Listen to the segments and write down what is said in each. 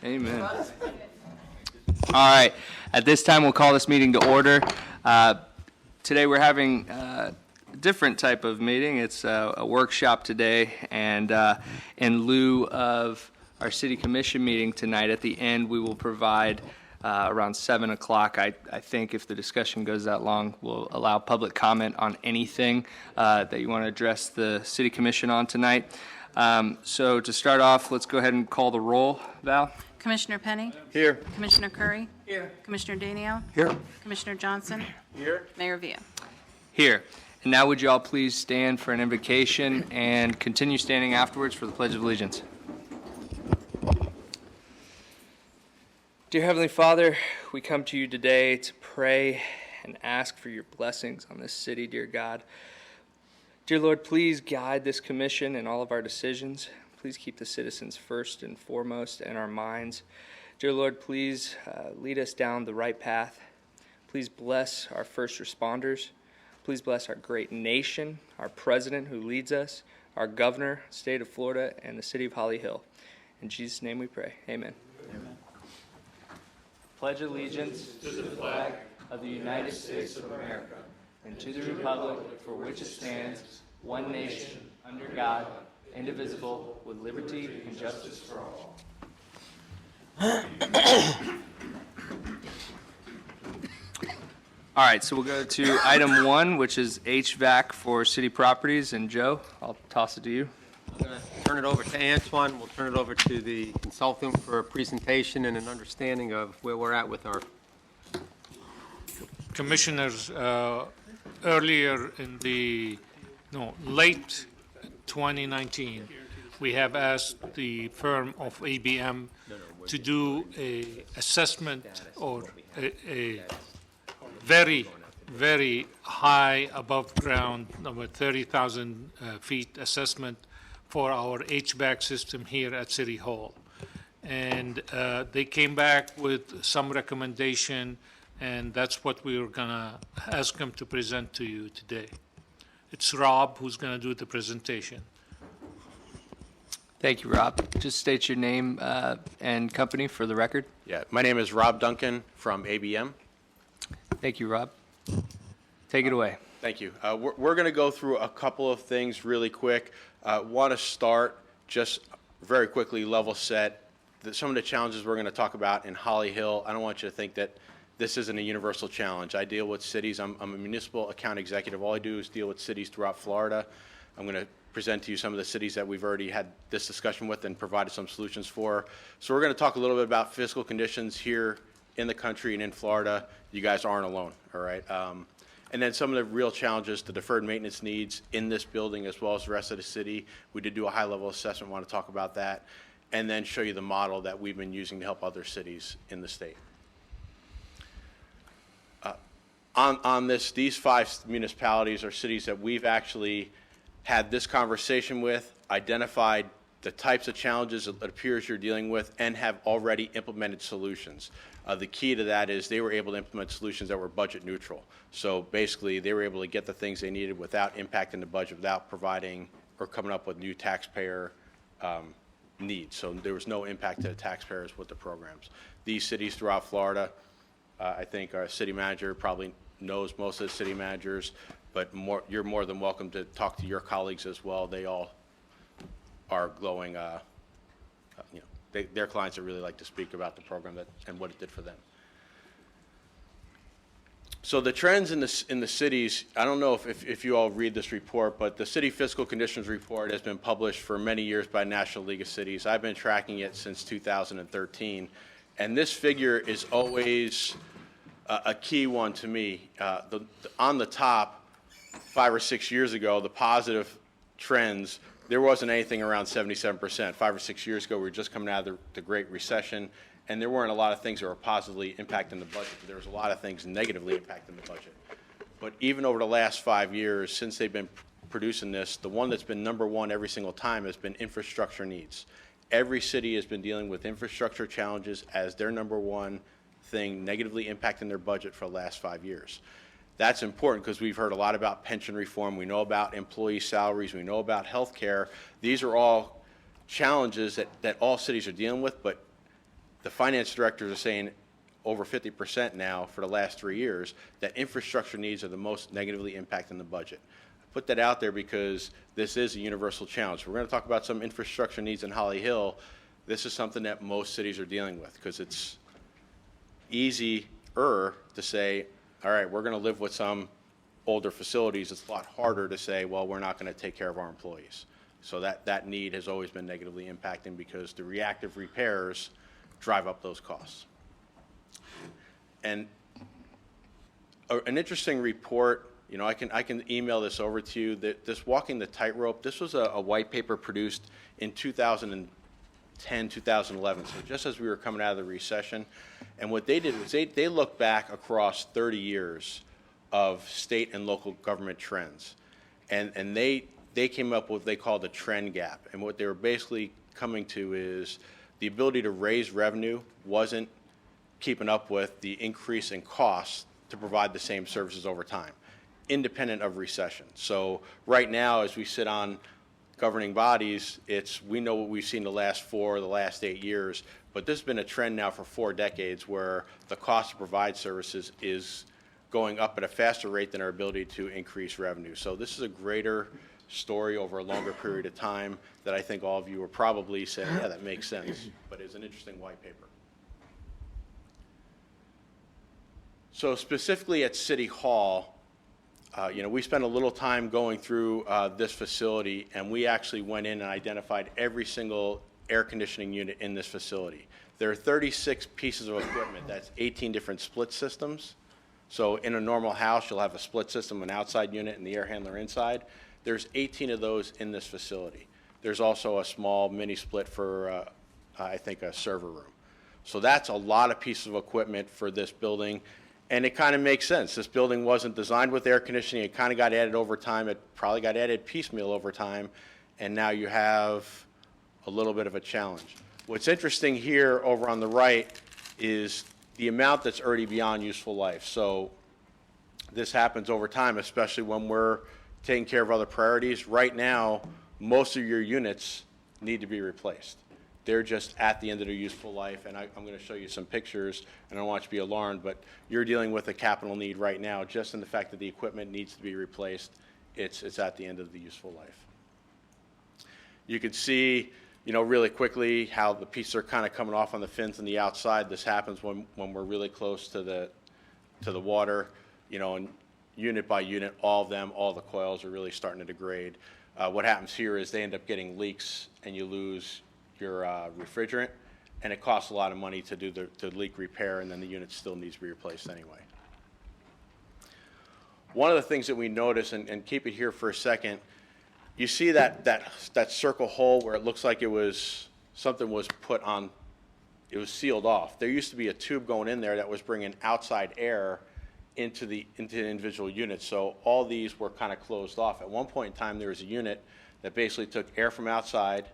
Amen. All right. At this time, we'll call this meeting to order. Today, we're having a different type of meeting. It's a workshop today, and in lieu of our City Commission meeting tonight, at the end, we will provide around 7 o'clock. I think if the discussion goes that long, we'll allow public comment on anything that you want to address the City Commission on tonight. So to start off, let's go ahead and call the roll. Val? Commissioner Penny? Here. Commissioner Curry? Here. Commissioner Daniel? Here. Commissioner Johnson? Here. Mayor Villa? Here. And now would you all please stand for an invocation and continue standing afterwards for the Pledge of Allegiance. Dear Heavenly Father, we come to you today to pray and ask for your blessings on this city, dear God. Dear Lord, please guide this commission and all of our decisions. Please keep the citizens first and foremost in our minds. Dear Lord, please lead us down the right path. Please bless our first responders. Please bless our great nation, our president who leads us, our governor, state of Florida, and the city of Holly Hill. In Jesus' name we pray. Amen. Amen. Pledge allegiance to the flag of the United States of America and to the republic for which it stands, one nation, under God, indivisible, with liberty and justice for all. All right, so we'll go to item 1, which is HVAC for city properties. And Joe, I'll toss it to you. I'm going to turn it over to Antoine. We'll turn it over to the consultant for a presentation and an understanding of where we're at with our. Commissioners, earlier in late 2019, we have asked the firm of ABM to do a assessment or a very, very high above ground, over 30,000 feet assessment for our HVAC system here at City Hall. And they came back with some recommendation, and that's what we were going to ask them to present to you today. It's Rob who's going to do the presentation. Thank you, Rob. Just state your name and company for the record. Yeah, my name is Rob Duncan from ABM. Thank you, Rob. Take it away. Thank you. We're going to go through a couple of things really quick. Want to start just very quickly, level set. Some of the challenges we're going to talk about in Holly Hill. I don't want you to think that this isn't a universal challenge. I deal with cities. I'm a municipal account executive. All I do is deal with cities throughout Florida. I'm going to present to you some of the cities that we've already had this discussion with and provided some solutions for. So we're going to talk a little bit about physical conditions here in the country and in Florida. You guys aren't alone, all right? And then some of the real challenges, the deferred maintenance needs in this building as well as the rest of the city. We did do a high-level assessment, want to talk about that, and then show you the model that we've been using to help other cities in the state. On this, these 5 municipalities are cities that we've actually had this conversation with, identified the types of challenges it appears you're dealing with, and have already implemented solutions. The key to that is they were able to implement solutions that were budget neutral. So basically, they were able to get the things they needed without impacting the budget, without providing or coming up with new taxpayer needs. So there was no impact to the taxpayers with the programs. These cities throughout Florida, I think our city manager probably knows most of the city managers, but you're more than welcome to talk to your colleagues as well. They all are glowing, their clients that really like to speak about the program and what it did for them. So the trends in the cities, I don't know if you all read this report, but the City Fiscal Conditions Report has been published for many years by National League of Cities. I've been tracking it since 2013, and this figure is always a key one to me. On the top, 5 or 6 years ago, the positive trends, there wasn't anything around 77%. 5 or 6 years ago, we were just coming out of the Great Recession, and there weren't a lot of things that were positively impacting the budget. There was a lot of things negatively impacting the budget. But even over the last 5 years, since they've been producing this, the one that's been number one every single time has been infrastructure needs. Every city has been dealing with infrastructure challenges as their number one thing negatively impacting their budget for the last 5 years. That's important because we've heard a lot about pension reform. We know about employee salaries. We know about health care. These are all challenges that all cities are dealing with, but the finance directors are saying over 50% now for the last 3 years that infrastructure needs are the most negatively impacting the budget. I put that out there because this is a universal challenge. We're going to talk about some infrastructure needs in Holly Hill. This is something that most cities are dealing with because it's easier to say, all right, we're going to live with some older facilities. It's a lot harder to say, well, we're not going to take care of our employees. So that need has always been negatively impacting because the reactive repairs drive up those costs. And an interesting report, you know, I can email this over to you, that this Walking the Tightrope, this was a white paper produced in 2010, 2011, so just as we were coming out of the recession. And what they did was they looked back across 30 years of state and local government trends. And they came up with what they called a trend gap. And what they were basically coming to is the ability to raise revenue wasn't keeping up with the increase in costs to provide the same services over time, independent of recession. So right now, as we sit on governing bodies, we know what we've seen the last 8 years, but this has been a trend now for 4 decades where the cost to provide services is going up at a faster rate than our ability to increase revenue. So this is a greater story over a longer period of time that I think all of you are probably saying, yeah, that makes sense, but it's an interesting white paper. So specifically at City Hall, you know, we spent a little time going through this facility, and we actually went in and identified every single air conditioning unit in this facility. There are 36 pieces of equipment. That's 18 different split systems. So in a normal house, you'll have a split system, an outside unit, and the air handler inside. There's 18 of those in this facility. There's also a small mini split for, I think, a server room. So that's a lot of pieces of equipment for this building. And it kind of makes sense. This building wasn't designed with air conditioning. It kind of got added over time. It probably got added piecemeal over time. And now you have a little bit of a challenge. What's interesting here over on the right is the amount that's already beyond useful life. So this happens over time, especially when we're taking care of other priorities. Right now, most of your units need to be replaced. They're just at the end of their useful life, and I'm going to show you some pictures, and I don't want you to be alarmed, but you're dealing with a capital need right now, just in the fact that the equipment needs to be replaced. It's at the end of the useful life. You can see, you know, really quickly how the pieces are kind of coming off on the fins on the outside. This happens when we're really close to the water, you know, and unit by unit, all the coils are really starting to degrade. What happens here is they end up getting leaks, and you lose your refrigerant, and it costs a lot of money to do the leak repair, and then the unit still needs to be replaced anyway. One of the things that we notice, and keep it here for a second, you see that circle hole where it looks like something was put on, it was sealed off. There used to be a tube going in there that was bringing outside air into the individual units, so all these were kind of closed off. At one point in time, there was a unit that basically took air from outside,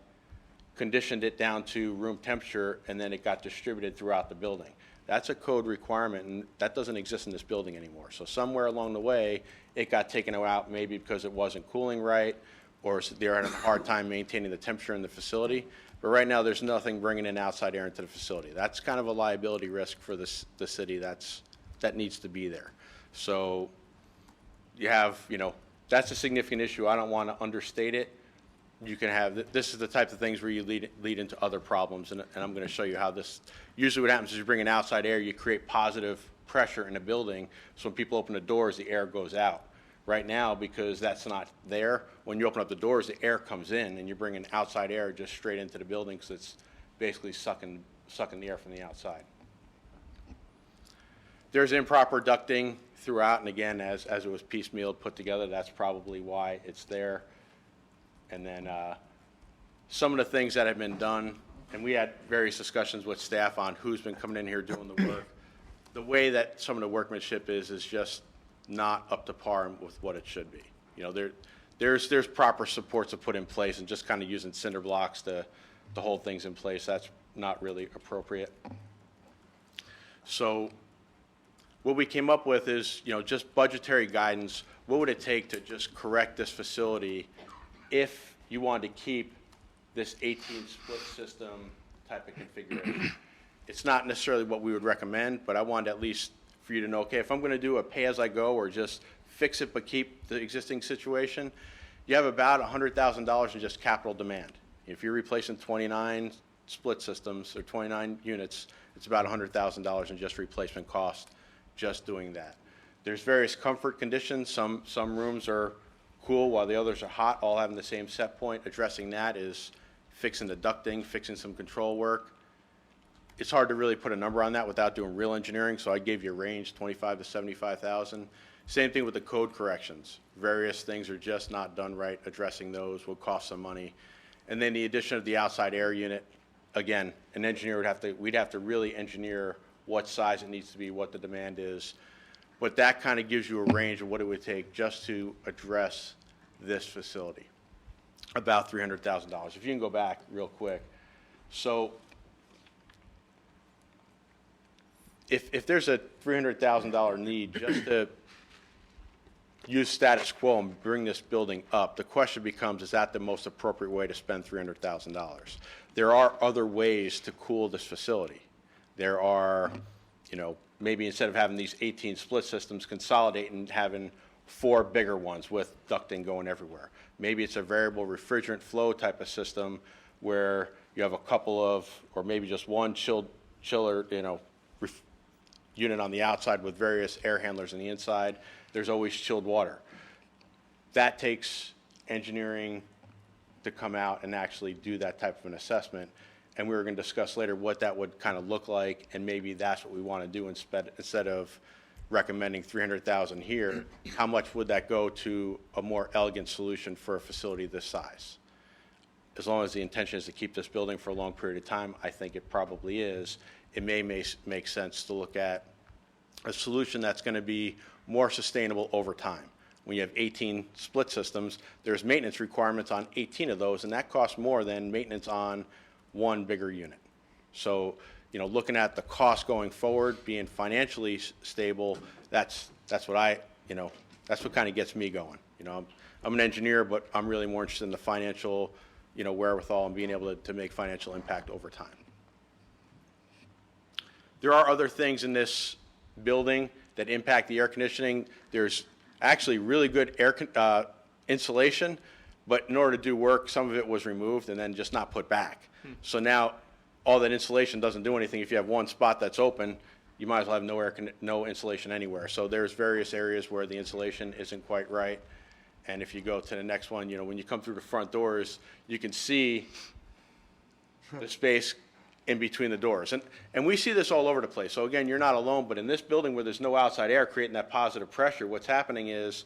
conditioned it down to room temperature, and then it got distributed throughout the building. That's a code requirement, and that doesn't exist in this building anymore. So somewhere along the way, it got taken out, maybe because it wasn't cooling right, or they're having a hard time maintaining the temperature in the facility. But right now, there's nothing bringing in outside air into the facility. That's kind of a liability risk for the city that needs to be there. So you have, you know, that's a significant issue. I don't want to understate it. You can have, this is the type of things where you lead into other problems, and I'm going to show you how this, usually what happens is you bring in outside air, you create positive pressure in a building, so when people open the doors, the air goes out. Right now, because that's not there, when you open up the doors, the air comes in, and you're bringing outside air just straight into the building, because it's basically sucking the air from the outside. There's improper ducting throughout, and again, as it was piecemeal put together, that's probably why it's there. And then some of the things that have been done, and we had various discussions with staff on who's been coming in here doing the work. The way that some of the workmanship is just not up to par with what it should be. You know, there's proper supports to put in place, and just kind of using cinder blocks to hold things in place, that's not really appropriate. So what we came up with is, you know, just budgetary guidance. What would it take to just correct this facility if you wanted to keep this 18 split system type of configuration? it's not necessarily what we would recommend, but I wanted at least for you to know, okay, if I'm going to do a pay-as-I-go or just fix it but keep the existing situation, you have about $100,000 in just capital demand. If you're replacing 29 split systems or 29 units, it's about $100,000 in just replacement cost just doing that. There's various comfort conditions. Some rooms are cool while the others are hot, all having the same set point. Addressing that is fixing the ducting, fixing some control work. It's hard to really put a number on that without doing real engineering, so I gave you a range, 25 to 75,000. Same thing with the code corrections. Various things are just not done right. Addressing those will cost some money. And then the addition of the outside air unit, again, an engineer we'd have to really engineer what size it needs to be, what the demand is. But that kind of gives you a range of what it would take just to address this facility, about $300,000. If you can go back real quick. So if there's a $300,000 need just to use status quo and bring this building up, the question becomes, is that the most appropriate way to spend $300,000? There are other ways to cool this facility. There are, maybe instead of having these 18 split systems, consolidate and having 4 bigger ones with ducting going everywhere. Maybe it's a variable refrigerant flow type of system where you have a couple of, or maybe just one chiller, unit on the outside with various air handlers on the inside. There's always chilled water. That takes engineering to come out and actually do that type of an assessment. And we were going to discuss later what that would kind of look like, and maybe that's what we want to do instead of recommending $300,000 here. How much would that go to a more elegant solution for a facility this size? As long as the intention is to keep this building for a long period of time, I think it probably is. It may make sense to look at a solution that's going to be more sustainable over time. When you have 18 split systems, there's maintenance requirements on 18 of those, and that costs more than maintenance on one bigger unit. So, looking at the cost going forward, being financially stable, that's what that's what kind of gets me going. I'm an engineer, but I'm really more interested in the financial, wherewithal and being able to make financial impact over time. There are other things in this building that impact the air conditioning. There's actually really good air insulation, but in order to do work, some of it was removed and then just not put back. So now all that insulation doesn't do anything. If you have one spot that's open, you might as well have no insulation anywhere. So there's various areas where the insulation isn't quite right. And if you go to the next one, when you come through the front doors, you can see the space in between the doors. And we see this all over the place. So again, you're not alone, but in this building where there's no outside air creating that positive pressure, what's happening is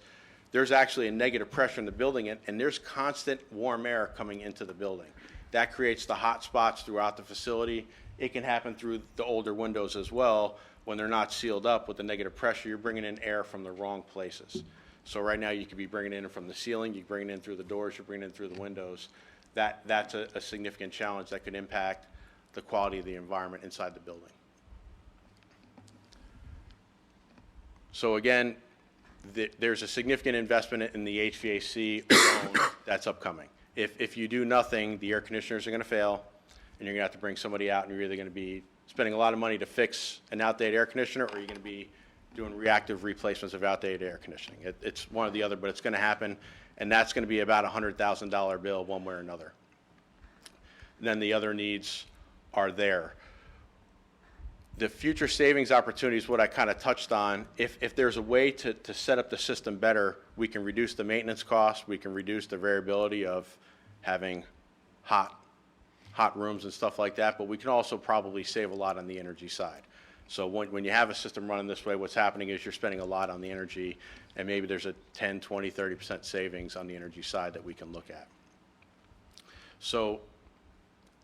there's actually a negative pressure in the building, and there's constant warm air coming into the building. That creates the hot spots throughout the facility. It can happen through the older windows as well. When they're not sealed up with the negative pressure, you're bringing in air from the wrong places. So right now you could be bringing it in from the ceiling, you bring it in through the doors, you're bringing it in through the windows. That's a significant challenge that could impact the quality of the environment inside the building. So again, there's a significant investment in the HVAC alone that's upcoming. If you do nothing, the air conditioners are going to fail, and you're going to have to bring somebody out, and you're either going to be spending a lot of money to fix an outdated air conditioner, or you're going to be doing reactive replacements of outdated air conditioning. It's one or the other, but it's going to happen, and that's going to be about a $100,000 bill one way or another. And then the other needs are there. The future savings opportunities, what I kind of touched on, if there's a way to set up the system better, we can reduce the maintenance costs, we can reduce the variability of having hot rooms and stuff like that, but we can also probably save a lot on the energy side. So when you have a system running this way, what's happening is you're spending a lot on the energy, and maybe there's a 10, 20, 30% savings on the energy side that we can look at. So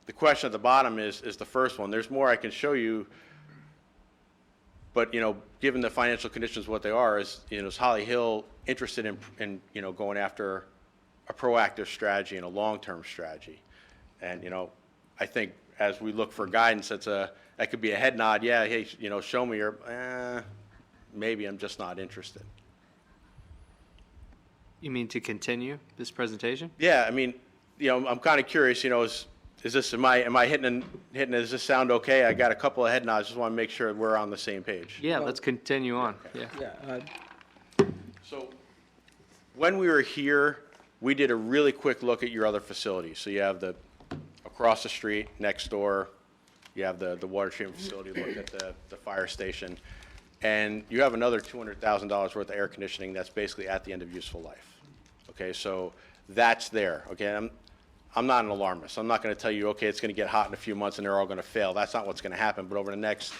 the question at the bottom is the first one. There's more I can show you, but given the financial conditions what they are, is Holly Hill interested in going after a proactive strategy and a long-term strategy? And I think as we look for guidance, that could be a head nod. Yeah, hey, show me your. Maybe I'm just not interested. You mean to continue this presentation? Yeah, I mean, I'm kind of curious. Is am I hitting, does this sound okay? I got a couple of head nods, just want to make sure we're on the same page. Yeah, let's continue on. Yeah. So, when we were here, we did a really quick look at your other facilities. So you have the, across the street, next door, you have the water treatment facility, look at the fire station, and you have another $200,000 worth of air conditioning that's basically at the end of useful life. Okay, so that's there, okay? I'm not an alarmist. I'm not going to tell you, okay, it's going to get hot in a few months and they're all going to fail. That's not what's going to happen. But over the next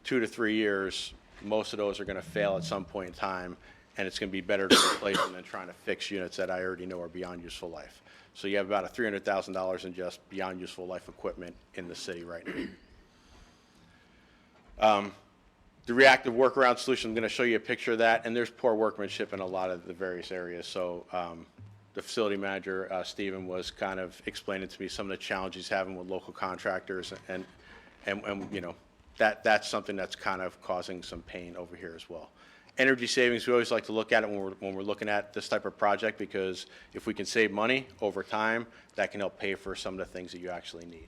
2 to 3 years, most of those are going to fail at some point in time, and it's going to be better to replace them than trying to fix units that I already know are beyond useful life. So you have about a $300,000 in just beyond useful life equipment in the city right now. The reactive workaround solution, I'm going to show you a picture of that, and there's poor workmanship in a lot of the various areas. So the facility manager, Stephen, was kind of explaining to me some of the challenges he's having with local contractors, and you know, that's something that's kind of causing some pain over here as well. Energy savings, we always like to look at it when we're looking at this type of project, because if we can save money over time, that can help pay for some of the things that you actually need.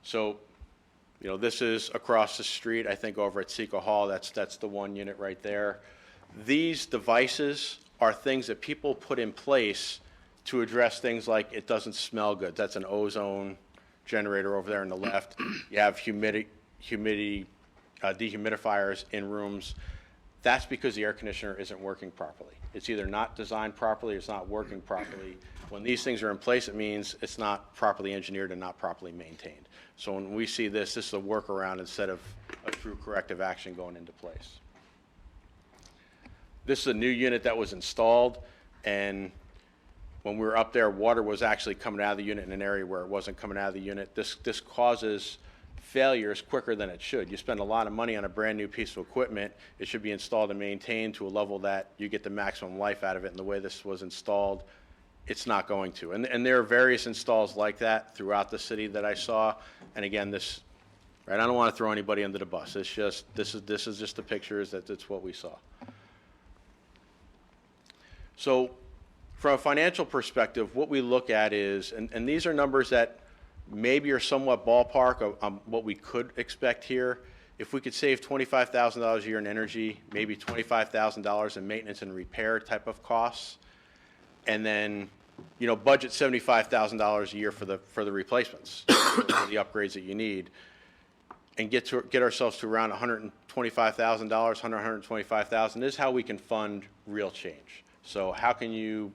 So, you know, this is across the street, I think over at Seco Hall, that's the one unit right there. These devices are things that people put in place to address things like it doesn't smell good. That's an ozone generator over there on the left. You have dehumidifiers in rooms. That's because the air conditioner isn't working properly. It's either not designed properly or it's not working properly. When these things are in place, it means it's not properly engineered and not properly maintained. So when we see this is a workaround instead of a true corrective action going into place. This is a new unit that was installed, and when we were up there, water was actually coming out of the unit in an area where it wasn't coming out of the unit. This causes failures quicker than it should. You spend a lot of money on a brand new piece of equipment. It should be installed and maintained to a level that you get the maximum life out of it, and the way this was installed, it's not going to. And there are various installs like that throughout the city that I saw. And again, this, right, I don't want to throw anybody under the bus. It's just, this is just the pictures, that's what we saw. So from a financial perspective, what we look at is, and these are numbers that maybe are somewhat ballpark of what we could expect here. If we could save $25,000 a year in energy, maybe $25,000 in maintenance and repair type of costs, and then, you know, budget $75,000 a year for the replacements, for the upgrades that you need, and get ourselves to around $125,000, $125,000. This is how we can fund real change. So how can you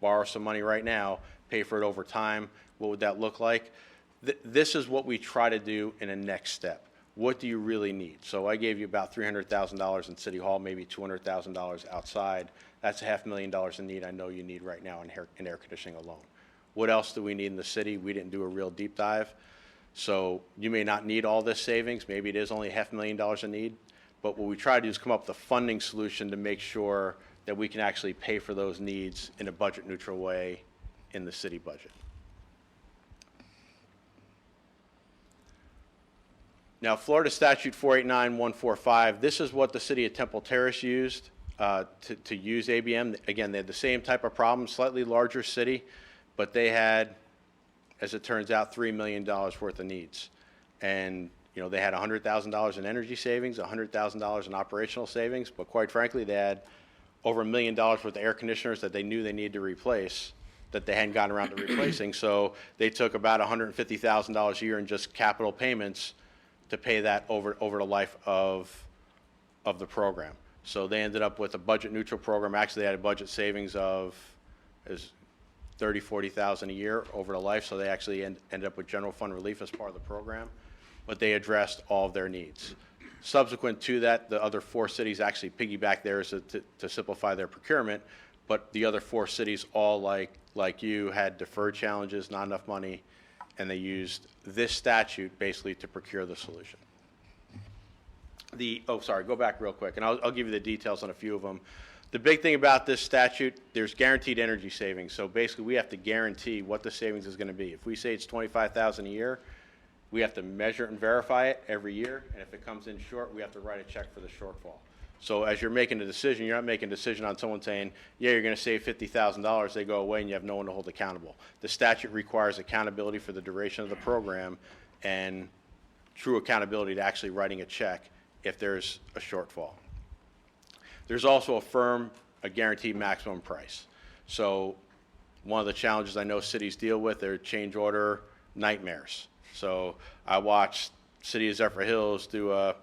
borrow some money right now, pay for it over time? What would that look like? This is what we try to do in a next step. What do you really need? So I gave you about $300,000 in City Hall, maybe $200,000 outside. That's $500,000 in need I know you need right now in air conditioning alone. What else do we need in the city? We didn't do a real deep dive. So you may not need all this savings. Maybe it is only $500,000 in need. But what we try to do is come up with a funding solution to make sure that we can actually pay for those needs in a budget neutral way in the city budget. Now, Florida Statute 489145, this is what the city of Temple Terrace used to use ABM. Again, they had the same type of problem, slightly larger city, but they had, as it turns out, $3 million worth of needs. And they had $100,000 in energy savings, $100,000 in operational savings, but quite frankly, they had over $1 million worth of air conditioners that they knew they needed to replace that they hadn't gotten around to replacing. So they took about $150,000 a year in just capital payments to pay that over the life of the program. So they ended up with a budget neutral program. Actually, they had a budget savings of $30,000, $40,000 a year over the life. So they actually ended up with general fund relief as part of the program, but they addressed all of their needs. Subsequent to that, the other 4 cities actually piggybacked theirs to simplify their procurement, but the other 4 cities, all like you, had deferred challenges, not enough money, and they used this statute basically to procure the solution. Go back real quick, and I'll give you the details on a few of them. The big thing about this statute, there's guaranteed energy savings. So basically, we have to guarantee what the savings is going to be. If we say it's $25,000 a year, we have to measure it and verify it every year, and if it comes in short, we have to write a check for the shortfall. So as you're making a decision, you're not making a decision on someone saying, yeah, you're going to save $50,000, they go away and you have no one to hold accountable. The statute requires accountability for the duration of the program and true accountability to actually writing a check if there's a shortfall. There's also a guaranteed maximum price. So one of the challenges I know cities deal with are change order nightmares. So I watched City of Zephyr Hills do a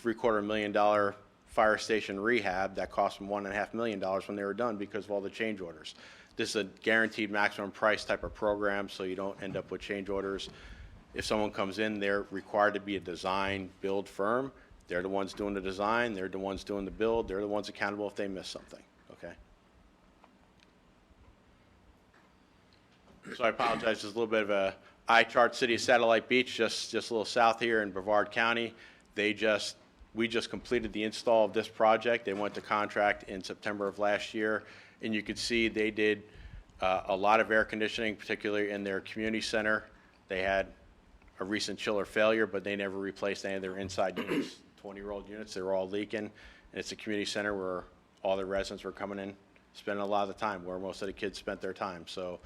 $750,000 fire station rehab that cost them $1.5 million when they were done because of all the change orders. This is a guaranteed maximum price type of program, so you don't end up with change orders. If someone comes in, they're required to be a design build firm. They're the ones doing the design, they're the ones doing the build, they're the ones accountable if they miss something, okay? So I apologize, there's a little bit of a eye chart. City of Satellite Beach, just a little south here in Brevard County. We just completed the install of this project. They went to contract in September of last year, and you could see they did a lot of air conditioning, particularly in their community center. They had a recent chiller failure, but they never replaced any of their inside units, 20-year-old units. They were all leaking, and it's a community center where all the residents were coming in, spending a lot of the time, where most of the kids spent their time. So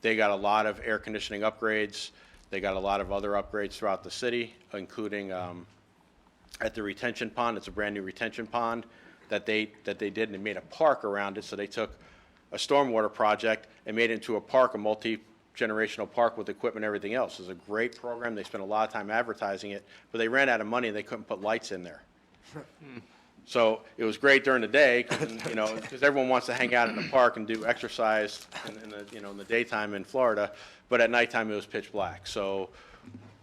they got a lot of air conditioning upgrades. They got a lot of other upgrades throughout the city, including at the retention pond. It's a brand new retention pond that they did, and they made a park around it. So they took a stormwater project and made it into a park, a multi-generational park with equipment and everything else. It was a great program. They spent a lot of time advertising it, but they ran out of money and they couldn't put lights in there. So it was great during the day, because everyone wants to hang out in the park and do exercise in the daytime in Florida, but at nighttime it was pitch black. So,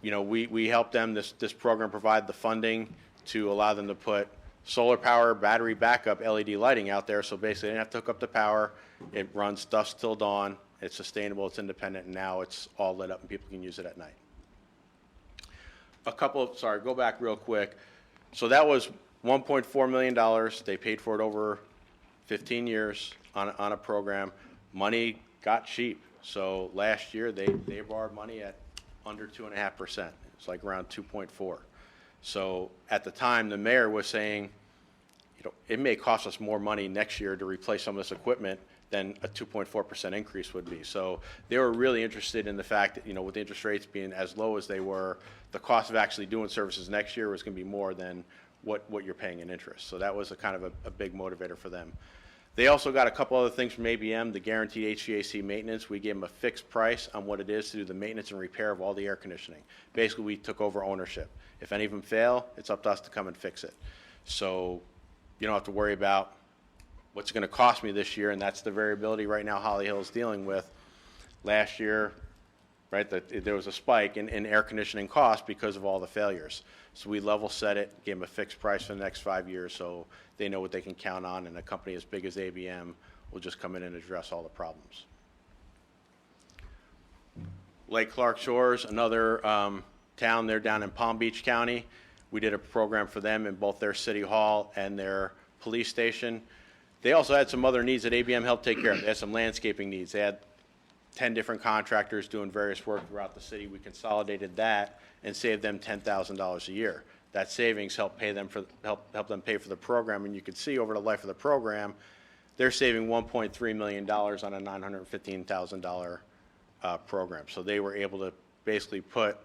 we helped them. This program provided the funding to allow them to put solar power, battery backup, LED lighting out there. So basically, they didn't have to hook up the power. It runs dusk till dawn. It's sustainable. It's independent. And now it's all lit up, and people can use it at night. Go back real quick. So that was $1.4 million. They paid for it over 15 years on a program. Money got cheap. So last year they borrowed money at under 2.5%. It's like around 2.4. So at the time, the mayor was saying, it may cost us more money next year to replace some of this equipment than a 2.4% increase would be. So they were really interested in the fact that, with the interest rates being as low as they were, the cost of actually doing services next year was going to be more than what you're paying in interest. So that was a big motivator for them. They also got a couple other things from ABM, the guaranteed HVAC maintenance. We gave them a fixed price on what it is to do the maintenance and repair of all the air conditioning. Basically, we took over ownership. If any of them fail, it's up to us to come and fix it. So you don't have to worry about what's going to cost me this year, and that's the variability right now Holly Hill is dealing with. Last year, right, there was a spike in air conditioning costs because of all the failures. So we level set it, gave them a fixed price for the next 5 years so they know what they can count on, and a company as big as ABM will just come in and address all the problems. Lake Clark Shores, another town, they're down in Palm Beach County. We did a program for them in both their city hall and their police station. They also had some other needs that ABM helped take care of. They had some landscaping needs. They had 10 different contractors doing various work throughout the city. We consolidated that and saved them $10,000 a year. That savings helped pay them them pay for the program, and you can see over the life of the program, they're saving $1.3 million on a $915,000 program. So they were able to basically put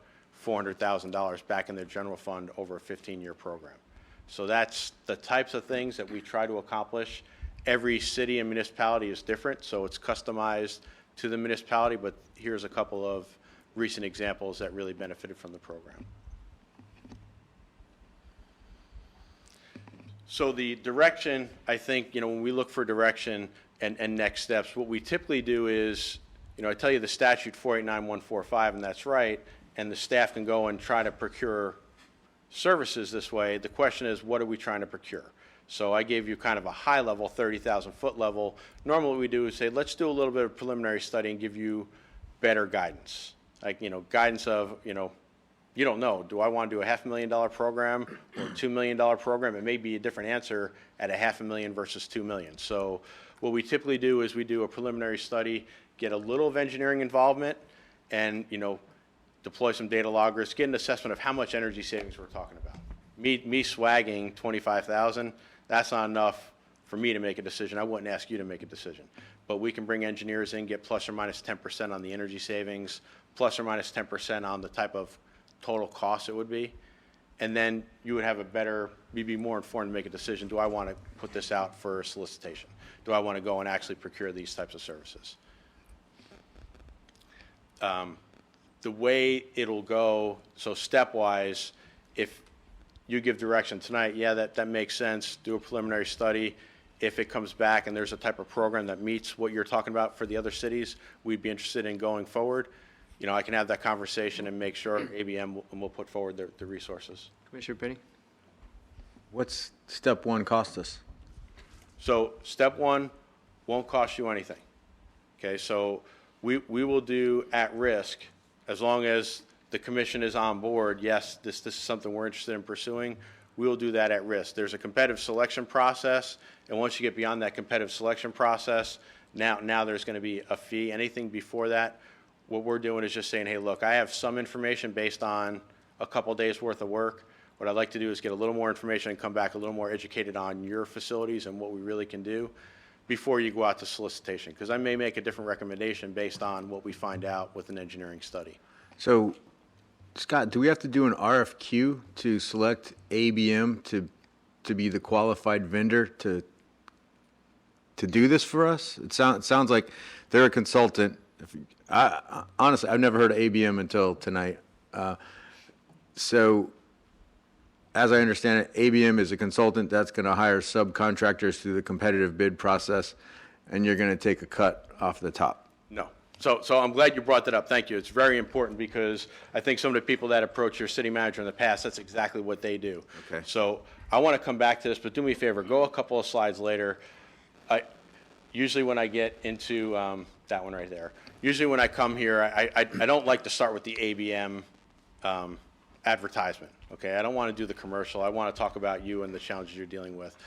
$400,000 back in their general fund over a 15-year program. So that's the types of things that we try to accomplish. Every city and municipality is different, so it's customized to the municipality, but here's a couple of recent examples that really benefited from the program. So the direction, I think, when we look for direction and next steps, what we typically do is, I tell you the statute 489145, and that's right, and the staff can go and try to procure services this way. The question is, what are we trying to procure? So I gave you kind of a high level, 30,000 foot level. Normally what we do is say, let's do a little bit of preliminary study and give you better guidance. Like, guidance of, you don't know. Do I want to do a $500,000 program or a $2 million program? It may be a different answer at a $500,000 versus $2 million. So what we typically do is we do a preliminary study, get a little of engineering involvement, and, deploy some data loggers, get an assessment of how much energy savings we're talking about. me swagging 25,000, that's not enough for me to make a decision. I wouldn't ask you to make a decision. But we can bring engineers in, get plus or minus 10% on the energy savings, plus or minus 10% on the type of total cost it would be. And then you would have you'd be more informed to make a decision. Do I want to put this out for solicitation? Do I want to go and actually procure these types of services? The way it'll go, so stepwise, if you give direction tonight, yeah, that makes sense, do a preliminary study. If it comes back and there's a type of program that meets what you're talking about for the other cities, we'd be interested in going forward. You know, I can have that conversation and make sure ABM will put forward the resources. Commissioner Penny? What's step one cost us? So step one won't cost you anything. Okay, so we will do at risk as long as the commission is on board. Yes, this is something we're interested in pursuing. We will do that at risk. There's a competitive selection process, and once you get beyond that competitive selection process, now there's going to be a fee. Anything before that, what we're doing is just saying, hey, look, I have some information based on a couple days worth of work. What I'd like to do is get a little more information and come back a little more educated on your facilities and what we really can do before you go out to solicitation, because I may make a different recommendation based on what we find out with an engineering study. So, Scott, do we have to do an RFQ to select ABM to be the qualified vendor to do this for us? It sounds like they're a consultant. Honestly, I've never heard of ABM until tonight. So, as I understand it, ABM is a consultant that's going to hire subcontractors through the competitive bid process, and you're going to take a cut off the top. No. So I'm glad you brought that up. Thank you. It's very important because I think some of the people that approach your city manager in the past, that's exactly what they do. Okay. So I want to come back to this, but do me a favor, go a couple of slides later. Usually when I get into that one right there, usually when I come here, I don't like to start with the ABM advertisement. Okay, I don't want to do the commercial. I want to talk about you and the challenges you're dealing with.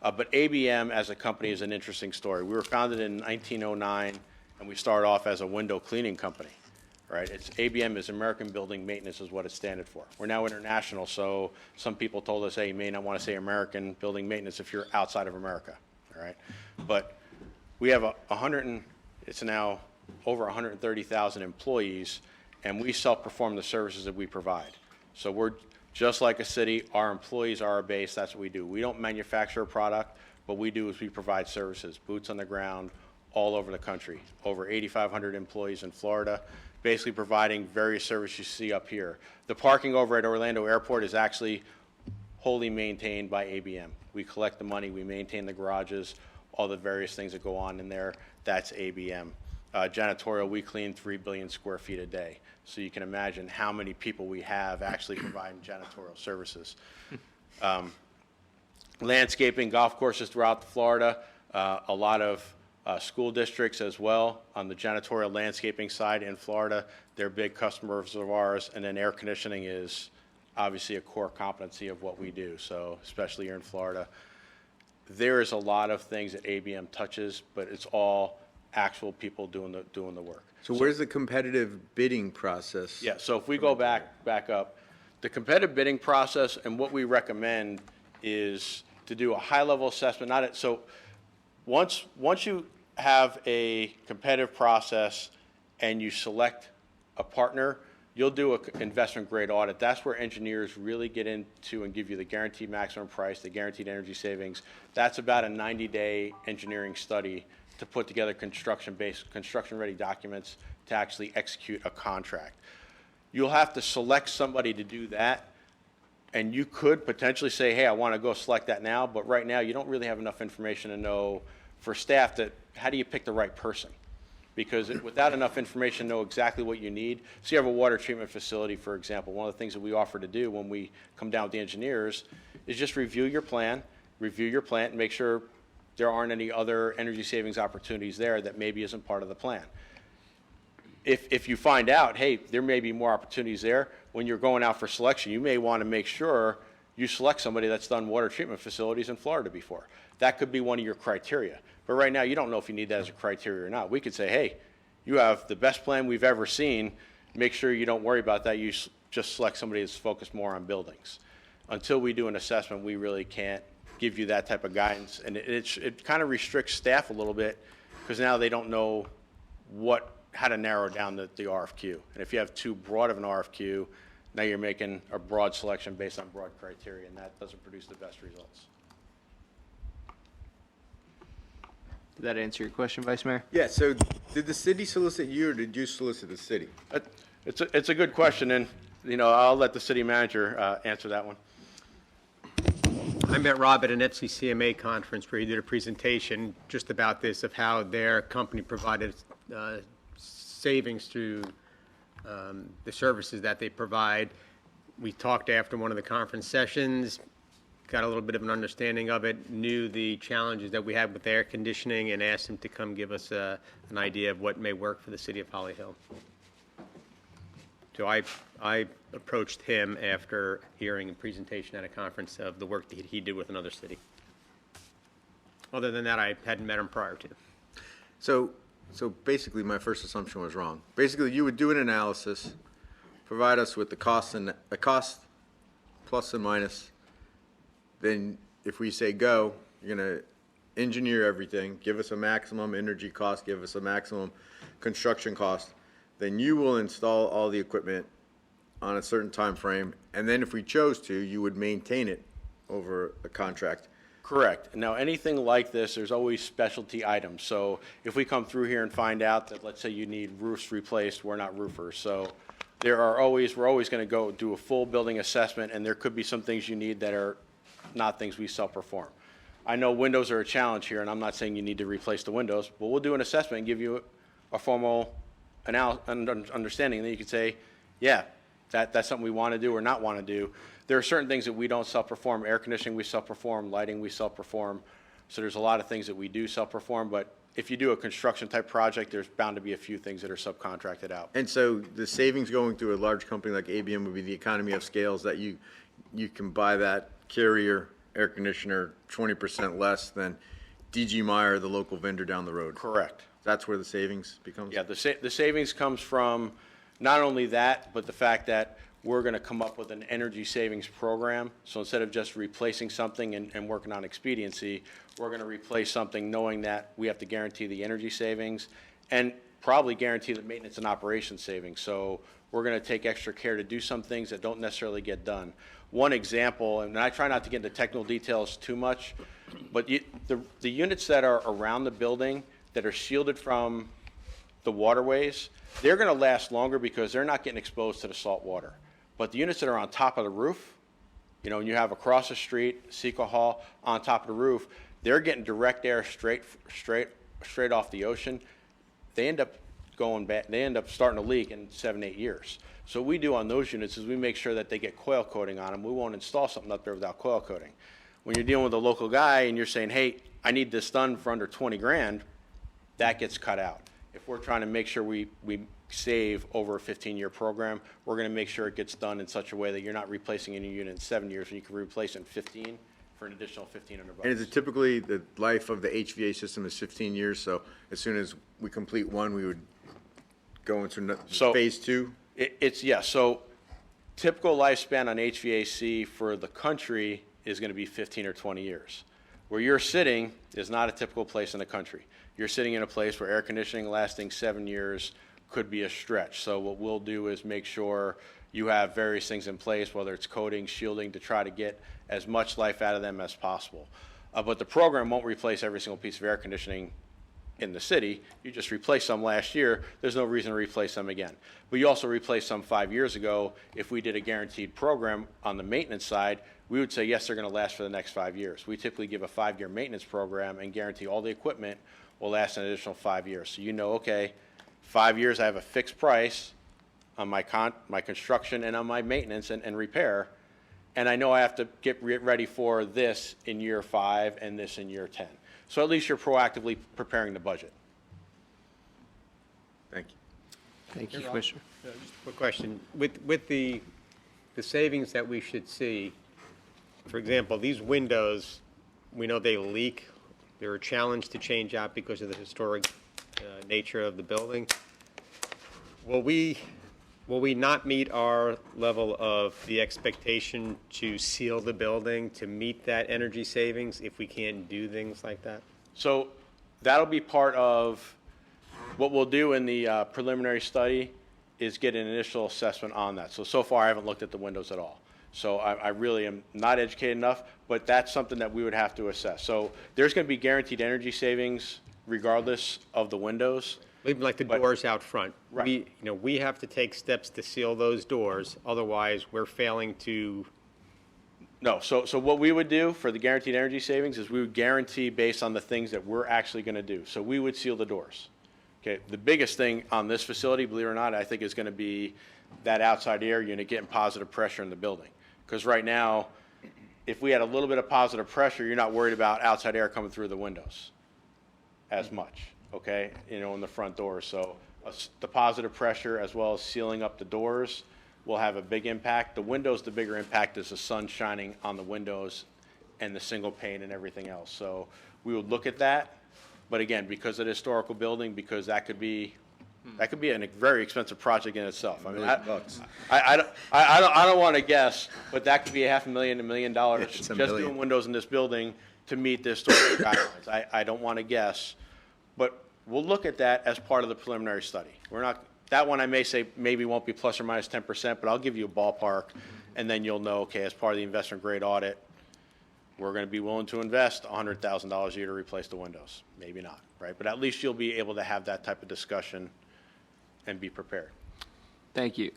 But ABM as a company is an interesting story. We were founded in 1909, and we started off as a window cleaning company, right? ABM is American Building Maintenance is what it stands for. We're now international, so some people told us, hey, you may not want to say American Building Maintenance if you're outside of America, all right? But we have it's now over 130,000 employees, and we self-perform the services that we provide. So we're just like a city. Our employees are our base. That's what we do. We don't manufacture a product. What we do is we provide services, boots on the ground, all over the country. Over 8,500 employees in Florida, basically providing various services you see up here. The parking over at Orlando Airport is actually wholly maintained by ABM. We collect the money, we maintain the garages, all the various things that go on in there. That's ABM. Janitorial, we clean 3 billion square feet a day. So you can imagine how many people we have actually providing janitorial services. Landscaping, golf courses throughout Florida, a lot of school districts as well on the janitorial landscaping side in Florida. They're big customers of ours. And then air conditioning is obviously a core competency of what we do, so especially here in Florida. There is a lot of things that ABM touches, but it's all actual people doing the work. So where's the competitive bidding process? Yeah, so if we go back up, the competitive bidding process and what we recommend is to do a high-level assessment. So once you have a competitive process and you select a partner, you'll do an investment-grade audit. That's where engineers really get into and give you the guaranteed maximum price, the guaranteed energy savings. That's about a 90-day engineering study to put together construction-ready documents to actually execute a contract. You'll have to select somebody to do that, and you could potentially say, hey, I want to go select that now, but right now you don't really have enough information to know for staff that how do you pick the right person? Because without enough information to know exactly what you need, so you have a water treatment facility, for example, one of the things that we offer to do when we come down with the engineers is just review your plan, review your plant, and make sure there aren't any other energy savings opportunities there that maybe isn't part of the plan. If you find out, hey, there may be more opportunities there, when you're going out for selection, you may want to make sure you select somebody that's done water treatment facilities in Florida before. That could be one of your criteria. But right now, you don't know if you need that as a criteria or not. We could say, hey, you have the best plan we've ever seen. Make sure you don't worry about that. You just select somebody that's focused more on buildings. until we do an assessment, we really can't give you that type of guidance. And it kind of restricts staff a little bit, because now they don't know how to narrow down the RFQ. And if you have too broad of an RFQ, now you're making a broad selection based on broad criteria, and that doesn't produce the best results. Did that answer your question, Vice Mayor? Yeah, so did the city solicit you, or did you solicit the city? It's a good question, and, I'll let the city manager answer that one. I met Rob at an FCCMA conference where he did a presentation just about this, of how their company provided savings through the services that they provide. We talked after one of the conference sessions, got a little bit of an understanding of it, knew the challenges that we had with air conditioning, and asked him to come give us an idea of what may work for the city of Holly Hill. So I approached him after hearing a presentation at a conference of the work that he did with another city. Other than that, I hadn't met him prior to. So basically, my first assumption was wrong. Basically, you would do an analysis, provide us with the cost plus and minus. Then if we say go, you're going to engineer everything, give us a maximum energy cost, give us a maximum construction cost. Then you will install all the equipment on a certain time frame, and then if we chose to, you would maintain it over a contract. Correct. Now, anything like this, there's always specialty items. So if we come through here and find out that, let's say you need roofs replaced, we're not roofers. So we're always going to go do a full building assessment, and there could be some things you need that are not things we self-perform. I know windows are a challenge here, and I'm not saying you need to replace the windows, but we'll do an assessment and give you a formal understanding. And then you could say, yeah, that's something we want to do or not want to do. There are certain things that we don't self-perform. Air conditioning, we self-perform. Lighting, we self-perform. So there's a lot of things that we do self-perform, but if you do a construction type project, there's bound to be a few things that are subcontracted out. And so the savings going through a large company like ABM would be the economy of scales, that you can buy that Carrier air conditioner 20% less than DG Meyer, the local vendor down the road. Correct. That's where the savings becomes? Yeah, the savings comes from not only that, but the fact that we're going to come up with an energy savings program. So instead of just replacing something and working on expediency, we're going to replace something knowing that we have to guarantee the energy savings and probably guarantee the maintenance and operation savings. So we're going to take extra care to do some things that don't necessarily get done. One example, and I try not to get into technical details too much, but the units that are around the building that are shielded from the waterways, they're going to last longer because they're not getting exposed to the salt water. But the units that are on top of the roof, and you have across the street, Seco Hall, on top of the roof, they're getting direct air straight off the ocean. They end up going back. They end up starting to leak in 7-8 years. So what we do on those units is we make sure that they get coil coating on them. We won't install something up there without coil coating. When you're dealing with a local guy and you're saying, hey, I need this done for under 20 grand, that gets cut out. If we're trying to make sure we save over a 15-year program, we're going to make sure it gets done in such a way that you're not replacing any unit in 7 years when you can replace it in 15 for an additional $1,500. And is it typically the life of the HVA system is 15 years, so as soon as we complete one, we would go into phase two? So typical lifespan on HVAC for the country is going to be 15 or 20 years. Where you're sitting is not a typical place in the country. You're sitting in a place where air conditioning lasting 7 years could be a stretch. So what we'll do is make sure you have various things in place, whether it's coating, shielding, to try to get as much life out of them as possible. But the program won't replace every single piece of air conditioning in the city. You just replaced some last year. There's no reason to replace them again. But you also replaced some 5 years ago. If we did a guaranteed program on the maintenance side, we would say, yes, they're going to last for the next 5 years. We typically give a 5-year maintenance program and guarantee all the equipment will last an additional 5 years. So okay, 5 years I have a fixed price on my construction and on my maintenance and repair, and I know I have to get ready for this in year 5 and this in year 10. So at least you're proactively preparing the budget. Thank you. Thank you, Commissioner. Just a quick question. With the savings that we should see, for example, these windows, we know they leak. They're a challenge to change out because of the historic nature of the building. Will we Will we not meet our level of the expectation to seal the building, to meet that energy savings if we can't do things like that? So that'll be part of what we'll do in the preliminary study is get an initial assessment on that. So far, I haven't looked at the windows at all. So I really am not educated enough, but that's something that we would have to assess. So there's going to be guaranteed energy savings regardless of the windows. Even like the But- doors out front. Right. We have to take steps to seal those doors, otherwise we're failing to, No, so what we would do for the guaranteed energy savings is we would guarantee based on the things that we're actually going to do. So we would seal the doors. Okay, the biggest thing on this facility, believe it or not, I think is going to be that outside air unit getting positive pressure in the building. Because right now, if we had a little bit of positive pressure, you're not worried about outside air coming through the windows as much, okay, in the front door. So the positive pressure as well as sealing up the doors will have a big impact. The windows, the bigger impact is the sun shining on the windows and the single pane and everything else. So we would look at that. But again, because of the historical building, because that could be a very expensive project in itself. I mean, I don't want to guess, but that could be $500,000 to $1 million just doing windows in this building to meet the historical guidelines. I don't want to guess, but we'll look at that as part of the preliminary study. We're not, that one I may say maybe won't be plus or minus 10%, but I'll give you a ballpark, and then you'll know, okay, as part of the investment grade audit, we're going to be willing to invest $100,000 a year to replace the windows. Maybe not, right? But at least you'll be able to have that type of discussion and be prepared. Thank you.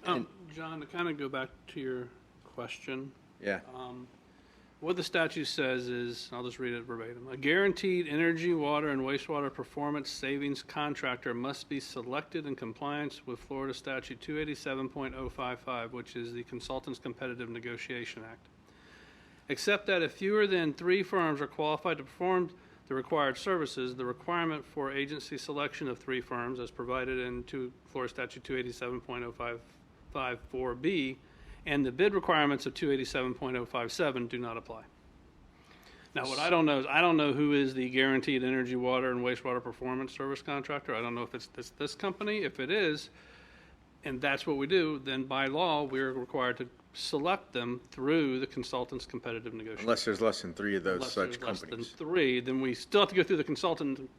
John, to kind of go back to your question, Yeah. what the statute says is, I'll just read it verbatim, a guaranteed energy, water, and wastewater performance savings contractor must be selected in compliance with Florida Statute 287.055, which is the Consultants Competitive Negotiation Act. Except that if fewer than 3 firms are qualified to perform the required services, the requirement for agency selection of 3 firms, as provided in Florida Statute 287.0554B, and the bid requirements of 287.057 do not apply. Now, what I don't know is, I don't know who is the guaranteed energy, water, and wastewater performance service contractor. I don't know if it's this company. If it is, and that's what we do, then by law, we're required to select them through the consultant's competitive negotiation. Unless there's less than 3 of those Unless such there's less companies. than 3, then we still have to go through the consultant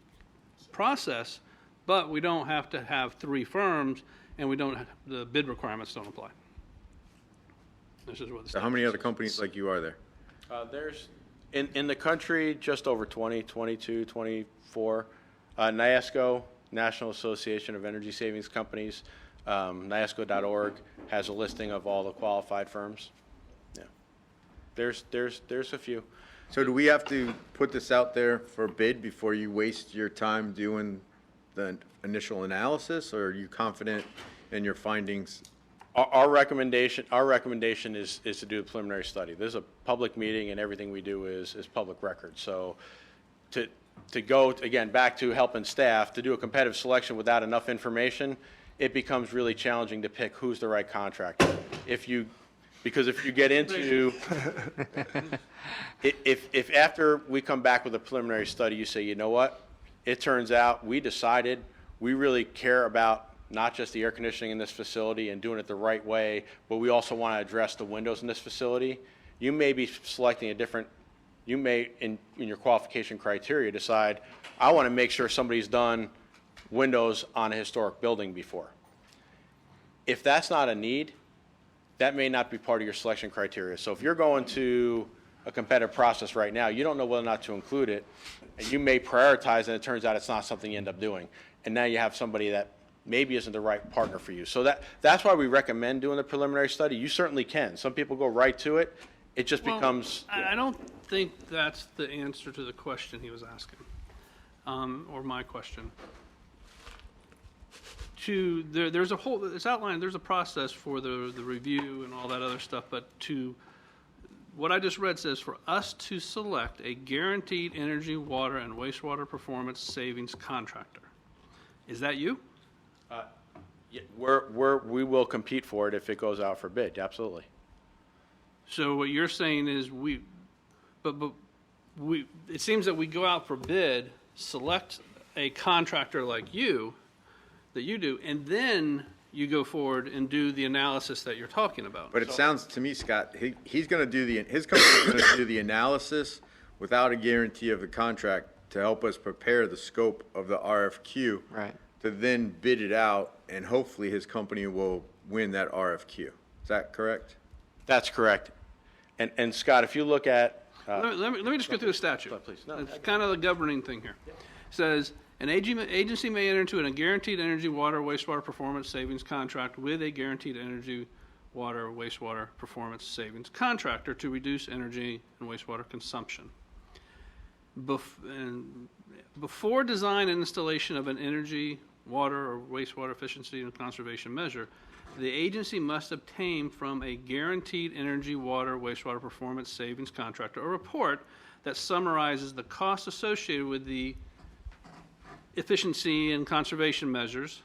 process, but we don't have to have 3 firms, and the bid requirements don't apply. This is what the So how many other companies like you are there? There's, in the country, just over 20, 22, 24. NIASCO, National Association of Energy Savings Companies, NIASCO.org has a listing of all the qualified firms. Yeah. There's a few. So do we have to put this out there for bid before you waste your time doing the initial analysis, or are you confident in your findings? Our recommendation is to do a preliminary study. This is a public meeting, and everything we do is public record. So to go, again, back to helping staff, to do a competitive selection without enough information, it becomes really challenging to pick who's the right contractor. Because if you get into, if after we come back with a preliminary study, you say, you know what, it turns out we decided we really care about not just the air conditioning in this facility and doing it the right way, but we also want to address the windows in this facility, you may be selecting you may, in your qualification criteria, decide, I want to make sure somebody's done windows on a historic building before. If that's not a need, that may not be part of your selection criteria. So if you're going to a competitive process right now, you don't know whether or not to include it, and you may prioritize, and it turns out it's not something you end up doing. And now you have somebody that maybe isn't the right partner for you. So that's why we recommend doing the preliminary study. You certainly can. Some people go right to it. It just becomes. I don't think that's the answer to the question he was asking, or my question. There's a whole, it's outlined, there's a process for the review and all that other stuff, but what I just read says for us to select a guaranteed energy, water, and wastewater performance savings contractor. Is that you? Yeah, we will compete for it if it goes out for bid, absolutely. So what you're saying is it seems that we go out for bid, select a contractor like you, that you do, and then you go forward and do the analysis that you're talking about. But it sounds to me, Scott, he's going to do his company's going to do the analysis without a guarantee of the contract to help us prepare the scope of the RFQ. Right. To then bid it out, and hopefully his company will win that RFQ. Is that correct? That's correct. And Scott, if you look at, Let me just go through the statute. Please. No, It's kind of the governing thing here. It says, an agency may enter into a guaranteed energy, water, wastewater performance savings contract with a guaranteed energy, water, wastewater performance savings contractor to reduce energy and wastewater consumption. Before design and installation of an energy, water, or wastewater efficiency and conservation measure, the agency must obtain from a guaranteed energy, water, wastewater performance savings contractor a report that summarizes the costs associated with the efficiency and conservation measures,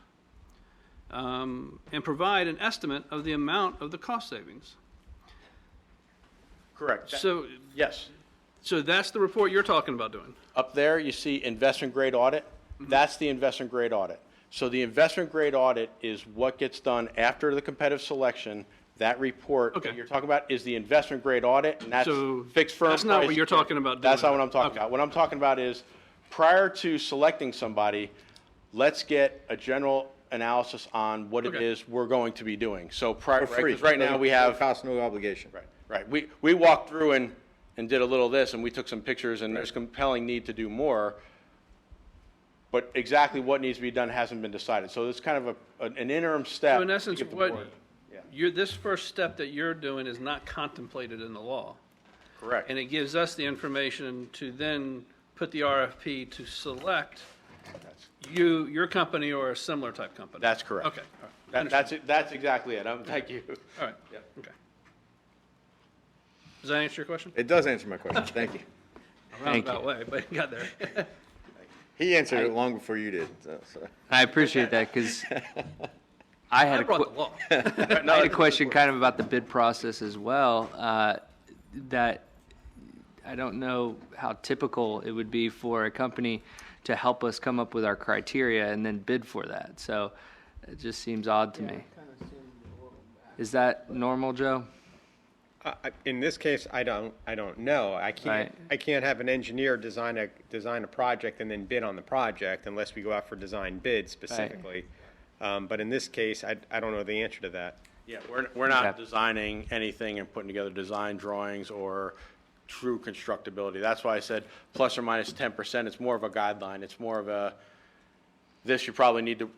and provide an estimate of the amount of the cost savings. correct. So, Yes. so that's the report you're talking about doing? Up there, you see investment grade audit. That's the investment grade audit. So the investment grade audit is what gets done after the competitive selection. That report Okay. that you're talking about is the investment grade audit, and that's So fixed firm that's not what price. you're talking about That's doing. not what I'm talking Okay. about. What I'm talking about is, prior to selecting somebody, let's get a general analysis on what it Okay. is we're going to be doing. So prior, For free. 'cause right now we No have. cost, no obligation. Right. We walked through and did a little of this, and we took some pictures, and there's compelling need to do more. But exactly what needs to be done hasn't been decided. So it's kind of an interim step. So in to essence, get the what, board- Yeah. this first step that you're doing is not contemplated in the law. Correct. And it gives us the information to then put the RFP to select your company or a similar type company. That's correct. Okay. All right. That's exactly it. Thank you. All right. Okay. Does that answer your question? It does answer my question. Thank you. Roundabout way, but you got there. He answered it long before you did. So. I appreciate that because I had I a brought the law. I had a question kind of about the bid process as well, that I don't know how typical it would be for a company to help us come up with our criteria and then bid for that. So it just seems odd to me. Is that normal, Joe? In this case, I don't know. Right. I can't have an engineer design a project and then bid on the project unless we go out for design bid specifically. But in this case, I don't know the answer to that. Yeah, we're not Okay. designing anything and putting together design drawings or true constructability. That's why I said plus or minus 10%. It's more of a guideline. It's more of a, this you probably need to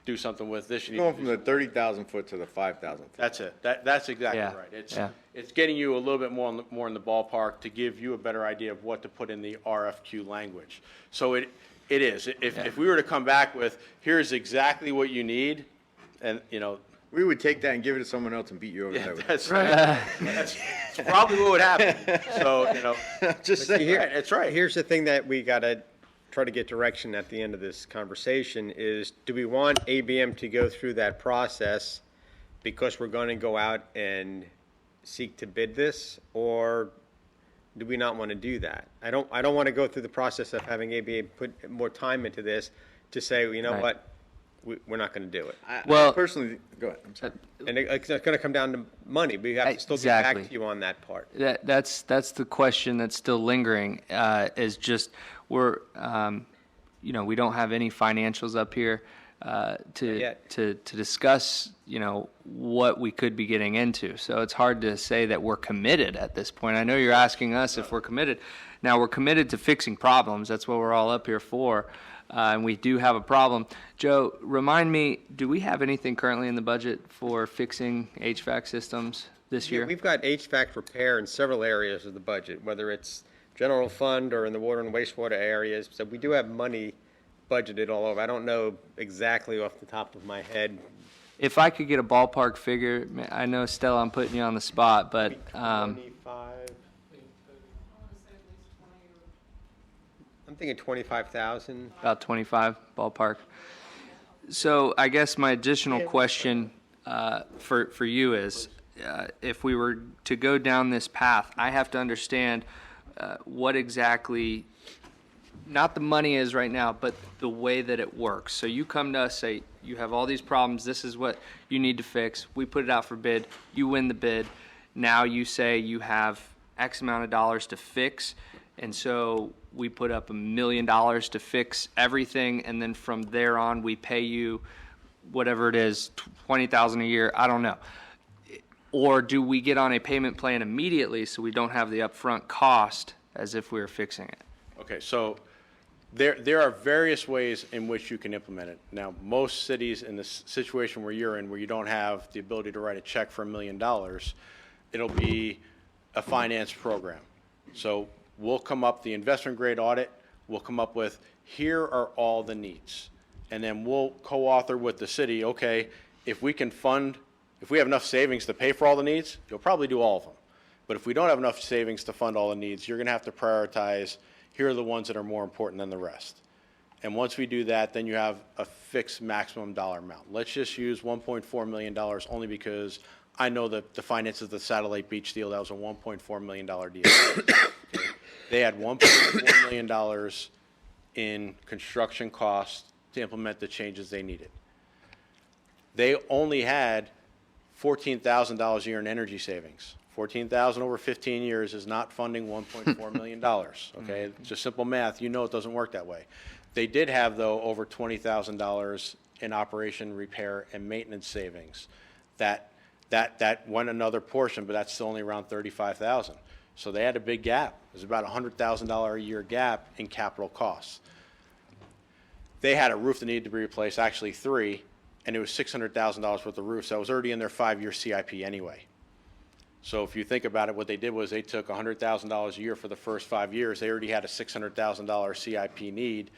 do something with, this you need Going to from do the 30,000 foot to the 5,000 foot. That's it. That's exactly Yeah, right. yeah. It's getting you a little bit more in the ballpark to give you a better idea of what to put in the RFQ language. So it is. If we were to come back with, here's exactly what you need, and, We would take that and give it to someone else and beat you over the head with it. that's right. That's probably what would happen. So, Just See, here- that's right. Here's the thing that we got to try to get direction at the end of this conversation is, do we want ABM to go through that process because we're going to go out and seek to bid this, or do we not want to do that? I don't want to go through the process of having ABM put more time into this to say, you know Right. what, we're not going to do it. Well- Personally, go ahead. I'm sorry. And it's going to come down to money. We have to still get back Exactly. to you on that part. That's the question that's still lingering, is just we're, we don't have any financials up here yet. to discuss, what we could be getting into. So it's hard to say that we're committed at this point. I know you're asking us if we're committed. Now, we're committed to fixing problems. That's what we're all up here for. And we do have a problem. Joe, remind me, do we have anything currently in the budget for fixing HVAC systems this Yeah, year? we've got HVAC repair in several areas of the budget, whether it's general fund or in the water and wastewater areas. So we do have money budgeted all over. I don't know exactly off the top of my head. If I could get a ballpark figure, I know, Stella, I'm putting you on the spot, but 25. I'm thinking 25,000. about 25 ballpark. So I guess my additional question for you is, if we were to go down this path, I have to understand what exactly not the money is right now, but the way that it works. So you come to us, say, you have all these problems, this is what you need to fix. We put it out for bid, you win the bid. Now you say you have X amount of dollars to fix, and so we put up $1 million to fix everything, and then from there on, we pay you whatever it is, $20,000 a year, I don't know. Or do we get on a payment plan immediately so we don't have the upfront cost as if we were fixing it? Okay, so there are various ways in which you can implement it. Now, most cities in the situation where you're in, where you don't have the ability to write a check for $1 million, it'll be a finance program. So we'll come up, the investment grade audit, we'll come up with, here are all the needs. And then we'll co-author with the city, okay, if we have enough savings to pay for all the needs, you'll probably do all of them. But if we don't have enough savings to fund all the needs, you're going to have to prioritize, here are the ones that are more important than the rest. And once we do that, then you have a fixed maximum dollar amount. Let's just use $1.4 million only because I know that the finances of the Satellite Beach deal, that was a $1.4 million deal. Okay. They had $1.4 million in construction costs to implement the changes they needed. They only had $14,000 a year in energy savings. $14,000 over 15 years is not funding $1.4 million, okay? It's just simple math. You know it doesn't work that way. They did have, though, over $20,000 in operation, repair, and maintenance savings. That went another portion, but that's still only around $35,000. So they had a big gap. There's about $100,000 a year gap in capital costs. They had a roof that needed to be replaced, actually 3, and it was $600,000 worth of roofs. That was already in their 5-year CIP anyway. So if you think about it, what they did was they took $100,000 a year for the first 5 years. They already had a $600,000 CIP need.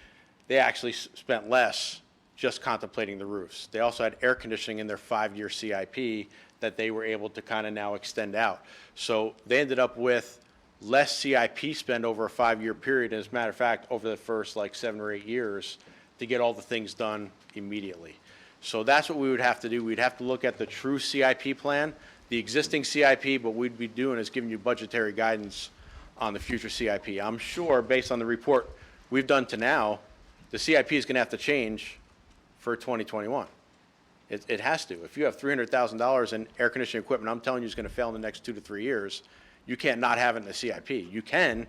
They actually spent less just contemplating the roofs. They also had air conditioning in their 5-year CIP that they were able to kind of now extend out. So they ended up with less CIP spend over a 5-year period. As a matter of fact, over the first like 7 or 8 years to get all the things done immediately. So that's what we would have to do. We'd have to look at the true CIP plan, the existing CIP, but we'd be doing is giving you budgetary guidance on the future CIP. I'm sure, based on the report we've done to now, the CIP is going to have to change for 2021. It has to. If you have $300,000 in air conditioning equipment, I'm telling you it's going to fail in the next 2 to 3 years, you can't not have it in the CIP. You can,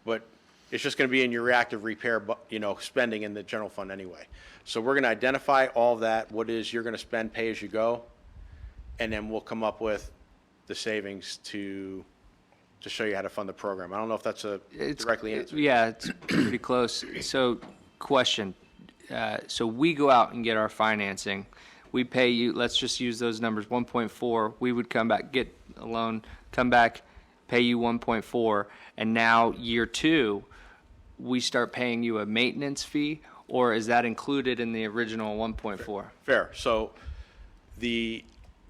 but it's just going to be in your reactive repair, spending in the general fund anyway. So we're going to identify all of that, what is you're going to spend, pay as you go, and then we'll come up with the savings to show you how to fund the program. I don't know if that's directly answered. Yeah, it's pretty close. So, question. So we go out and get our financing. We pay you, let's just use those numbers, 1.4. We would come back, get a loan, come back, pay you 1.4. And now year 2, we start paying you a maintenance fee, or is that included in the original 1.4? Fair. So the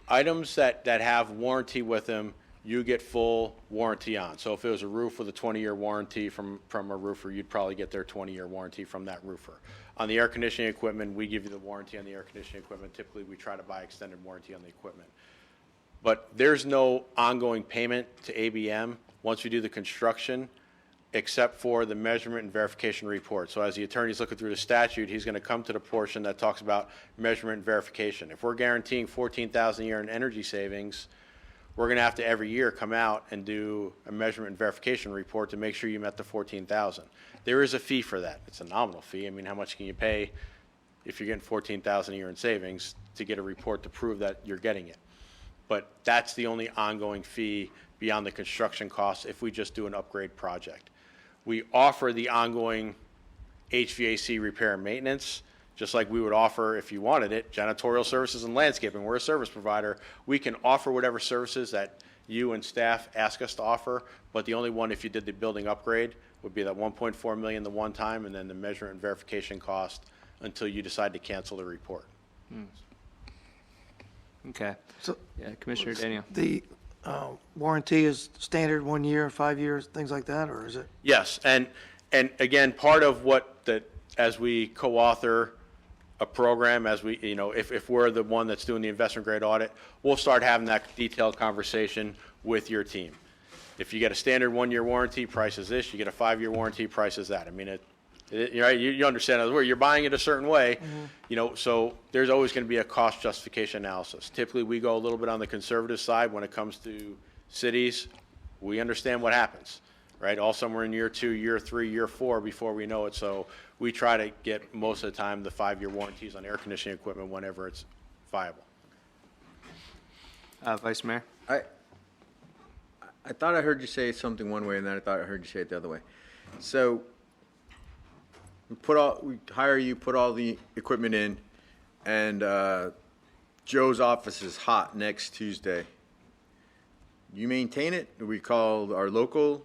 items that have warranty with them, you get full warranty on. So if it was a roof with a 20-year warranty from a roofer, you'd probably get their 20-year warranty from that roofer. On the air conditioning equipment, we give you the warranty on the air conditioning equipment. Typically, we try to buy extended warranty on the equipment. But there's no ongoing payment to ABM once we do the construction, except for the measurement and verification report. So as the attorney's looking through the statute, he's going to come to the portion that talks about measurement and verification. If we're guaranteeing $14,000 a year in energy savings, we're going to have to every year come out and do a measurement and verification report to make sure you met the $14,000. There is a fee for that. It's a nominal fee. I mean, how much can you pay if you're getting $14,000 a year in savings to get a report to prove that you're getting it? But that's the only ongoing fee beyond the construction costs if we just do an upgrade project. We offer the ongoing HVAC repair and maintenance, just like we would offer, if you wanted it, janitorial services and landscaping. We're a service provider. We can offer whatever services that you and staff ask us to offer, but the only one, if you did the building upgrade, would be that $1.4 million the one time, and then the measurement and verification cost until you decide to cancel the report. Okay. So- Yeah, Commissioner Daniel. The warranty is standard 1 year, 5 years, things like that, or is it? Yes, and again, part of as we co-author a program, as we, if we're the one that's doing the investment grade audit, we'll start having that detailed conversation with your team. If you get a standard 1 year warranty, price is this. You get a 5-year warranty, price is that. I mean, Right? You understand, where you're buying it a certain way, so there's always going to be a cost justification analysis. Typically, we go a little bit on the conservative side when it comes to cities. We understand what happens, right? All somewhere in year 2, year 3, year 4 before we know it. So we try to get most of the time the 5-year warranties on air conditioning equipment whenever it's viable. Vice Mayor? I thought I heard you say something one way, and then I thought I heard you say it the other way. So we hire you, put all the equipment in, and Joe's office is hot next Tuesday. You maintain it? Do we call our local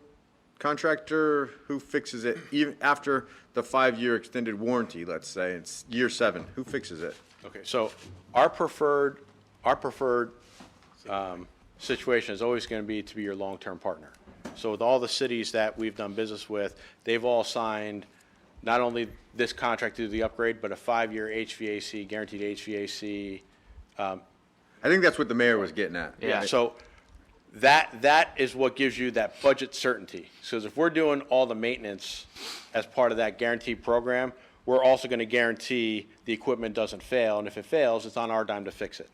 contractor? Who fixes it? Even after the 5-year extended warranty, let's say, it's year 7, who fixes it? Okay, so our preferred situation is always going to be your long-term partner. So with all the cities that we've done business with, they've all signed not only this contract to do the upgrade, but a 5-year HVAC, guaranteed HVAC. I think that's what the mayor was getting at. Yeah, so that is what gives you that budget certainty. So if we're doing all the maintenance as part of that guaranteed program, we're also going to guarantee the equipment doesn't fail, and if it fails, it's on our dime to fix it.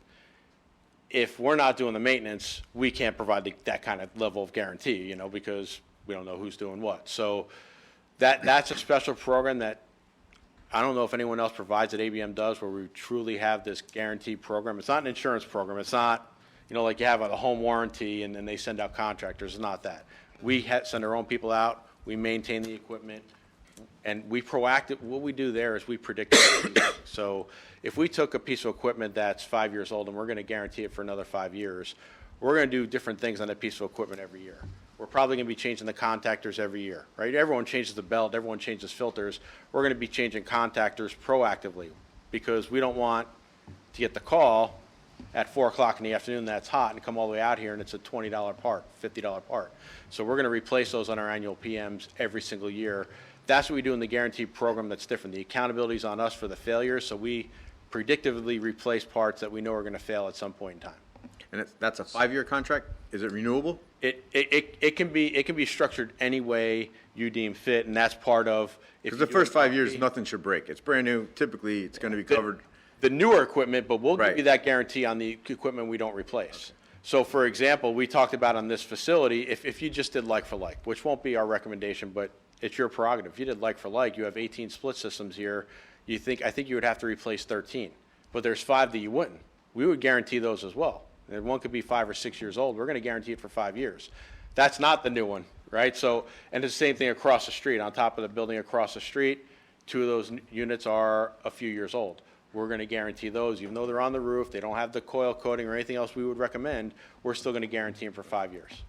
If we're not doing the maintenance, we can't provide that kind of level of guarantee, because we don't know who's doing what. So that's a special program that I don't know if anyone else provides that ABM does, where we truly have this guaranteed program. It's not an insurance program. It's not, like you have a home warranty and then they send out contractors. It's not that. We send our own people out. We maintain the equipment. And what we do there is we predict. So if we took a piece of equipment that's 5 years old and we're going to guarantee it for another 5 years, we're going to do different things on that piece of equipment every year. We're probably going to be changing the contactors every year, right? Everyone changes the belt, everyone changes filters. We're going to be changing contactors proactively because we don't want to get the call at 4 o'clock in the afternoon that's hot and come all the way out here and it's a $20 part, $50 part. So we're going to replace those on our annual PMs every single year. That's what we do in the guaranteed program that's different. The accountability is on us for the failures, so we predictively replace parts that we know are going to fail at some point in time. And that's a 5-year contract? Is it renewable? It can be structured any way you deem fit, and that's part of. Because the first 5 years, nothing should break. It's brand new. Typically, it's going to be covered. The newer equipment, but we'll give Right. you that guarantee on the equipment we don't replace. So, for example, we talked about on this facility, if you just did like for like, which won't be our recommendation, but it's your prerogative. If you did like for like, you have 18 split systems here. I think you would have to replace 13, but there's 5 that you wouldn't. We would guarantee those as well. And one could be 5 or 6 years old. We're going to guarantee it for 5 years. That's not the new one, right? So, and it's the same thing across the street. On top of the building across the street, 2 of those units are a few years old. We're going to guarantee those, even though they're on the roof, they don't have the coil coating or anything else we would recommend. We're still going to guarantee them for 5 years.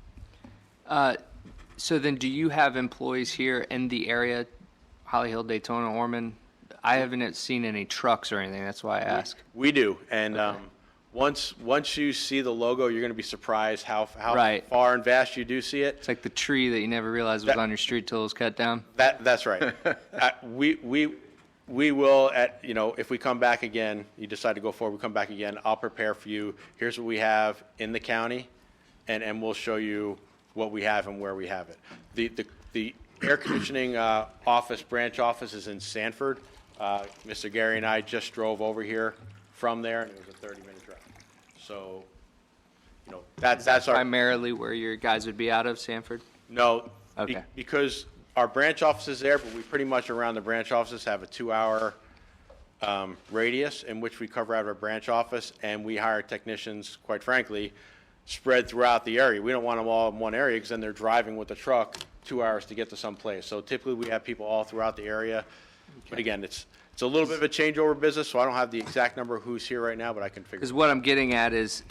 So then do you have employees here in the area, Holly Hill, Daytona, Ormond? I haven't seen any trucks or anything. That's why I ask. We do, and once you see the logo, you're going to be surprised how Right. far and vast you do see it. It's like the tree that you never realized was on your street till it was cut down. That's right. We will if we come back again, you decide to go forward, we come back again, I'll prepare for you. Here's what we have in the county, and we'll show you what we have and where we have it. The air conditioning branch office is in Sanford. Mr. Gary and I just drove over here from there, and it was a 30-minute drive. So, that's our Primarily where your guys would be out of, Sanford? no. Okay. Because our branch office is there, but we pretty much around the branch offices have a 2-hour radius in which we cover out our branch office, and we hire technicians, quite frankly, spread throughout the area. We don't want them all in one area because then they're driving with the truck 2 hours to get to some place. So typically we have people all throughout the area. But again, it's a little bit of a changeover business, so I don't have the exact number of who's here right now, but I can figure Because it out. what I'm getting at is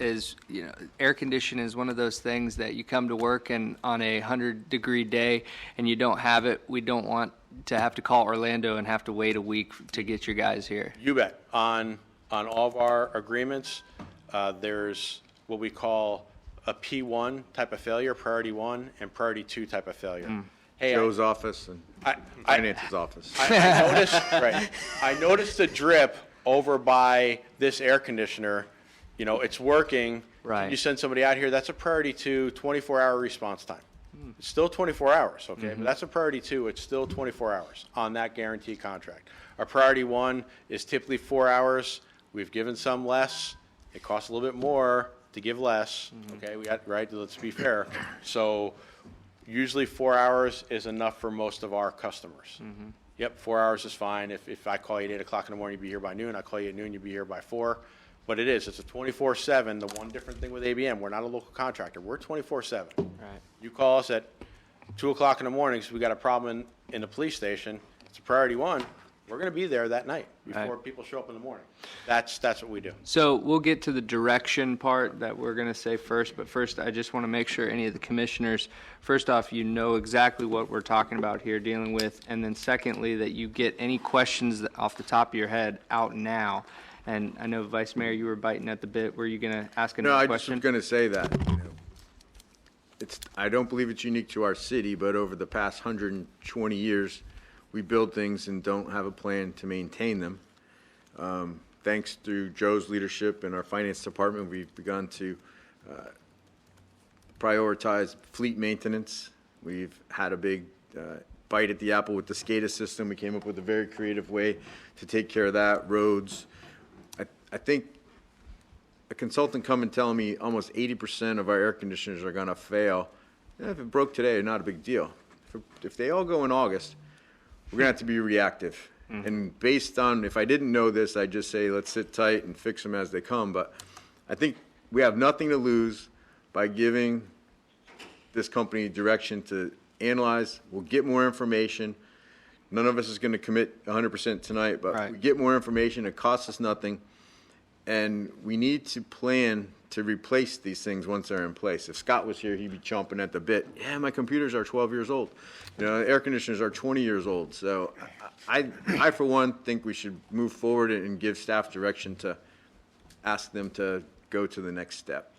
air conditioning is one of those things that you come to work and on a 100-degree day and you don't have it. We don't want to have to call Orlando and have to wait a week to get your guys here. You bet. On all of our agreements, there's what we call a P1 type of failure, priority 1, and priority 2 type of failure. Hey, Joe's office and finance's office. I noticed a drip over by this air conditioner. It's working. Right. You send somebody out here, that's a priority 2, 24-hour response time. It's still 24 hours, okay? But that's a priority 2. It's still 24 hours on that guaranteed contract. Our priority 1 is typically 4 hours. We've given some less. It costs a little bit more to give less, okay? We got, right, let's be fair. So usually 4 hours is enough for most of our customers. Yep, 4 hours is fine. If I call you at 8 o'clock in the morning, you'll be here by noon. I call you at noon, you'll be here by 4. But it's a 24/7. The one different thing with ABM, we're not a local contractor. We're 24/7. Right. You call us at 2 o'clock in the morning because we got a problem in the police station. It's a priority 1. We're going to be there that night before Right. people show up in the morning. That's what we do. So we'll get to the direction part that we're going to say first, but first I just want to make sure any of the commissioners, first off, you know exactly what we're talking about here, dealing with, and then secondly, that you get any questions that off the top of your head out now. And I know, Vice Mayor, you were biting at the bit. Were you going to ask No, another I just question? was going to say that, I don't believe it's unique to our city, but over the past 120 years, we build things and don't have a plan to maintain them. Thanks through Joe's leadership and our finance department, we've begun to prioritize fleet maintenance. We've had a big bite at the apple with the SCADA system. We came up with a very creative way to take care of that, roads. I think a consultant come and telling me almost 80% of our air conditioners are going to fail. If it broke today, not a big deal. If they all go in August, we're going to have to be reactive. And based on, if I didn't know this, I'd just say, let's sit tight and fix them as they come. But I think we have nothing to lose by giving this company direction to analyze. We'll get more information. None of us is going to commit 100% tonight, but Right. we get more information. It costs us nothing. And we need to plan to replace these things once they're in place. If Scott was here, he'd be chomping at the bit. Yeah, my computers are 12 years old. Air conditioners are 20 years old. So I for one, think we should move forward and give staff direction to ask them to go to the next step.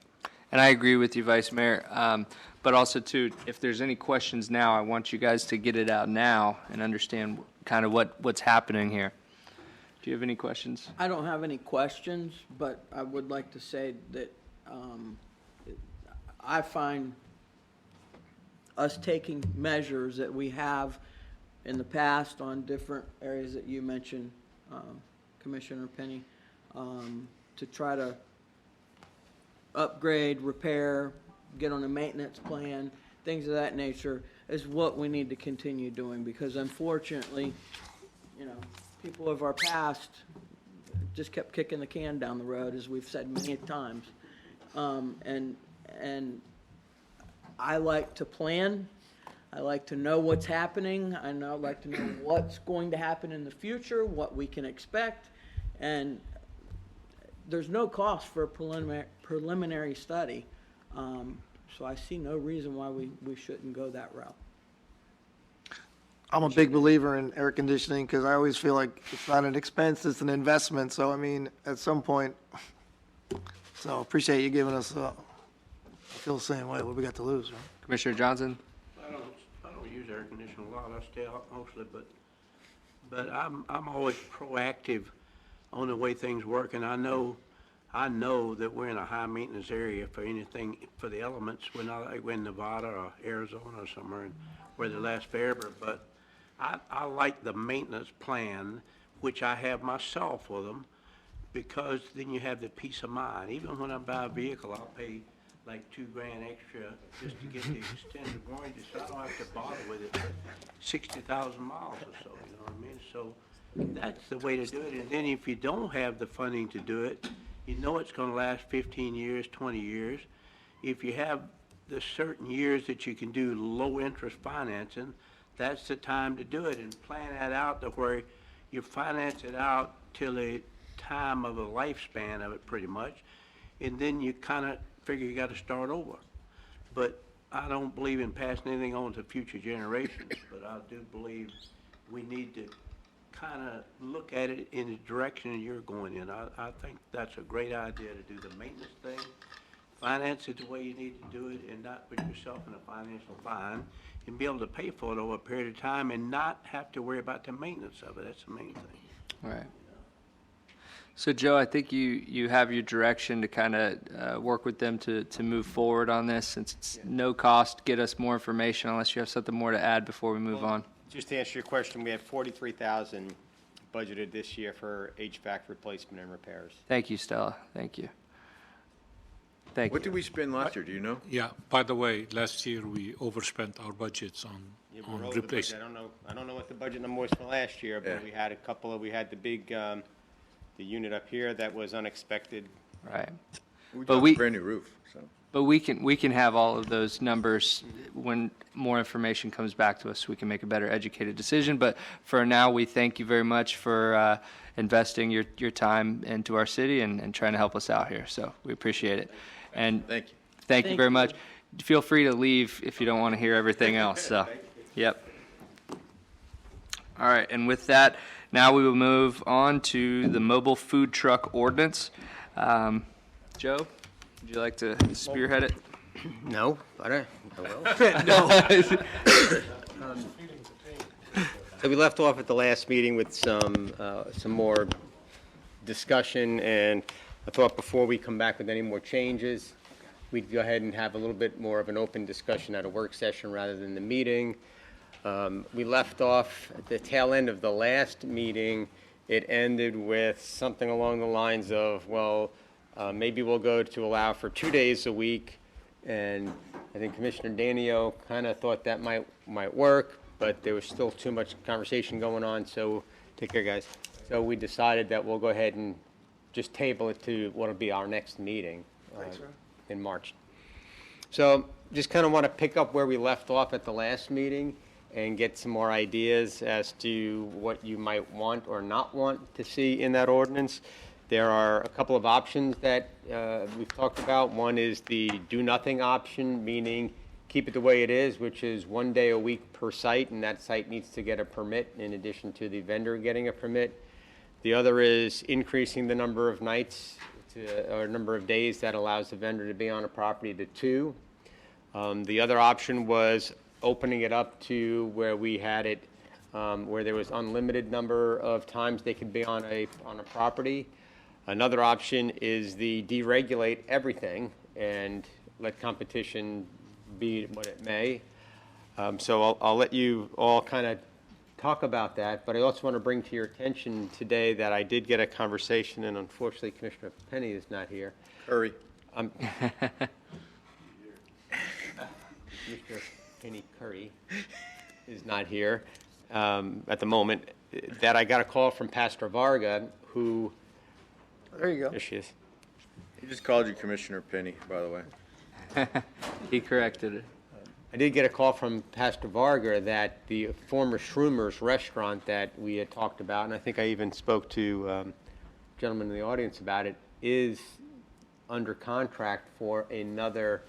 And I agree with you, Vice Mayor. But also, too, if there's any questions now, I want you guys to get it out now and understand kind of what's happening here. Do you have any questions? I don't have any questions, but I would like to say that I find us taking measures that we have in the past on different areas that you mentioned, Commissioner Penny, to try to upgrade, repair, get on a maintenance plan, things of that nature, is what we need to continue doing, because unfortunately, people of our past just kept kicking the can down the road, as we've said many times. And I like to plan. I like to know what's happening. I like to know what's going to happen in the future, what we can expect. And there's no cost for a preliminary study. So I see no reason why we shouldn't go that route. I'm a big believer in air conditioning because I always feel like it's not an expense, it's an investment. So, I mean, at some point, so appreciate you giving us, I feel the same way. What we got to lose, right? Commissioner Johnson? I don't use air conditioning a lot, I stay out mostly, but I'm always proactive on the way things work, and I know that we're in a high maintenance area for anything, for the elements. We're not like we're in Nevada or Arizona or somewhere where they last forever, but I like the maintenance plan, which I have myself for them, because then you have the peace of mind. Even when I buy a vehicle, I'll pay like $2,000 extra just to get the extended warranty, so I don't have to bother with it for 60,000 miles or so, you know what I mean? So that's the way to do it. And then if you don't have the funding to do it, you know it's gonna last 15 years, 20 years. If you have the certain years that you can do low interest financing, that's the time to do it, and plan that out to where you finance it out till the time of the lifespan of it pretty much, and then you kind of figure you got to start over. But I don't believe in passing anything on to future generations, but I do believe we need to kind of look at it in the direction you're going in. I think that's a great idea to do the maintenance thing, finance it the way you need to do it, and not put yourself in a financial bind, and be able to pay for it over a period of time and not have to worry about the maintenance of it. That's the main thing. All right. So Joe, I think you have your direction to kind of work with them to move forward on this, since it's no cost. Get us more information unless you have something more to add before we move on. Just to answer your question, we have 43,000 budgeted this year for HVAC replacement and repairs. Thank you, Stella. Thank you. Thank What you. did we spend last year, do you know? Yeah, by the way, last year we overspent our budgets on replacement. I don't know what the budget number was for last year, but Yeah. we had the big, the unit up here that was unexpected. Right. We But got we- a brand new roof, so. But we can have all of those numbers when more information comes back to us, so we can make a better educated decision. But for now, we thank you very much for investing your time into our city and trying to help us out here. So we appreciate it. And Thank you. thank you very much. Feel free to leave if you don't want to hear everything else. So, yep. All right, and with that, now we will move on to the mobile food truck ordinance. Joe, would you like to spearhead it? No, but I will. So we left off at the last meeting with some more discussion, and I thought before we come back with any more changes, we'd go ahead and have a little bit more of an open discussion at a work session rather than the meeting. We left off at the tail end of the last meeting. It ended with something along the lines of, well, maybe we'll go to allow for 2 days a week. And I think Commissioner Danio kind of thought that might work, but there was still too much conversation going on, so take care, guys. So we decided that we'll go ahead and just table it to what'll be our next meeting in March. So just kind of want to pick up where we left off at the last meeting and get some more ideas as to what you might want or not want to see in that ordinance. There are a couple of options that we've talked about. One is the do-nothing option, meaning keep it the way it is, which is 1 day a week per site, and that site needs to get a permit in addition to the vendor getting a permit. The other is increasing the number of nights or number of days that allows the vendor to be on a property to 2. The other option was opening it up to where we had it, where there was unlimited number of times they could be on a property. Another option is the deregulate everything and let competition be what it may. So I'll let you all kind of talk about that, but I also want to bring to your attention today that I did get a conversation, and unfortunately Commissioner Penny is not here. Hurry. Mr. Penny Curry is not here at the moment, that I got a call from Pastor Varga, who, There you go. there she is. He just called you Commissioner Penny, by the way. He corrected it. I did get a call from Pastor Varga that the former Schrumer's restaurant that we had talked about, and I think I even spoke to a gentleman in the audience about it, is under contract for another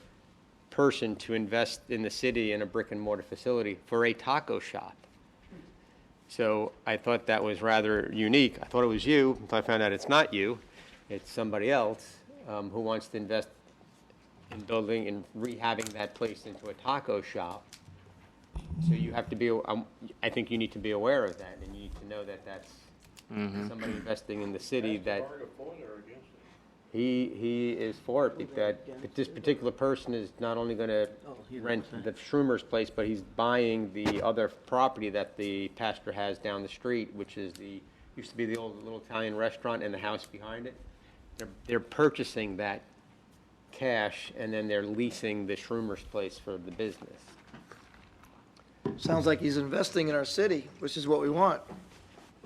person to invest in the city in a brick and mortar facility for a taco shop. So I thought that was rather unique. I thought it was you, until I found out it's not you. It's somebody else who wants to invest in building and rehabbing that place into a taco shop. So you have to be, I think you need to be aware of that, and you need to know that that's somebody investing in the city that he is for it, because this particular person is not only going to rent the Schrumer's place, but he's buying the other property that the pastor has down the street, which is used to be the old little Italian restaurant and the house behind it. They're purchasing that cash, and then they're leasing the Schrumer's place for the business. Sounds like he's investing in our city, which is what we want.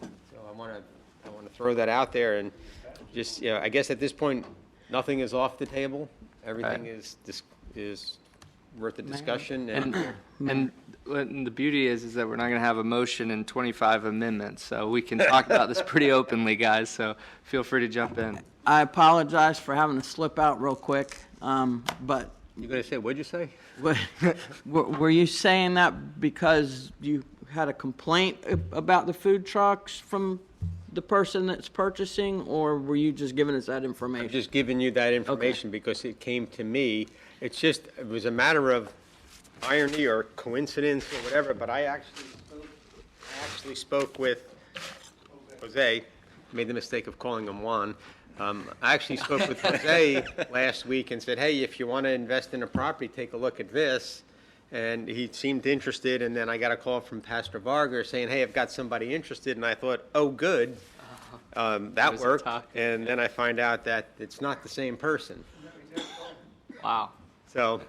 So I want to throw that out there, and just, I guess at this point, nothing is off the table. Everything is worth a discussion. And the beauty is that we're not going to have a motion and 25 amendments, so we can talk about this pretty openly, guys. So feel free to jump in. I apologize for having to slip out real quick, but You're going to say, what'd you say? were you saying that because you had a complaint about the food trucks from the person that's purchasing, or were you just giving us that I'm information? just giving you that information because it came to me. It was a matter of irony or coincidence or whatever, but I actually spoke with Jose, made the mistake of calling him Juan. I actually spoke with Jose last week and said, hey, if you want to invest in a property, take a look at this. And he seemed interested, and then I got a call from Pastor Varga saying, hey, I've got somebody interested, and I thought, oh, good. That was a worked. talk. And then I find out that it's not the same person. Wow. So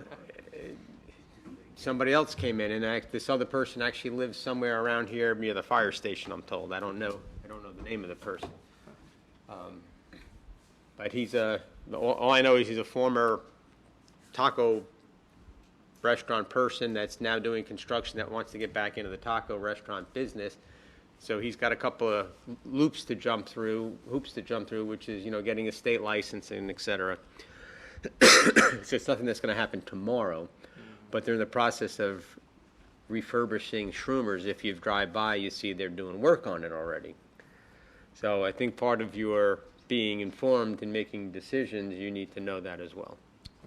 somebody else came in, and this other person actually lives somewhere around here near the fire station, I'm told. I don't know the name of the person. But all I know is he's a former taco restaurant person that's now doing construction that wants to get back into the taco restaurant business. So he's got a couple of hoops to jump through, which is, getting a state licensing, et cetera. So it's nothing that's going to happen tomorrow, but they're in the process of refurbishing Schrumer's. If you drive by, you see they're doing work on it already. So I think part of your being informed and making decisions, you need to know that as well.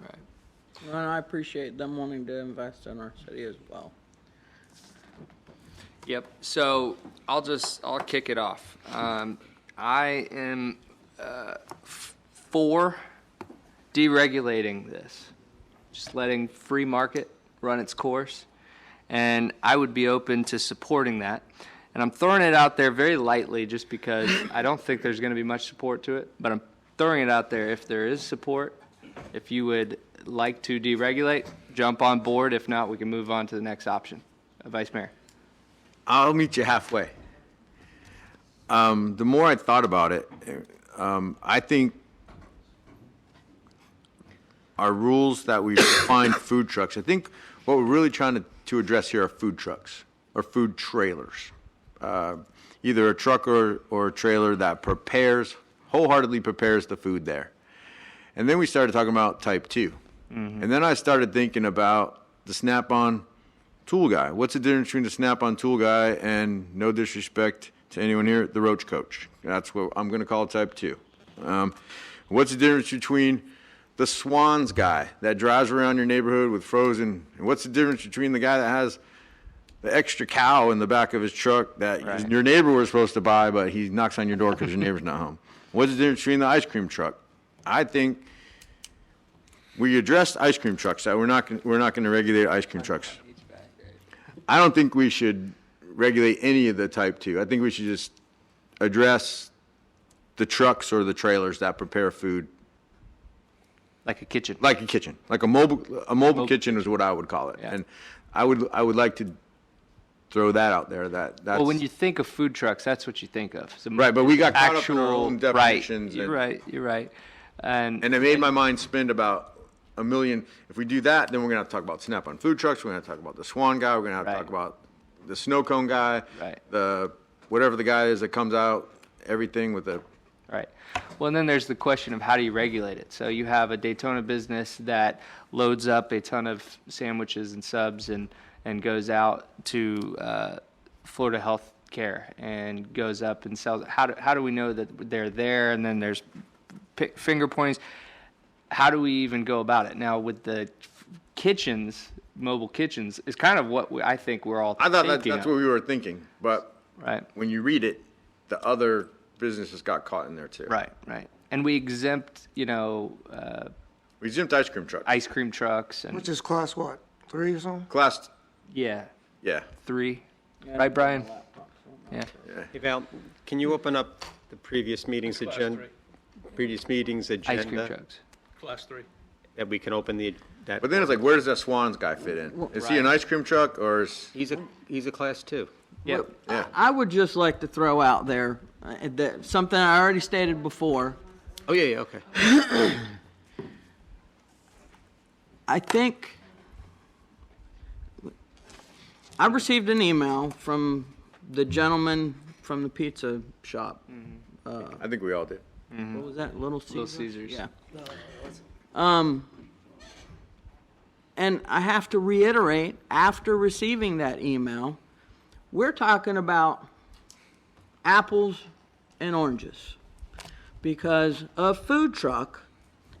Right. And I appreciate them wanting to invest in our city as well. Yep. So I'll kick it off. I am for deregulating this, just letting free market run its course, and I would be open to supporting that. And I'm throwing it out there very lightly just because I don't think there's going to be much support to it, but I'm throwing it out there if there is support. If you would like to deregulate, jump on board. If not, we can move on to the next option. Vice Mayor. I'll meet you halfway. The more I thought about it, I think our rules that we define food trucks, I think what we're really trying to address here are food trucks or food trailers. Either a truck or a trailer that wholeheartedly prepares the food there. And then we started talking about type 2. Mm-hmm. And then I started thinking about the Snap-on tool guy. What's the difference between the Snap-on tool guy and, no disrespect to anyone here, the roach coach? That's what I'm going to call type 2. What's the difference between the Swans guy that drives around your neighborhood with frozen? And what's the difference between the guy that has the extra cow in the back of his truck that your neighbor was supposed to buy, but he knocks on your door because your neighbor's not home? What's the difference between the ice cream truck? I think we addressed ice cream trucks, that we're not going to regulate ice cream trucks. I don't think we should regulate any of the type 2. I think we should just address the trucks or the trailers that prepare food. Like a kitchen. Like a kitchen. Like a mobile kitchen is what I would call it. Yeah. And I would like to throw that out there. That's, well, when you think of food trucks, that's what you think of. So right, but we got caught up in our own definitions. Right, you're right. And it made my mind spin about a million. If we do that, then we're going to have to talk about Snap-on food trucks. We're going to have to talk about the Swan guy. We're going to have to talk about the snow cone guy. Right. The whatever the guy is that comes out, everything with the. Right. Well, and then there's the question of how do you regulate it? So you have a Daytona business that loads up a ton of sandwiches and subs and goes out to Florida Health Care and goes up and sells it. How do we know that they're there? And then there's finger pointings. How do we even go about it? Now, with the kitchens, mobile kitchens, is kind of what I think we're all I thought thinking that's of. what we were thinking, but Right. when you read it, the other businesses got caught in there too. Right. And we exempt, We exempt ice cream trucks. ice cream trucks and Which is class what, 3 or something? Class, yeah, yeah. 3. Right, Brian? Yeah. Hey Val, can you open up the previous meeting's agenda? Previous meeting's Ice cream agenda, trucks. Class 3. that we can open that. But then it's like, where does that Swans guy fit in? Is he an ice cream truck or is? He's a class 2. Yep. Yeah. I would just like to throw out there something I already stated before. Oh, yeah, okay. I think I received an email from the gentleman from the pizza shop. I think we all did. What was that? Little Caesars? Caesars. Yeah. And I have to reiterate, after receiving that email, we're talking about apples and oranges. Because a food truck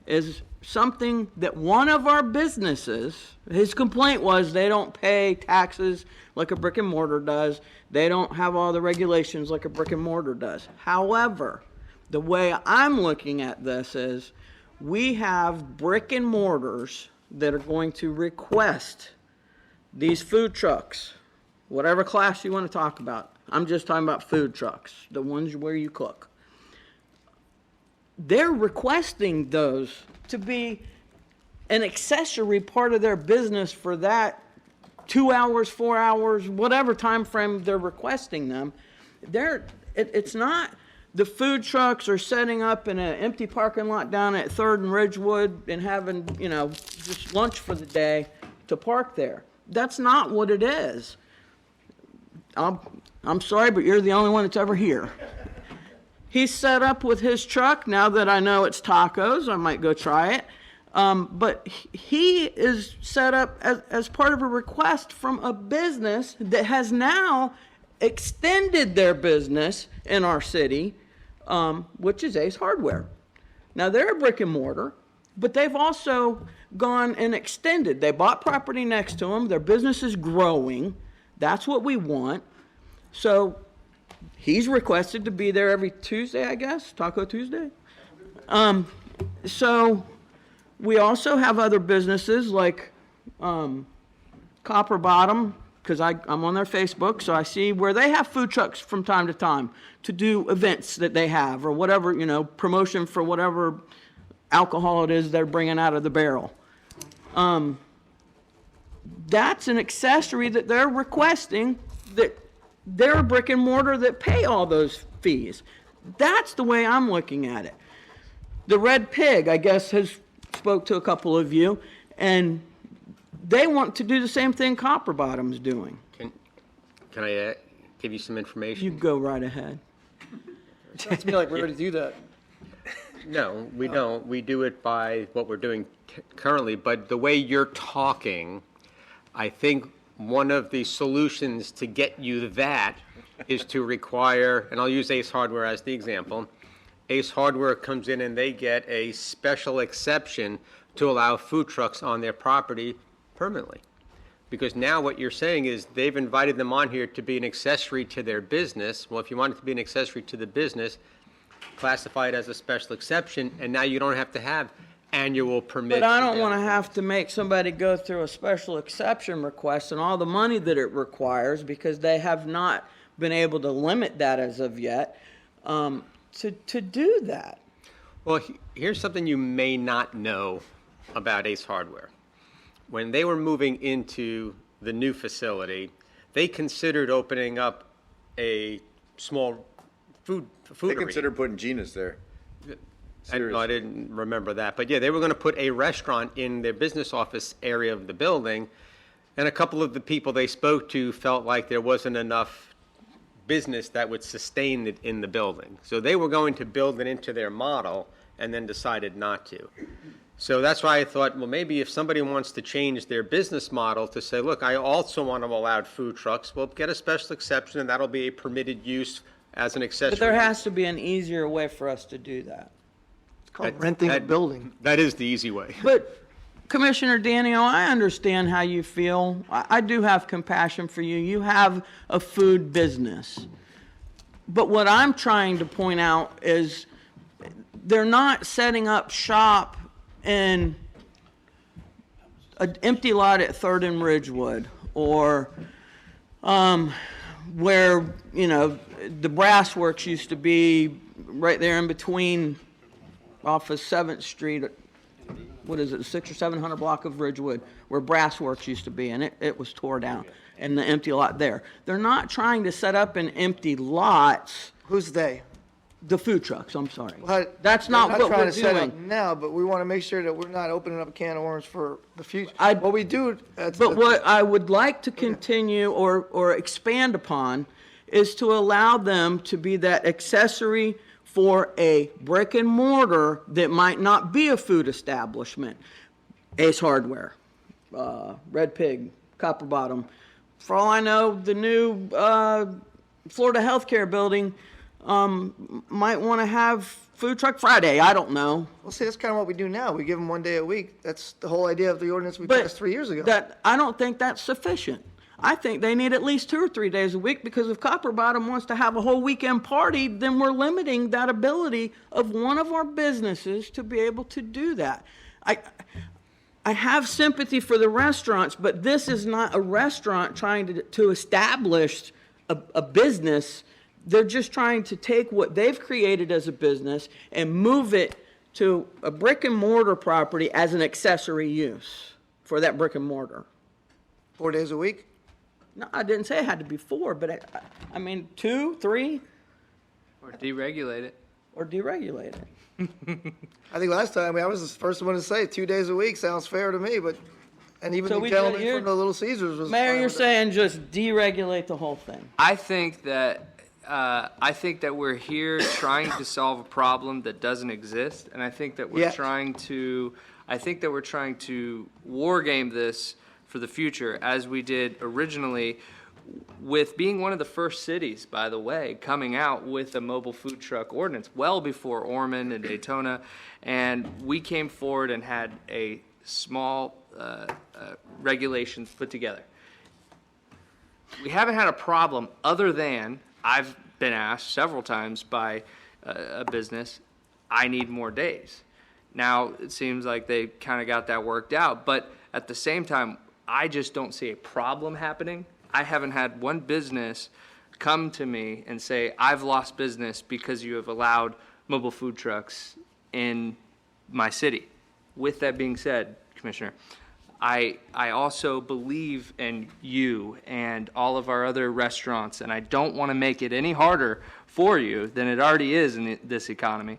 is something that one of our businesses, his complaint was they don't pay taxes like a brick and mortar does. They don't have all the regulations like a brick and mortar does. However, the way I'm looking at this is we have brick and mortars that are going to request these food trucks, whatever class you want to talk about. I'm just talking about food trucks, the ones where you cook. They're requesting those to be an accessory part of their business for that 2 hours, 4 hours, whatever time frame they're requesting them. It's not the food trucks are setting up in an empty parking lot down at 3rd and Ridgewood and having, just lunch for the day to park there. That's not what it is. I'm sorry, but you're the only one that's ever here. He's set up with his truck. Now that I know it's tacos, I might go try it. But he is set up as part of a request from a business that has now extended their business in our city, which is Ace Hardware. Now, they're a brick and mortar, but they've also gone and extended. They bought property next to them. Their business is growing. That's what we want. So he's requested to be there every Tuesday, I guess, Taco Tuesday. So we also have other businesses like Copper Bottom, because I'm on their Facebook, so I see where they have food trucks from time to time to do events that they have or whatever, promotion for whatever alcohol it is they're bringing out of the barrel. That's an accessory that they're requesting, that they're a brick and mortar that pay all those fees. That's the way I'm looking at it. The Red Pig, I guess, has spoke to a couple of you, and they want to do the same thing Copper Bottom's doing. Can I give you some information? You go right ahead. Sounds to me like we're going to do that. No, we don't. We do it by what we're doing currently, but the way you're talking, I think one of the solutions to get you that is to require, and I'll use Ace Hardware as the example. Ace Hardware comes in and they get a special exception to allow food trucks on their property permanently. Because now what you're saying is they've invited them on here to be an accessory to their business. Well, if you want it to be an accessory to the business, classify it as a special exception, and now you don't have to have annual permits. But I don't want to have to make somebody go through a special exception request and all the money that it requires, because they have not been able to limit that as of yet, to do that. Well, here's something you may not know about Ace Hardware. When they were moving into the new facility, they considered opening up a small food They arena. considered putting Gina's there. I didn't remember that. But yeah, they were going to put a restaurant in their business office area of the building. And a couple of the people they spoke to felt like there wasn't enough business that would sustain it in the building. So they were going to build it into their model and then decided not to. So that's why I thought, well, maybe if somebody wants to change their business model to say, look, I also want to allow food trucks, well, get a special exception and that'll be a permitted use as an accessory. But there has to be an easier way for us to do that. It's called renting a building. That is the easy way. But Commissioner Danio, I understand how you feel. I do have compassion for you. You have a food business. But what I'm trying to point out is they're not setting up shop in an empty lot at 3rd and Ridgewood, or where, the Brass Works used to be right there in between off of 7th Street, what is it, 600 or 700 block of Ridgewood, where Brass Works used to be, and it was tore down, and the empty lot there. They're not trying to set up in empty lots. Who's they? The food trucks, I'm sorry. Well, That's they're not what trying we're to set up doing. now, but we want to make sure that we're not opening up a can of worms for the future. I- What we do, But what I would like to continue or expand upon is to allow them to be that accessory for a brick and mortar that might not be a food establishment. Ace Hardware, Red Pig, Copper Bottom. For all I know, the new Florida Healthcare building might want to have Food Truck Friday, I don't know. Well, see, that's kind of what we do now. We give them 1 day a week. That's the whole idea of the ordinance we But passed 3 years ago. I don't think that's sufficient. I think they need at least 2 or 3 days a week, because if Copper Bottom wants to have a whole weekend party, then we're limiting that ability of one of our businesses to be able to do that. I have sympathy for the restaurants, but this is not a restaurant trying to establish a business. They're just trying to take what they've created as a business and move it to a brick and mortar property as an accessory use for that brick and mortar. 4 days a week? No, I didn't say it had to be 4, but I mean 2, 3, Or deregulate it. or deregulate it. I think last time, I was the first one to say 2 days a week sounds fair to me, but, and even So the we gentleman you're- from the Little Caesars was. Mayor, fine you're with it. saying just deregulate the whole thing. I think that we're here trying to solve a problem that doesn't exist, and I think that we're Yeah. trying to war game this for the future, as we did originally, with being one of the first cities, by the way, coming out with a mobile food truck ordinance well before Ormond and Daytona, and we came forward and had a small regulations put together. We haven't had a problem other than I've been asked several times by a business, I need more days. Now, it seems like they kind of got that worked out, but at the same time, I just don't see a problem happening. I haven't had one business come to me and say, I've lost business because you have allowed mobile food trucks in my city. With that being said, Commissioner, I also believe in you and all of our other restaurants, and I don't want to make it any harder for you than it already is in this economy.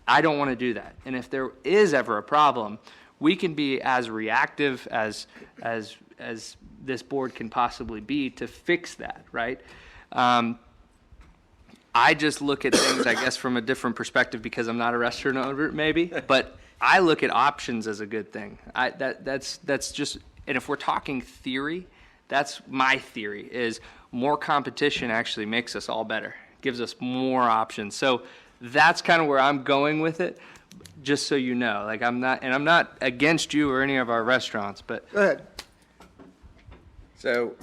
I don't want to do that. And if there is ever a problem, we can be as reactive as this board can possibly be to fix that, right? I just look at things, I guess, from a different perspective because I'm not a restaurant owner, maybe, but I look at options as a good thing. That's just, and if we're talking theory, that's my theory, is more competition actually makes us all better, gives us more options. So that's kind of where I'm going with it, just so you know. Like, I'm not against you or any of our restaurants, but Go ahead. So,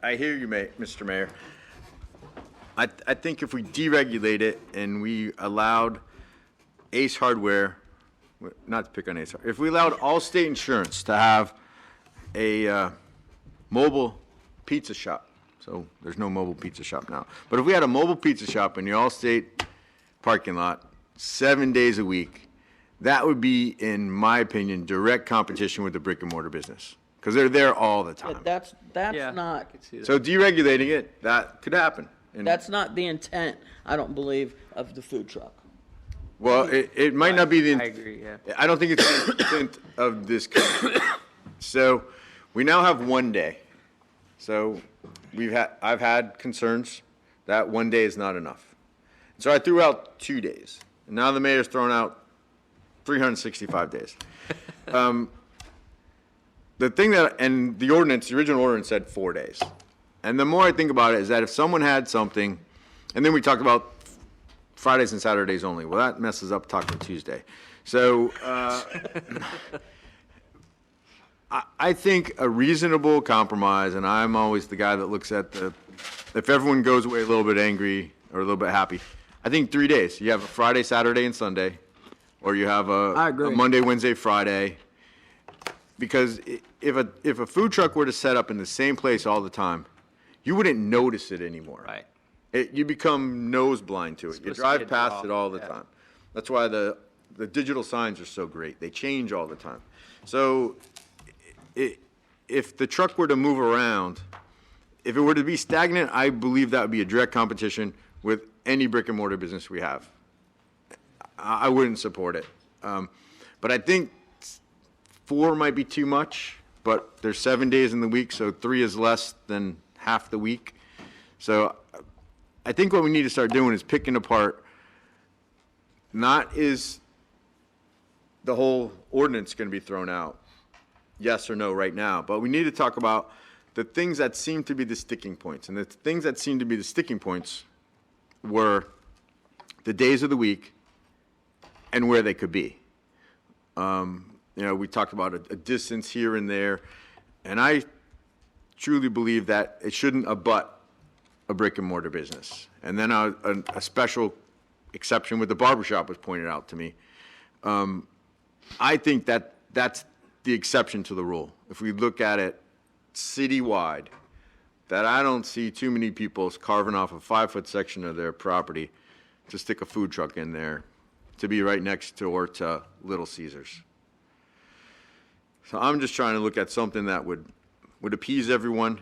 I hear you, Mr. Mayor. I think if we deregulate it and we allowed Ace Hardware, not to pick on Ace, if we allowed Allstate Insurance to have a mobile pizza shop, so there's no mobile pizza shop now, but if we had a mobile pizza shop in the Allstate parking lot 7 days a week, that would be, in my opinion, direct competition with the brick and mortar business, because they're there all the time. But that's yeah, not, I could see that. So deregulating it, that could happen. And, that's not the intent, I don't believe, of the food truck. well, it might not be the. I agree, yeah. I don't think it's the intent of this country. So we now have 1 day. So I've had concerns that 1 day is not enough. So I threw out 2 days. And now the mayor's thrown out 365 days. The thing that, and the ordinance, the original ordinance said 4 days. And the more I think about it is that if someone had something, and then we talked about Fridays and Saturdays only. Well, that messes up Taco Tuesday. So I think a reasonable compromise, and I'm always the guy that looks at if everyone goes away a little bit angry or a little bit happy, I think 3 days. You have a Friday, Saturday, and Sunday, or you have I agree. a Monday, Wednesday, Friday. Because if a food truck were to set up in the same place all the time, you wouldn't notice it anymore. Right. You become nose blind to it. You supposed to be drive a past draw, it all the yeah. time. That's why the digital signs are so great. They change all the time. So if the truck were to move around, if it were to be stagnant, I believe that would be a direct competition with any brick and mortar business we have. I wouldn't support it. But I think 4 might be too much, but there's 7 days in the week, so 3 is less than half the week. So I think what we need to start doing is picking apart, not is the whole ordinance going to be thrown out, yes or no right now, but we need to talk about the things that seem to be the sticking points. And the things that seem to be the sticking points were the days of the week and where they could be. We talked about a distance here and there, and I truly believe that it shouldn't abut a brick and mortar business. And then a special exception with the barbershop was pointed out to me. I think that that's the exception to the rule. If we look at it citywide, that I don't see too many people carving off a 5-foot section of their property to stick a food truck in there, to be right next door to Little Caesars. So I'm just trying to look at something that would appease everyone.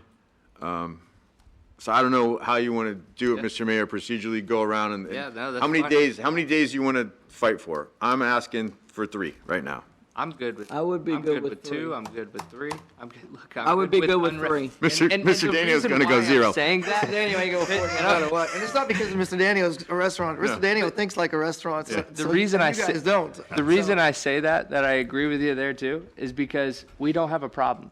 So I don't know how you want to do it, Mr. Mayor, procedurally go around and. Yeah, no, that's How many fine. days, how many days you want to fight for? I'm asking for 3 right now. I'm good with. I would be I'm good good with 2. three. I'm good with 3. I'm good. Look, I would be good with unre- 3. Mr. And Mr. the Daniel's reason going to go why I'm 0. saying that, Daniel ain't go for it no matter what. And it's not because Mr. Daniel's a restaurant. Mr. Daniel thinks like a restaurant. So, The reason I you say guys don't. The reason I say that I agree with you there too is because we don't have a problem.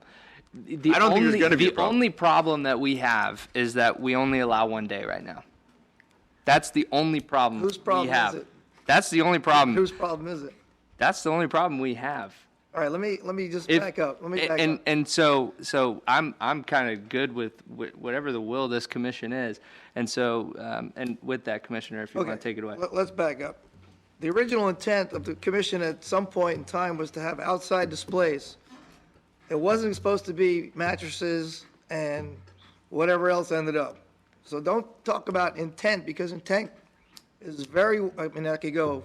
I don't think there's gonna be a The problem. only problem that we have is that we only allow 1 day right now. That's the only problem Whose problem we is have. it? That's the only problem. Whose problem is it? That's the only problem we have. All right, let me just If- back up. Let me back and up. and so I'm kind of good with whatever the will of this commission is, and so and with that, Commissioner, if you want to take it away. Let's back up. The original intent of the commission at some point in time was to have outside displays. It wasn't supposed to be mattresses and whatever else ended up. So don't talk about intent, because intent is I could go.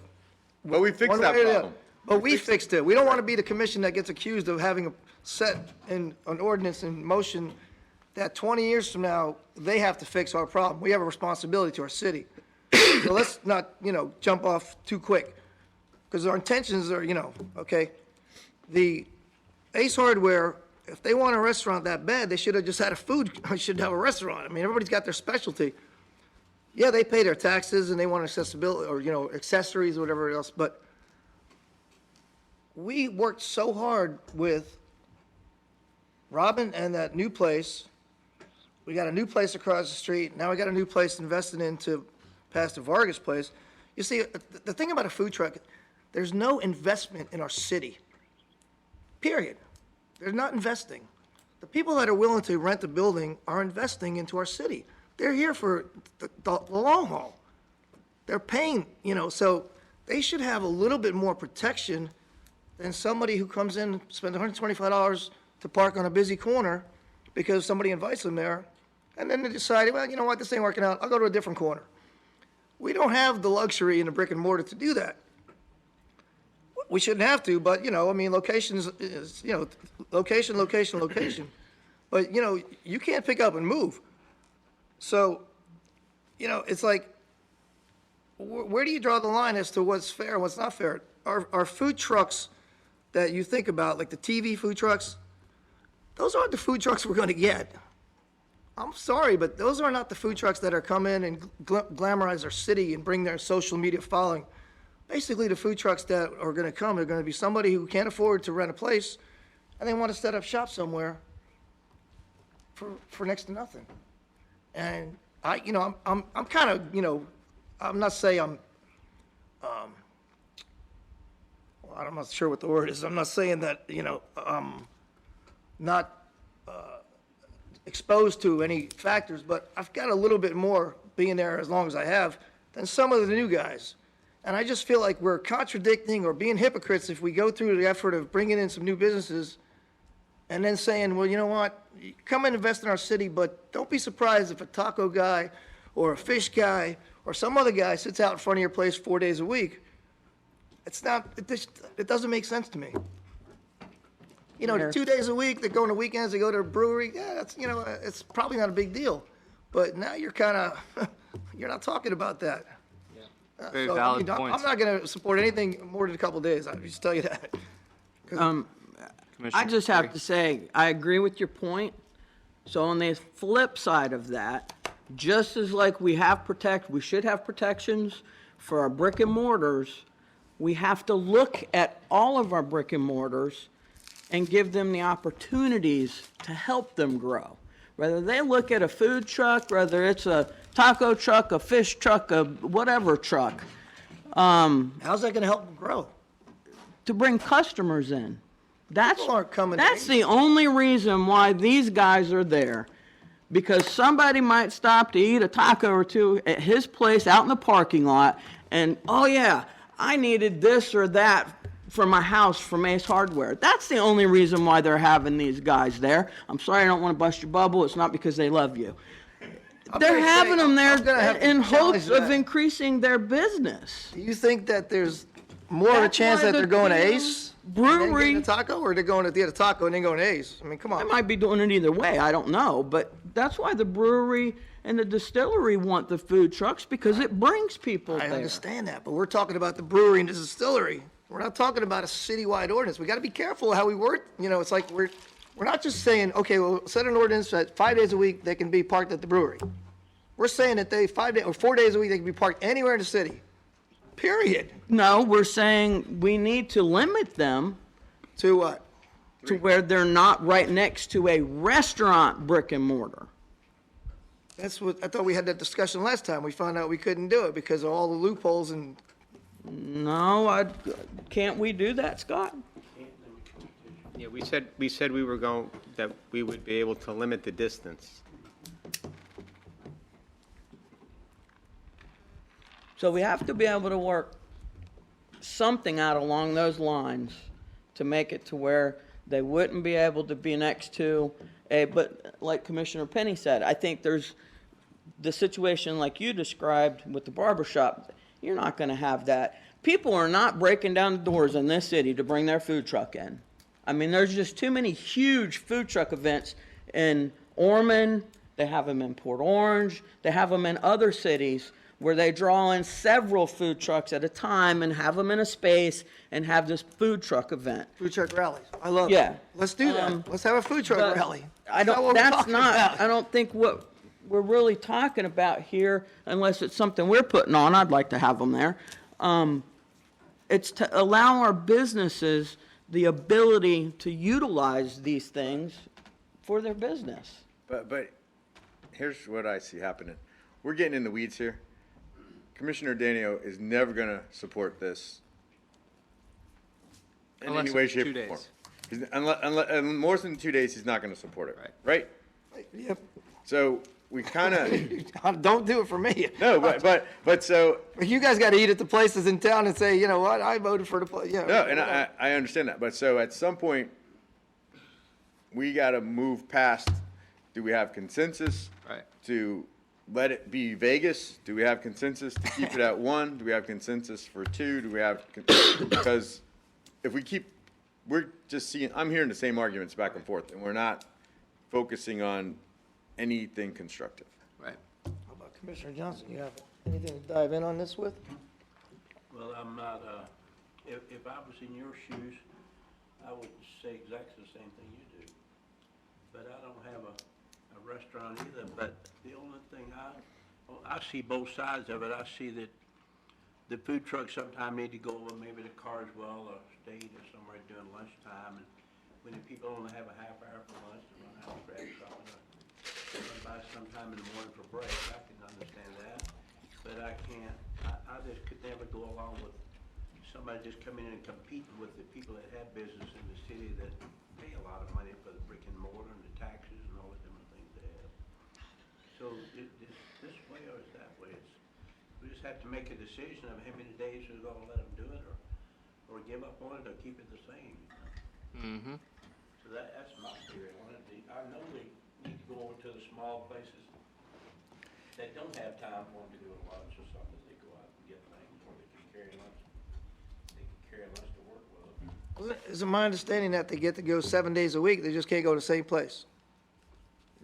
Well, we fixed one that way or the problem. other. But we fixed it. We don't want to be the commission that gets accused of having set an ordinance in motion that 20 years from now, they have to fix our problem. We have a responsibility to our city. So let's not, jump off too quick, because our intentions are, okay. The Ace Hardware, if they want a restaurant that bad, they should have just had should have a restaurant. I mean, everybody's got their specialty. Yeah, they pay their taxes and they want accessibility or, accessories or whatever else, but we worked so hard with Robin and that new place. We got a new place across the street. Now we got a new place invested into past the Vargas place. You see, the thing about a food truck, there's no investment in our city. Period. They're not investing. The people that are willing to rent the building are investing into our city. They're here for the long haul. They're paying, so they should have a little bit more protection than somebody who comes in, spends $125 to park on a busy corner because somebody invites them there, and then they decide, well, you know what, this ain't working out, I'll go to a different corner. We don't have the luxury in the brick and mortar to do that. We shouldn't have to, but, location is, location. But, you can't pick up and move. So, it's like, where do you draw the line as to what's fair and what's not fair? Our food trucks that you think about, like the TV food trucks, those aren't the food trucks we're going to get. I'm sorry, but those are not the food trucks that are come in and glamorize our city and bring their social media following. Basically, the food trucks that are going to come are going to be somebody who can't afford to rent a place, and they want to set up shop somewhere for next to nothing. And I'm kind of, I'm not saying I'm not sure what the word is. I'm not saying that, not exposed to any factors, but I've got a little bit more being there as long as I have than some of the new guys. And I just feel like we're contradicting or being hypocrites if we go through the effort of bringing in some new businesses and then saying, well, you know what, come and invest in our city, but don't be surprised if a taco guy or a fish guy or some other guy sits out in front of your place 4 days a week. It doesn't make sense to me. The 2 days a week, they go on the weekends, they go to a brewery, yeah, that's, it's probably not a big deal. But now you're kind of, you're not talking about that. Very So, valid I'm points. not going to support anything more than a couple days, I'll just tell you that. I just have to say, I agree with your point. So on the flip side of that, just as like we should have protections for our brick and mortars, we have to look at all of our brick and mortars and give them the opportunities to help them grow. Whether they look at a food truck, whether it's a taco truck, a fish truck, a whatever truck, How's that gonna help them grow? to bring customers in. That's, People aren't coming that's in. the only reason why these guys are there. Because somebody might stop to eat a taco or two at his place out in the parking lot, and, oh yeah, I needed this or that for my house from Ace Hardware. That's the only reason why they're having these guys there. I'm sorry, I don't want to bust your bubble. It's not because they love you. They're gonna say, having them there I'm gonna have to in challenge hopes of that. increasing their business. Do you think that there's more of a That's chance why that the they're going to damn Ace? brewery- And then getting a taco, or they're going to get a taco and then going to Ace? I mean, come They on. might be doing it either way, I don't know, but that's why the brewery and the distillery want the food trucks, because it brings people I there. understand that, but we're talking about the brewery and the distillery. We're not talking about a citywide ordinance. We got to be careful how we word, it's like we're not just saying, okay, well, set an ordinance that 5 days a week they can be parked at the brewery. We're saying that 5 days or 4 days a week they can be parked anywhere in the city. Period. No, we're saying we need to limit them To what? to where they're not right next to a restaurant brick and mortar. That's what, I thought we had that discussion last time. We found out we couldn't do it because of all the loopholes and, No, can't we do that, Scott? Yeah, we said we were going, that we would be able to limit the distance. So we have to be able to work something out along those lines to make it to where they wouldn't be able to be next to but like Commissioner Penny said, I think there's the situation like you described with the barber shop. You're not going to have that. People are not breaking down the doors in this city to bring their food truck in. I mean, there's just too many huge food truck events in Ormond. They have them in Port Orange. They have them in other cities where they draw in several food trucks at a time and have them in a space and have this food truck event. food truck rallies. I love it. Yeah. Let's do that. Let's have a food truck But rally. I don't, what we're that's talking not, about. I don't think what we're really talking about here, unless it's something we're putting on, I'd like to have them there. It's to allow our businesses the ability to utilize these things for their business. But here's what I see happening. We're getting in the weeds here. Commissioner Danio is never going to support this in Unless any way, it's shape, 2 or days. form. Unless, more than 2 days, he's not going to support it. Right? Yep. So we kind of Don't do it for me. no, but so You guys got to eat at the places in town and say, you know what, I voted for the place. Yeah. no, and I understand that. But so at some point, we got to move past. Do we have consensus? Right. To let it be Vegas? Do we have consensus to keep it at 1? Do we have consensus for 2? Do we have, because if we keep, we're just seeing, I'm hearing the same arguments back and forth, and we're not focusing on anything constructive. Right. How about Commissioner Johnson? You have anything to dive in on this with? Well, I'm not, if I was in your shoes, I would say exactly the same thing you do. But I don't have a restaurant either, but the only thing I see both sides of it. I see that the food trucks sometimes need to go over maybe to Carswell or State or somewhere during lunchtime, and when the people only have a half hour for lunch, they run out of grab something or buy sometime in the morning for break. I can understand that, but I can't, I just could never go along with somebody just coming in and competing with the people that have business in the city that pay a lot of money for the brick and mortar and the taxes and all the different things they have. So this way or is that way? We just have to make a decision of how many days we're gonna let them do it, or give up on it, or keep it the same. Mm-hmm. So that's my theory on it. I know they need to go over to the small places that don't have time for them to do a lunch or something. They go out and get things, or they can carry lunch. They can carry lunch to work with them. Is it my understanding that they get to go 7 days a week? They just can't go to the same place?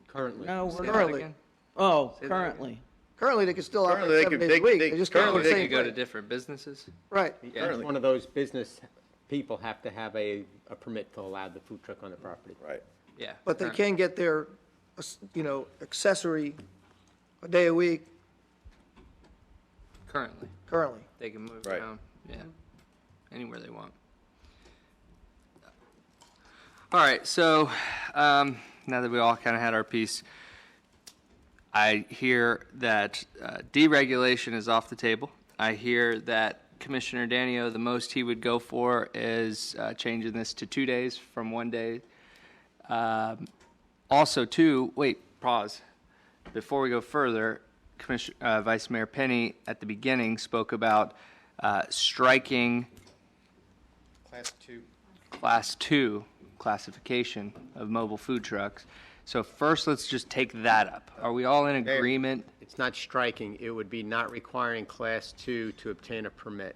Currently. No, Say we're that Currently. again. Oh, that currently. Currently, they can still operate Currently, 7 days a week. They just can't go to the They same could go to place. different businesses. Right. Yeah. Each one of those business people have to have a permit to allow the food truck on the property. Right. Yeah. But they current- can get their, accessory a day a week Currently, currently. they can move Right. around. Yeah. Anywhere they want. All right. So now that we all kind of had our piece, I hear that deregulation is off the table. I hear that Commissioner Danio, the most he would go for is changing this to 2 days from 1 day. Also, too, wait, pause. Before we go further, Vice Mayor Penny at the beginning spoke about striking Class 2 classification of mobile food trucks. So first, let's just take that up. Are we all in agreement? It's not striking, it would be not requiring Class 2 to obtain a permit.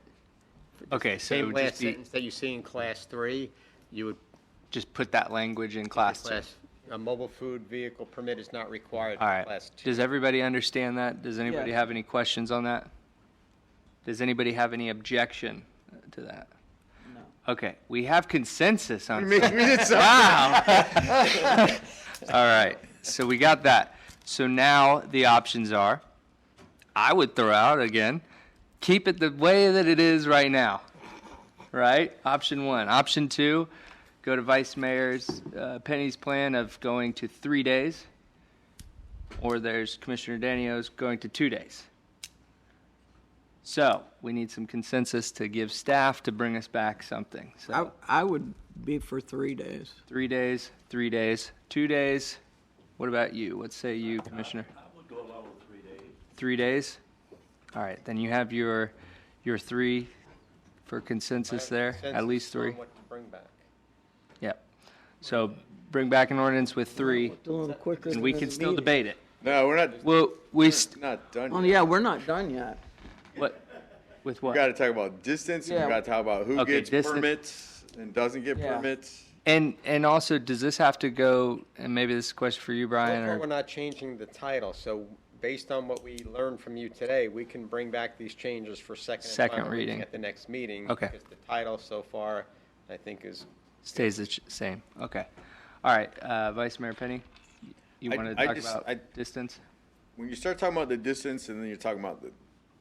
Okay, so it Same would last just be, sentence that you see in Class 3, you would just put that language in Class 2. a mobile food vehicle permit is not required All for right. Class 2. Does everybody understand that? Does anybody Yeah. have any questions on that? Does anybody have any objection to that? No. Okay, we have consensus on something. Wow. All right, so we got that. So now the options are, I would throw out again, keep it the way that it is right now, right? Option 1. Option 2, go to Vice Mayor's Penny's plan of going to 3 days, or there's Commissioner Danio's going to 2 days. So we need some consensus to give staff to bring us back something. So I would be for 3 days. 3 days, 3 days, 2 days. What about you? What say you, Commissioner? I would go along with 3 days. 3 days? All right, then you have your 3 for consensus there, at least 3. What to bring back. Yep. So bring back an ordinance with 3, A little quicker. and we than can the still meeting. debate it. No, we're not, Well, not done Oh, yet. yeah, we're not done yet. what, with We what? gotta talk about distance, and Yeah. we gotta talk about who Okay, gets distance. permits and doesn't get Yeah. permits. And also, does this have to go, and maybe this is a question for you, Brian, So far, or? we're not changing the title, so based on what we learned from you today, we can bring back these changes for second and Second final reading. at the next meeting. Okay. Because the title so far, I think, is Stays the same, okay. All right, Vice Mayor Penny, you I- want I to talk just- about I- distance? When you start talking about the distance and then you're talking about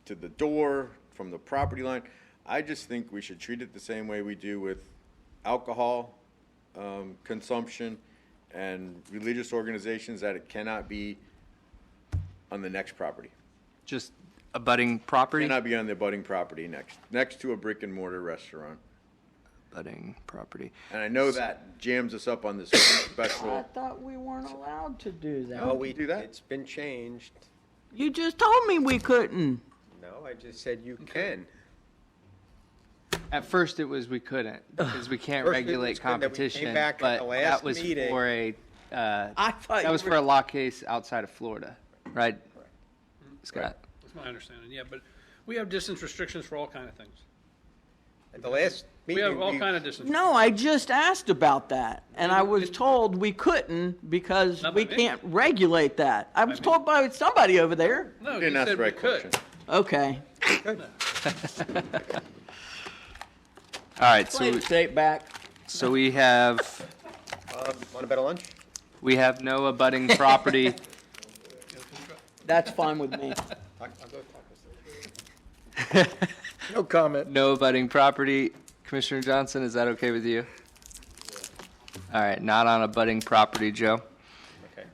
to the door from the property line, I just think we should treat it the same way we do with alcohol consumption and religious organizations, that it cannot be on the next property. Just abutting property? Cannot be on the abutting property next to a brick and mortar restaurant. Abutting property. And I know that jams us up on this I special. thought we weren't allowed to do that. No, we do that? It's been changed. You just told me we couldn't. No, I just said you can. At first, it was we couldn't, because we can't First it regulate was good that we came competition, back at but the that last was meeting. for a, I thought that you was were- for a law case outside of Florida, right? Scott? That's my understanding, yeah, but we have distance restrictions for all kind of things. At the last We meeting, have all kind of distance. No, I just asked about that, and I was told we couldn't because Not we by me. can't regulate that. I was told by somebody over there. No, You you didn't ask said the we right could. question. Okay. All right, Play the tape back. so we have, want to bet a lunch? we have no abutting property. That's fine with me. I'll go talk. No comment. No abutting property. Commissioner Johnson, is that okay with you? All right, not on abutting property, Joe. Okay.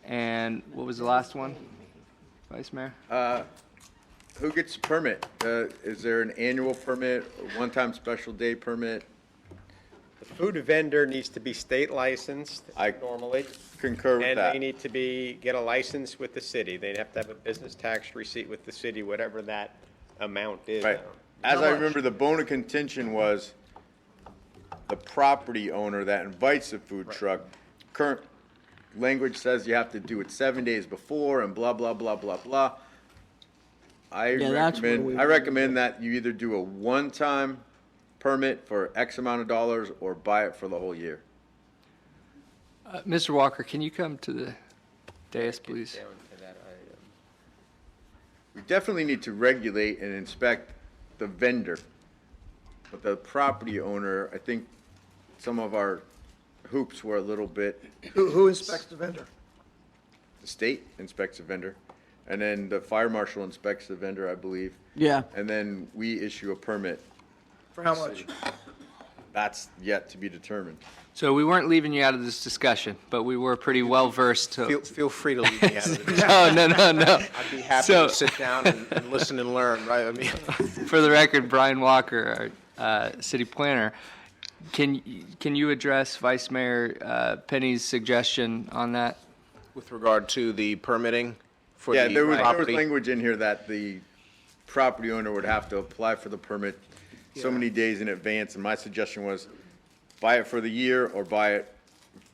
And what was the last one, Vice Mayor? Who gets a permit? Is there an annual permit, a one-time special day permit? The food vendor needs to be state licensed I normally, concur with and that. they need to get a license with the city. They'd have to have a business tax receipt with the city, whatever that amount is. Right. As I remember, the bone of contention was the property owner that invites the food truck. Current language says you have to do it 7 days before and blah, blah, blah, blah, blah. that's where we I recommend that you either do a one-time permit for X amount of dollars or buy it for the whole year. Mr. Walker, can you come to the dais, please? Down to that item. We definitely need to regulate and inspect the vendor. But the property owner, I think some of our hoops were a little bit, Who inspects the vendor? the state inspects the vendor, and then the fire marshal inspects the vendor, I believe, Yeah. and then we issue a permit. For how much? That's yet to be determined. So we weren't leaving you out of this discussion, but we were pretty well versed to. Feel free to leave me out of it. No. I'd be happy So- to sit down and listen and learn, right? I mean, For the record, Brian Walker, our city planner, can you address Vice Mayor Penny's suggestion on that? with regard to the permitting for Yeah, the there was property. language in here that the property owner would have to apply for the permit so many days in advance, and my suggestion was buy it for the year or buy it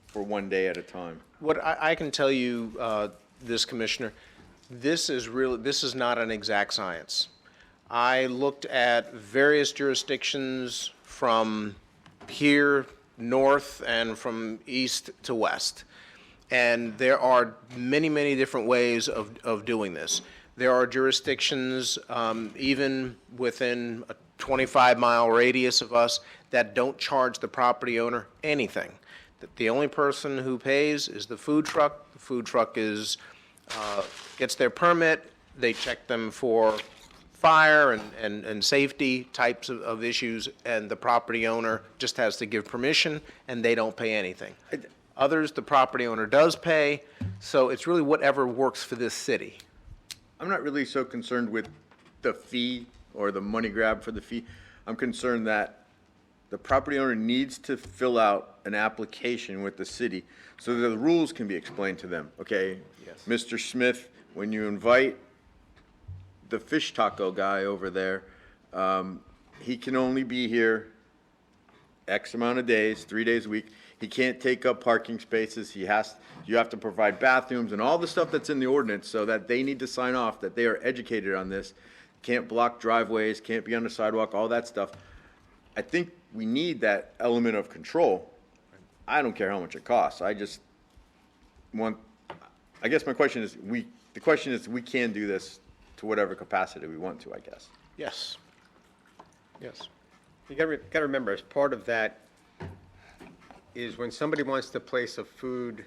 for one day at a time. What I can tell you, this commissioner, this is not an exact science. I looked at various jurisdictions from here north and from east to west. And there are many, many different ways of doing this. There are jurisdictions, even within a 25-mile radius of us, that don't charge the property owner anything. That the only person who pays is the food truck. The food truck gets their permit. They check them for fire and safety types of issues, and the property owner just has to give permission, and they don't pay anything. Others, the property owner does pay, so it's really whatever works for this city. I'm not really so concerned with the fee or the money grab for the fee. I'm concerned that the property owner needs to fill out an application with the city so that the rules can be explained to them, okay? Yes. Mr. Smith, when you invite the fish taco guy over there, he can only be here X amount of days, 3 days a week. He can't take up parking spaces. You have to provide bathrooms and all the stuff that's in the ordinance so that they need to sign off that they are educated on this. Can't block driveways, can't be on the sidewalk, all that stuff. I think we need that element of control. I don't care how much it costs. I guess my question is, we can do this to whatever capacity we want to, I guess. Yes. Yes. You gotta remember, as part of that is when somebody wants to place a food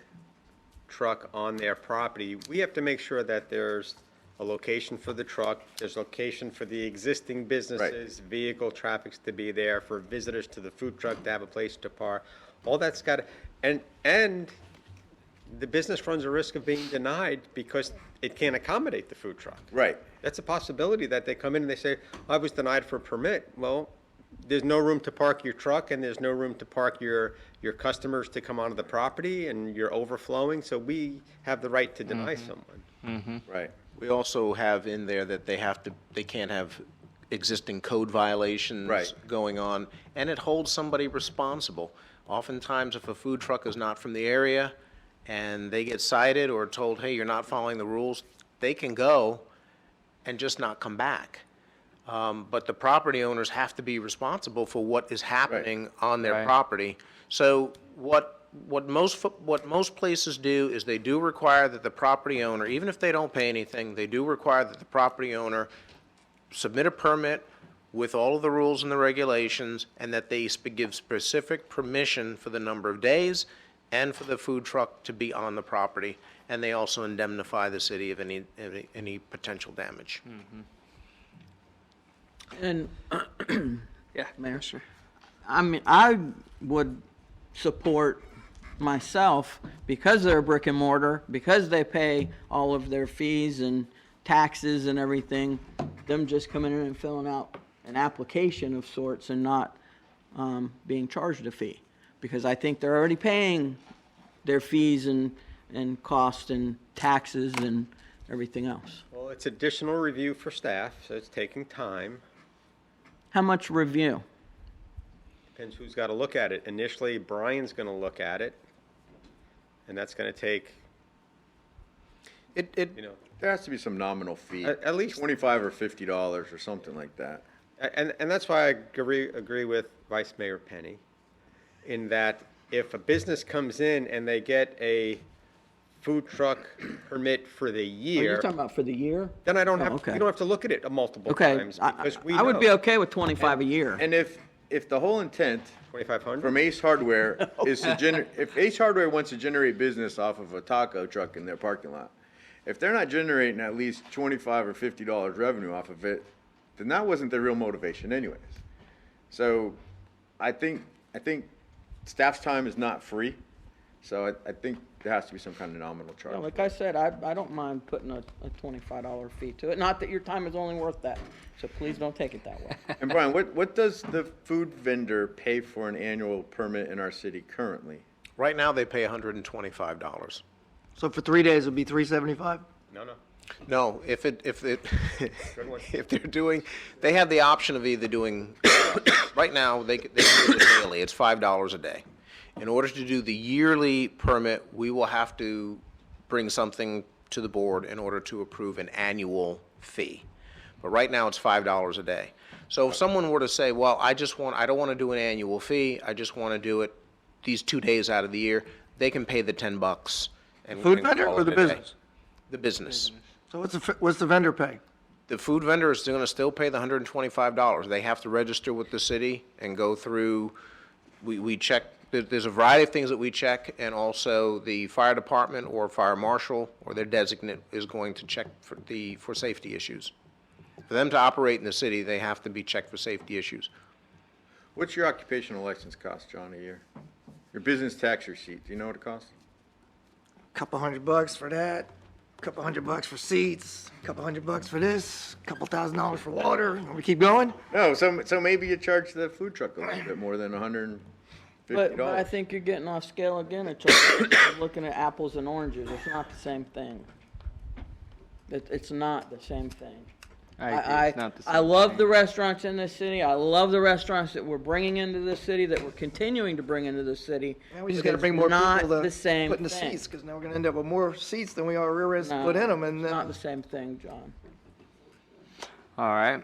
truck on their property, we have to make sure that there's a location for the truck, there's location for the existing businesses, vehicle traffics to be there, for visitors to the food truck to have a place to park. All that's got to, and the business runs a risk of being denied because it can't accommodate the food truck. Right. That's a possibility that they come in and they say, I was denied for a permit. Well, there's no room to park your truck and there's no room to park your customers to come onto the property and you're overflowing. So we have the right to deny someone. Right. We also have in there that they can't have existing code violations Right. going on, and it holds somebody responsible. Oftentimes, if a food truck is not from the area and they get cited or told, hey, you're not following the rules, they can go and just not come back. But the property owners have to be responsible for what is happening on their Right. property. So what most places do is they do require that the property owner, even if they don't pay anything, they do require that the property owner submit a permit with all of the rules and the regulations, and that they give specific permission for the number of days and for the food truck to be on the property. And they also indemnify the city of any potential damage. And, Yeah, Mayor? sure. I mean, I would support myself, because they're a brick and mortar, because they pay all of their fees and taxes and everything, them just coming in and filling out an application of sorts and not being charged a fee. Because I think they're already paying their fees and cost and taxes and everything else. Well, it's additional review for staff, so it's taking time. How much review? Depends who's got to look at it. Initially, Brian's going to look at it, and that's going to take, you know, There has to be some nominal fee. At least- $25 or $50 or something like that. and that's why I agree with Vice Mayor Penny, in that if a business comes in and they get a food truck permit for the Are you year, talking about for the year? then I don't Oh, have, okay. you don't have to look at it multiple Okay, times, because we I would be know. okay with 25 a year. And if the whole intent 2,500? from Ace Hardware is to if Ace Hardware wants to generate business off of a taco truck in their parking lot, if they're not generating at least $25 or $50 revenue off of it, then that wasn't their real motivation anyways. So I think I think staff's time is not free, so I think there has to be some kind of nominal charge. Yeah, like I said, I don't mind putting a $25 fee to it. Not that your time is only worth that, so please don't take it that way. And Brian, what does the food vendor pay for an annual permit in our city currently? Right now, they pay $125. So for 3 days, it'd be $375? No, if they're doing, they have the option of either doing, right now, they can do it daily, it's $5 a day. In order to do the yearly permit, we will have to bring something to the board in order to approve an annual fee. But right now, it's $5 a day. So if someone were to say, well, I don't want to do an annual fee, I just want to do it these 2 days out of the year, they can pay the $10. And Food and vendor call or it the a day. business? The business. So what's the vendor pay? The food vendor is going to still pay the $125. They have to register with the city and go through, we check, there's a variety of things that we check, and also the fire department or fire marshal or their designate is going to check for safety issues. For them to operate in the city, they have to be checked for safety issues. What's your occupational license cost, John, a year? Your business tax receipt, do you know what it costs? Couple $100 for that, couple $100 for seats, couple $100 for this, couple $1,000 for water. We keep going? No, so maybe you charge the food truck a little bit more than $150. But I think you're getting off scale again. It's you're looking at apples and oranges. It's not the same thing. It's not the same thing. I agree. It's not the I same love thing. the restaurants in this city. I love the restaurants that we're bringing into this city, that we're continuing to bring into this city. Yeah, we just but gotta bring it's more not people the to same put in the thing. seats, because now we're gonna end up with more seats than we are rear ends to No, put in them, and it's not then, the same thing, John. All right.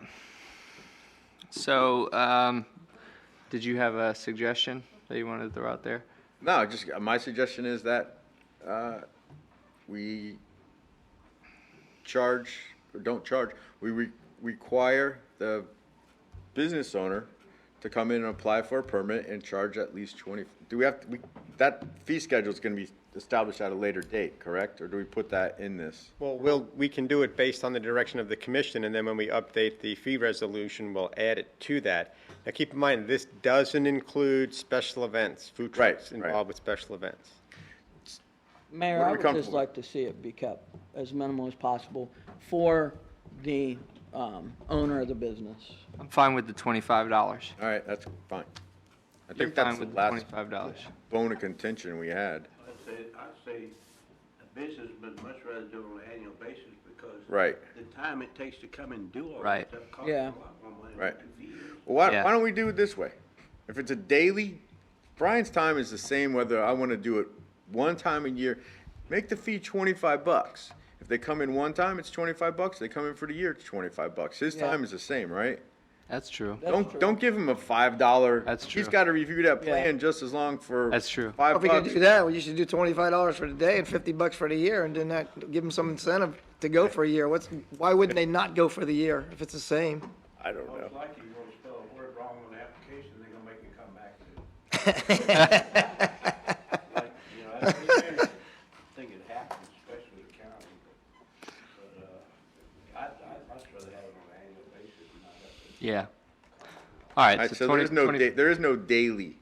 So, did you have a suggestion that you wanted to throw out there? No, just, my suggestion is that we charge, or don't charge, we require the business owner to come in and apply for a permit and charge at least 20, do we have, that fee schedule is gonna be established at a later date, correct? Or do we put that in this? Well, we can do it based on the direction of the commission, and then when we update the fee resolution, we'll add it to that. Now, keep in mind, this doesn't include special events, food trucks Right. involved with special events. Mayor, What are I we would just comfortable like to see it be kept as minimal as possible for the owner of the business. I'm fine with the $25. All right, that's fine. I think that's Fine the with the last $25. bone of contention we had. I'd say a business would much rather do it on an annual basis because Right. the time it takes to come and do all Right. that stuff costs Yeah. a lot more money Right. than the fee. Well, Yeah. why don't we do it this way? If it's a daily, Brian's time is the same whether I want to do it one time a year. Make the fee $25. If they come in one time, it's $25. They come in for the year, it's $25. His Yeah. time is the same, right? That's true. That's true. Don't give him a $5. That's He's true. got to review that Yeah. plan just as long for That's true. $5. if we could do that, well, you should do $25 for the day and $50 for the year, and then that, give them some incentive to go for a year. Why wouldn't they not go for the year if it's the same? I don't know. Most likely you're gonna spell a word wrong on the application, they're gonna make you come back to it. Like, you know, that's the only thing that happens, especially with county. But, I'd much rather have it on an annual basis and not have to. Yeah. All right. All right, So, so 20, there is no daily.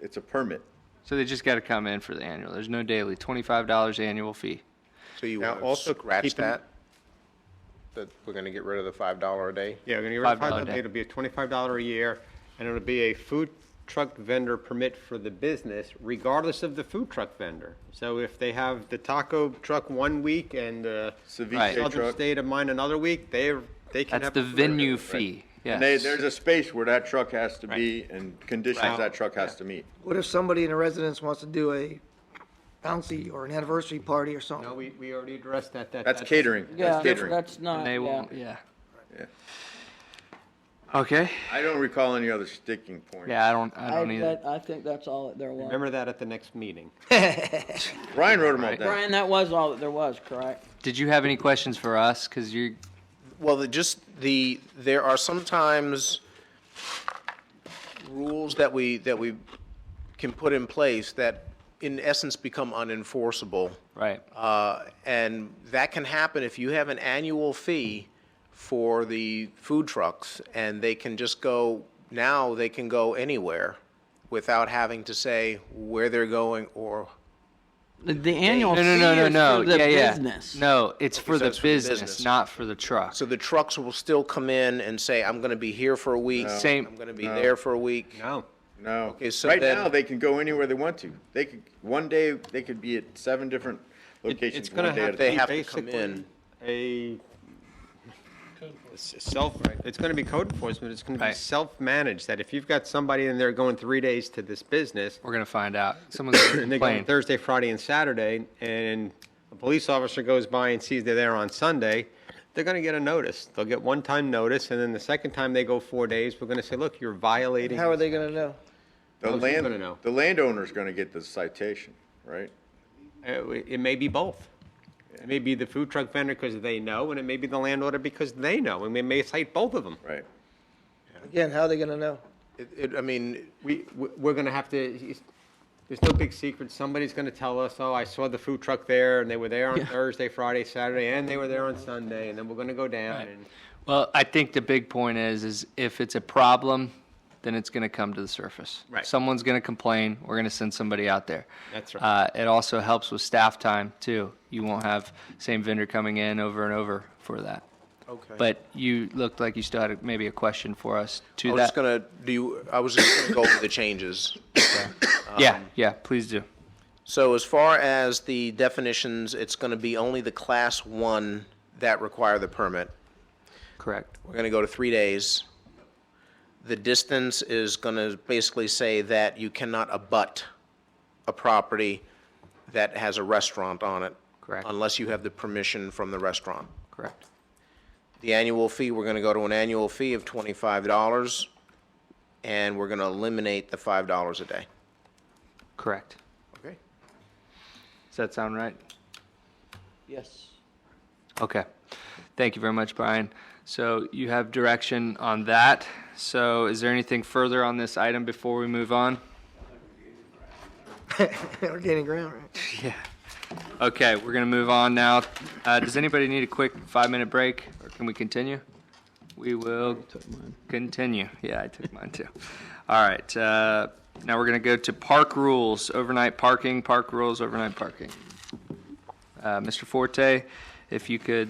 It's a permit. so they just got to come in for the annual. There's no daily. $25 annual fee. So you Now, want to also scratch keep in- that? That we're going to get rid of the $5 a day? Yeah, we're gonna get rid of $5 $5 a a day. day. It'll be a $25 a year, and it'll be a food truck vendor permit for the business, regardless of the food truck vendor. So if they have the taco truck one week and the Ceviche Right. Southern truck. State of Mine another week, they can That's have. the a food venue truck. fee. And Yes. there's a space where that truck has to be and conditions Right. that truck has to meet. What if somebody in a residence wants to do a bouncy or an anniversary party or No, something? we already addressed that. That's catering. Yeah, That's catering. that's not, And they yeah. won't. Yeah. Yeah. Okay. I don't recall any other sticking points. Yeah, I don't either. I think that's all that there was. Remember that at the next meeting. Brian wrote them all Right. down. Brian, that was all that there was, correct? Did you have any questions for us? Because you're. Well, there are sometimes rules that we can put in place that in essence become unenforceable. Right. And that can happen if you have an annual fee for the food trucks and they can just go, now they can go anywhere without having to say where they're going or? The annual No, fee no, no, no, is no. for the Yeah, yeah. business. No, it's for so the it's for the business, business. not for the truck. So the trucks will still come in and say, I'm going to be here for a week. Same- I'm going to be there for a week. No. No. Okay, so right then- now they can go anywhere they want to. They could one day they could be at 7 different locations. It's going to one day have at a They to time. have be to come basically in. it's going to be code enforcement. It's going to be Right. self-managed, that if you've got somebody in there going 3 days to this business, We're going to find out. Someone's going to and they go on complain. Thursday, Friday, and Saturday, and a police officer goes by and sees they're there on Sunday, they're going to get a notice. They'll get one-time notice, and then the second time they go 4 days, we're going to say, look, you're violating. How are they gonna know? The How's he gonna know? the landowner's going to get the citation, right? It may be both. It may be the food truck vendor because they know, and it may be the landowner because they know, and we may cite both of them. Right. Again, how are they gonna know? I mean, We're going to have to, there's no big secret. Somebody's going to tell us, oh, I saw the food truck there, and they were there on Thursday, Friday, Saturday, and they were there on Sunday, and then we're going to go down. And Well, I think the big point is if it's a problem, then it's going to come to the surface. Right. Someone's going to complain. We're going to send somebody out there. That's right. It also helps with staff time too. You won't have same vendor coming in over and over for that. okay. But you looked like you still had maybe a question for us I to was just that. going to I was just going to go over the changes. Yeah, please do. So as far as the definitions, it's going to be only the Class 1 that require the permit. Correct. We're going to go to 3 days. The distance is going to basically say that you cannot abut a property that has a restaurant on it. Correct. Unless you have the permission from the restaurant. Correct. The annual fee, we're going to go to an annual fee of $25, and we're going to eliminate the $5 a day. Correct. Okay. Does that sound right? Yes. Okay. Thank you very much, Brian. So you have direction on that. So is there anything further on this item before we move on? We're gaining ground, right? Yeah. Okay, we're going to move on now. Does anybody need a quick 5-minute break, or can we continue? We will continue. Yeah, I took mine too. All right. Now we're going to go to park rules, overnight parking, park rules, overnight parking. Mr. Forte, if you could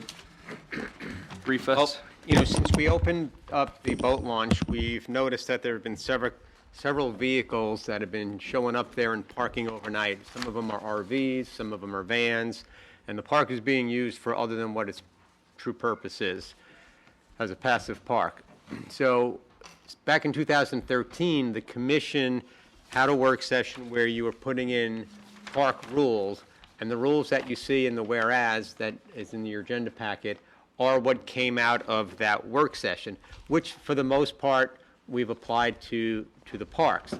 brief Well, us. since we opened up the boat launch, we've noticed that there have been several vehicles that have been showing up there and parking overnight. Some of them are RVs, some of them are vans, and the park is being used for other than what its true purpose is, as a passive park. So back in 2013, the commission had a work session where you were putting in park rules, and the rules that you see in the whereas that is in your agenda packet are what came out of that work session, which for the most part we've applied to the parks.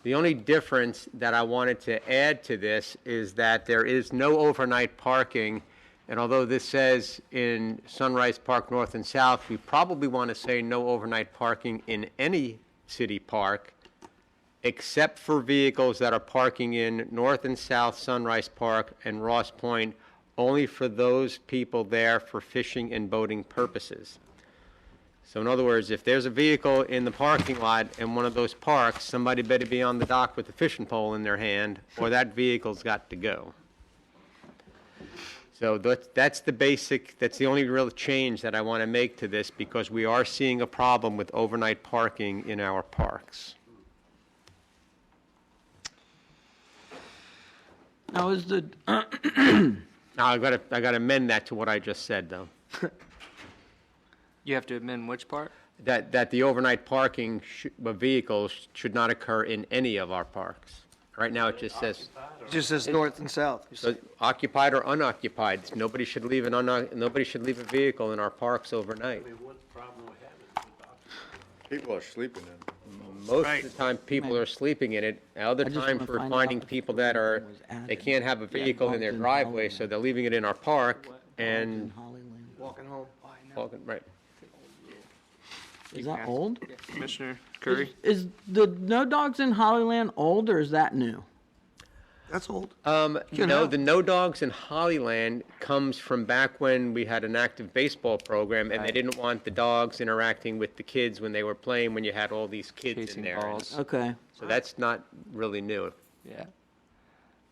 The only difference that I wanted to add to this is that there is no overnight parking, and although this says in Sunrise Park North and South, we probably want to say no overnight parking in any city park except for vehicles that are parking in North and South Sunrise Park and Ross Point, only for those people there for fishing and boating purposes. So in other words, if there's a vehicle in the parking lot in one of those parks, somebody better be on the dock with a fishing pole in their hand, or that vehicle's got to go. So that's the only real change that I want to make to this, because we are seeing a problem with overnight parking in our parks. Now, is the, Now, I got to amend that to what I just said, though. You have to amend which part? That the overnight parking of vehicles should not occur in any of our parks. Right now, it just says, It just says north and south. so occupied or unoccupied. Nobody should leave a vehicle in our parks overnight. People are sleeping in. Most of the time, people are sleeping in it. Other I just times, wanna we're find finding out if people the that one are, was added. they can't have a vehicle in their Walked in driveway, Hollyland. so they're leaving it in our park and, Walking home. right. is that old? Commissioner Curry? Is the No Dogs in Hollyland old, or is that new? That's old. No, the No Dogs in Hollyland comes from back when we had an active baseball program, and they didn't want the dogs interacting with the kids when they were playing, when you had all these kids in Chasing there. balls. Okay. So that's not really new. Yeah.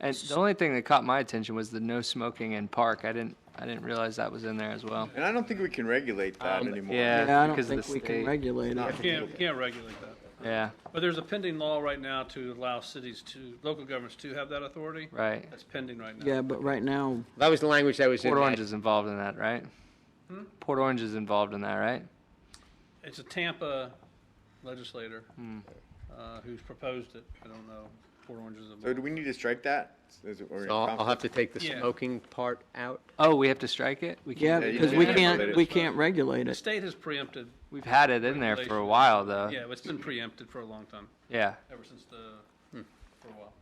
And the only thing that caught my attention was the no smoking in park. I didn't realize that was in there as well. And I don't think we can regulate that anymore. Yeah, Yeah, I don't because of think the we can state. regulate it. Can't regulate that. Yeah, But there's a pending law right now to allow cities to, local governments to have that authority. right. That's pending right now. Yeah, but right now, That was the language that was in Port that. Orange is involved in that, right? Port Orange is involved in that, right? It's a Tampa legislator who's proposed it. I don't know. Port Orange is So involved. do we need to strike that? So I'll have to take the Yeah. smoking part out. Oh, we have to strike it? We yeah, can't. you because can we regulate can't, it. we can't regulate The it. state has preempted. We've had it in there for a while, though. Yeah, it's been preempted for a long time, Yeah. ever since for a while.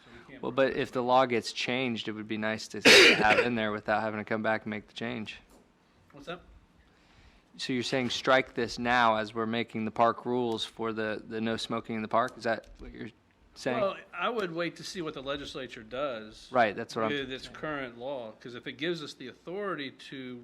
So we can't. Well, but if the law gets changed, it would be nice to have in there without having to come back and make the change. What's that? So you're saying strike this now as we're making the park rules for the no smoking in the park? Is that what you're saying? Well, I would wait to see what the legislature does. Right, that's what I'm, With its current law, because if it gives us the authority to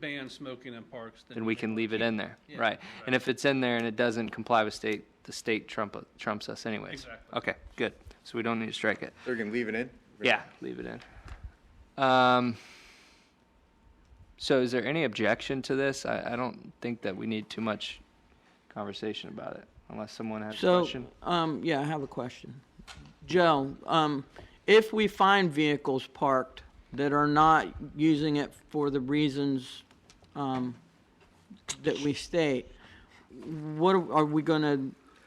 ban smoking in parks, then we can leave it in there, Yeah, right? And if it's in there and it doesn't comply with the state trumps us anyways. Exactly. Okay, good. So we don't need to strike it. They're gonna leave it in? Yeah, leave it in. So is there any objection to this? I don't think that we need too much conversation about it, unless someone has a So, question. yeah, I have a question. Joe, if we find vehicles parked that are not using it for the reasons, that we state, what, are we gonna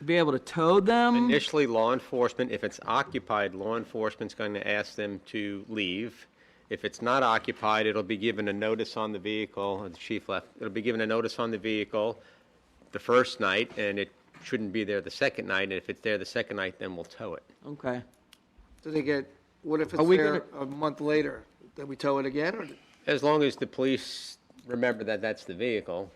be able to tow them? Initially, law enforcement, if it's occupied, law enforcement's going to ask them to leave. If it's not occupied, it'll be given a notice on the vehicle, the chief left, it'll be given a notice on the vehicle the first night, and it shouldn't be there the second night, and if it's there the second night, then we'll tow it. Okay. Do they get, what if Are it's we there a month later? Then we tow it again, or? As long as the police remember that that's the vehicle.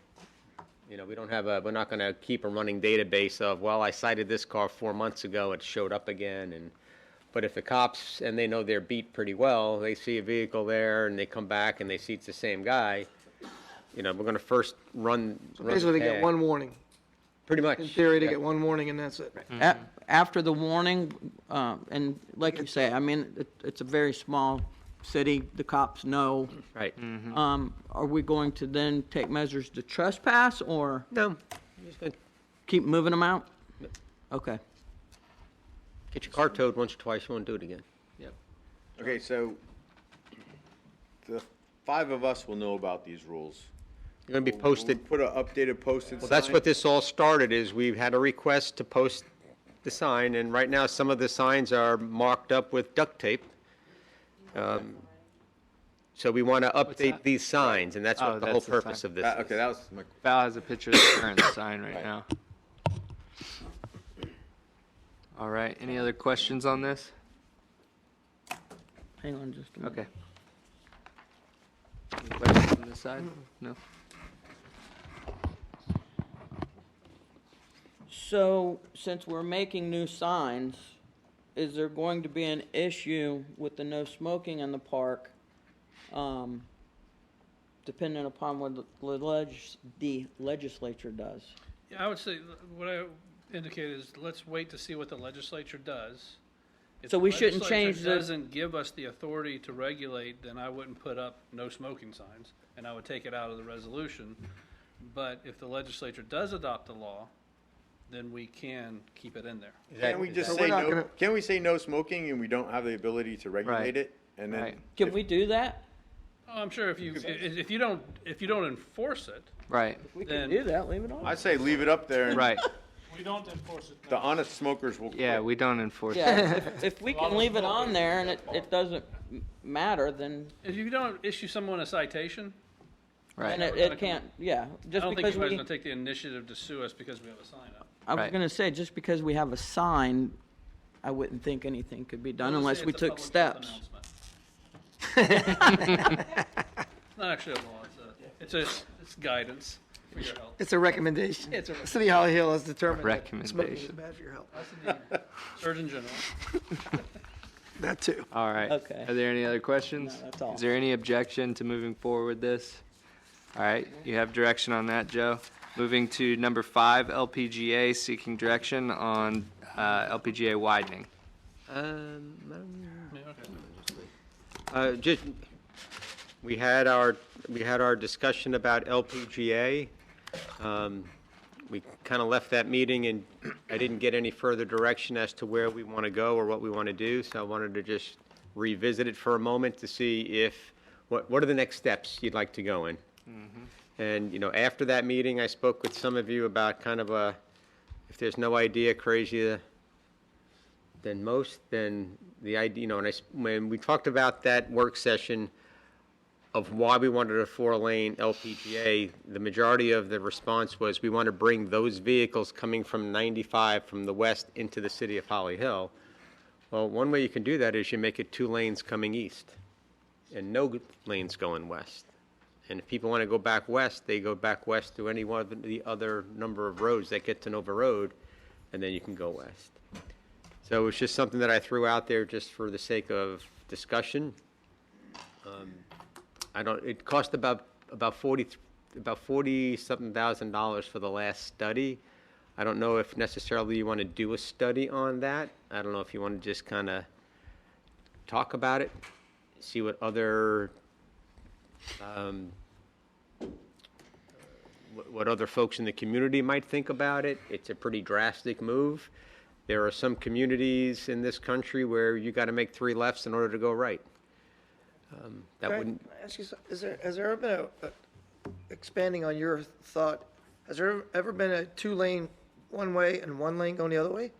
You know, we're not going to keep a running database of, well, I cited this car 4 months ago, it showed up again, but if the cops, and they know their beat pretty well, they see a vehicle there, and they come back and they see it's the same guy, you know, we're going to first run So basically, they the get tag. one warning. Pretty much. In theory, they Yeah. get one warning and that's it. After the warning, and like you say, I mean, it's a very small city, the cops know. Right. Are we going to then take measures to trespass, or No. Just gonna keep moving them out? Okay. get your car towed once or twice, you won't do it again. Okay, so the 5 of us will know about these rules. You're going to be posted. Put an updated posted Well, that's sign? what this all started, is we've had a request to post the sign, and right now, some of the signs are marked up with duct tape. So we want to update these signs, and that's Oh, what the whole that's the purpose sign. of this Okay, is. that was my, Val has a picture of the current sign right now. All right, any other questions on this? Hang on just a minute. Okay. Any questions on this side? No? So, since we're making new signs, is there going to be an issue with the no smoking in the park, depending upon what the legislature does? Yeah, I would say, what I indicated is, let's wait to see what the legislature does. If So the we shouldn't legislature change the- doesn't give us the authority to regulate, then I wouldn't put up no smoking signs, and I would take it out of the resolution. But if the legislature does adopt a law, then we can keep it in there. can't we just So say we're not no, gonna- can we say no smoking and we don't have the ability to regulate Right. it? And then, Right. Can we do that? Oh, I'm sure if you don't enforce it, Right, We Then- can do that, leave it on. I say leave it up there and right. we don't enforce it. the honest smokers will. Yeah, quit. we don't enforce it. Yeah, if we can leave it on there and it doesn't matter, then, If you don't issue someone a citation, Right. then it can't, yeah. I Just don't think because anybody's we, gonna take the initiative to sue us because we have a sign up. I was Right. gonna say, just because we have a sign, I wouldn't think anything could be done We'll unless just say we it's a took public health steps. announcement. It's not actually a law, it's guidance for your health. It's a recommendation. It's a City of Holly Hill has determined that Recommendation. smoking is bad for your health. Surgeon General. That too. All right. Okay. Are there any other questions? No, that's all. Is there any objection to moving forward with this? All right, you have direction on that, Joe. Moving to number 5, LPGA, seeking direction on LPGA widening. Just, we had our discussion about LPGA. We kind of left that meeting and I didn't get any further direction as to where we want to go or what we want to do. So I wanted to just revisit it for a moment to see if, what are the next steps you'd like to go in? And, after that meeting, I spoke with some of you about kind of if there's no idea crazier than most, then the idea, when we talked about that work session of why we wanted a 4-lane LPGA, the majority of the response was we want to bring those vehicles coming from 95 from the west into the city of Holly Hill. Well, one way you can do that is you make it 2 lanes coming east and no lanes going west. And if people want to go back west, they go back west to any one of the other number of roads that get to Nova Road, and then you can go west. So it was just something that I threw out there just for the sake of discussion. It cost about $40-something thousand for the last study. I don't know if necessarily you want to do a study on that. I don't know if you want to just kind of talk about it, see what other what other folks in the community might think about it. It's a pretty drastic move. There are some communities in this country where you got to make 3 lefts in order to go right. That Can I wouldn't. ask you, has there ever been expanding on your thought, has there ever been a 2-lane one way and 1 lane going the other way?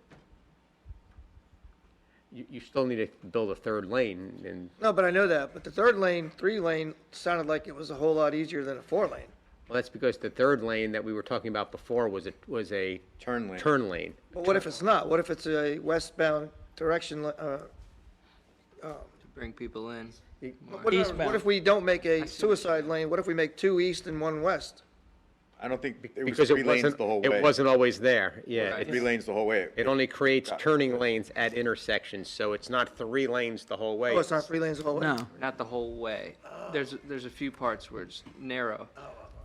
You still need to build a 3rd lane, and No, but I know that, but the 3rd lane, 3-lane sounded like it was a whole lot easier than a 4-lane. well, that's because the 3rd lane that we were talking about before was a Turn lane. turn lane. But what if it's not? What if it's a westbound direction, To bring people in. what Eastbound. if we don't make a suicide lane? What if we make 2 east and 1 west? I don't think it was Because 3 lanes the whole way. it wasn't always there, yeah. Right. 3 lanes the whole way. It only creates turning lanes at intersections, so it's not 3 lanes the whole way. Oh, it's not 3 lanes the whole way? No. Not the whole way. There's a few parts where it's narrow.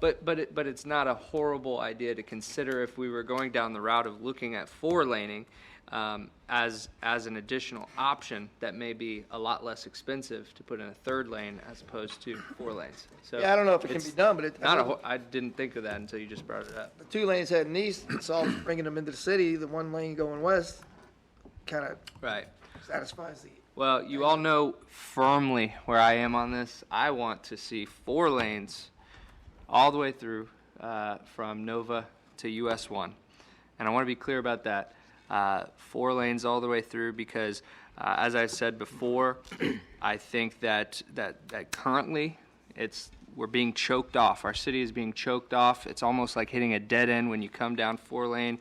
But it's not a horrible idea to consider if we were going down the route of looking at 4-laning as an additional option that may be a lot less expensive to put in a 3rd lane as opposed to 4 lanes. So Yeah, I don't know if it can it's be done, but I didn't think of that until you just brought it up. the 2 lanes heading east, it's all bringing them into the city. The 1 lane going west kind of Right. satisfies the. Well, you all know firmly where I am on this. I want to see 4 lanes all the way through from Nova to US 1. And I want to be clear about that. 4 lanes all the way through because, as I said before, I think that currently we're being choked off. Our city is being choked off. It's almost like hitting a dead end when you come down 4-lane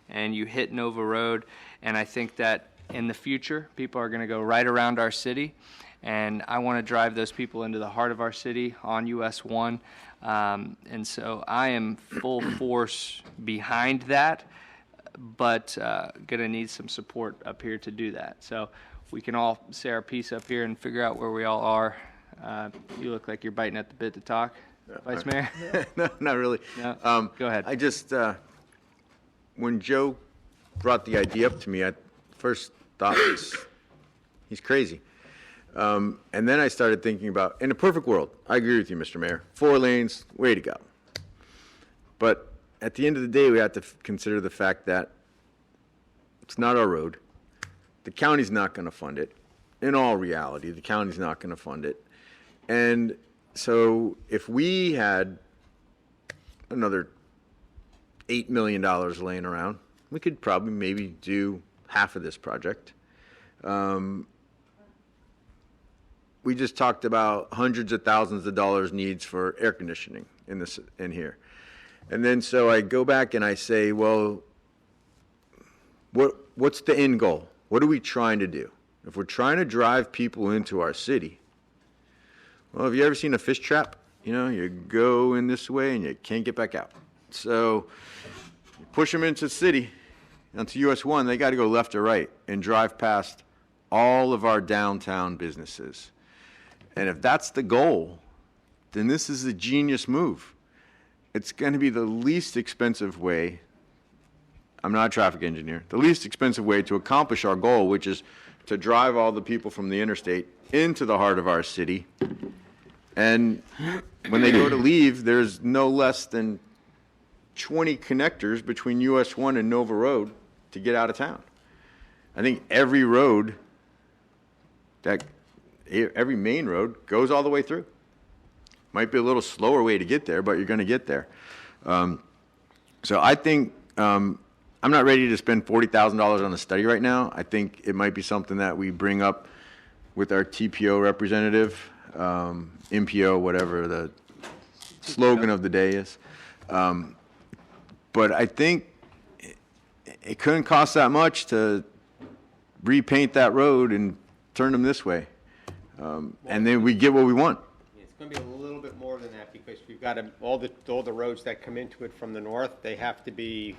and you hit Nova Road. And I think that in the future, people are going to go right around our city. And I want to drive those people into the heart of our city on US 1. And so I am full force behind that, but going to need some support up here to do that. So we can all say our piece up here and figure out where we all are. You look like you're biting at the bit to talk, Vice Mayor. No, not really. No? Go ahead. I just, when Joe brought the idea up to me, I first thought he's crazy. And then I started thinking about, in a perfect world, I agree with you, Mr. Mayor, 4 lanes, way to go. But at the end of the day, we have to consider the fact that it's not our road. The county's not going to fund it. In all reality, the county's not going to fund it. And so if we had another $8 million laying around, we could probably maybe do half of this project. We just talked about hundreds of thousands of dollars needs for air conditioning in here. And then so I go back and I say, well, what's the end goal? What are we trying to do? If we're trying to drive people into our city, well, have you ever seen a fish trap? You know, you go in this way and you can't get back out. So you push them into the city, onto US 1, they got to go left or right and drive past all of our downtown businesses. And if that's the goal, then this is a genius move. It's going to be the least expensive way, I'm not a traffic engineer, the least expensive way to accomplish our goal, which is to drive all the people from the interstate into the heart of our city. And when they go to leave, there's no less than 20 connectors between US 1 and Nova Road to get out of town. I think every road, every main road goes all the way through. Might be a little slower way to get there, but you're going to get there. So I think I'm not ready to spend $40,000 on a study right now. I think it might be something that we bring up with our TPO representative, MPO, whatever the slogan of the day is. But I think it couldn't cost that much to repaint that road and turn them this way. And then we get what we want. It's going to be a little bit more than that because we've got all the roads that come into it from the north, they have to be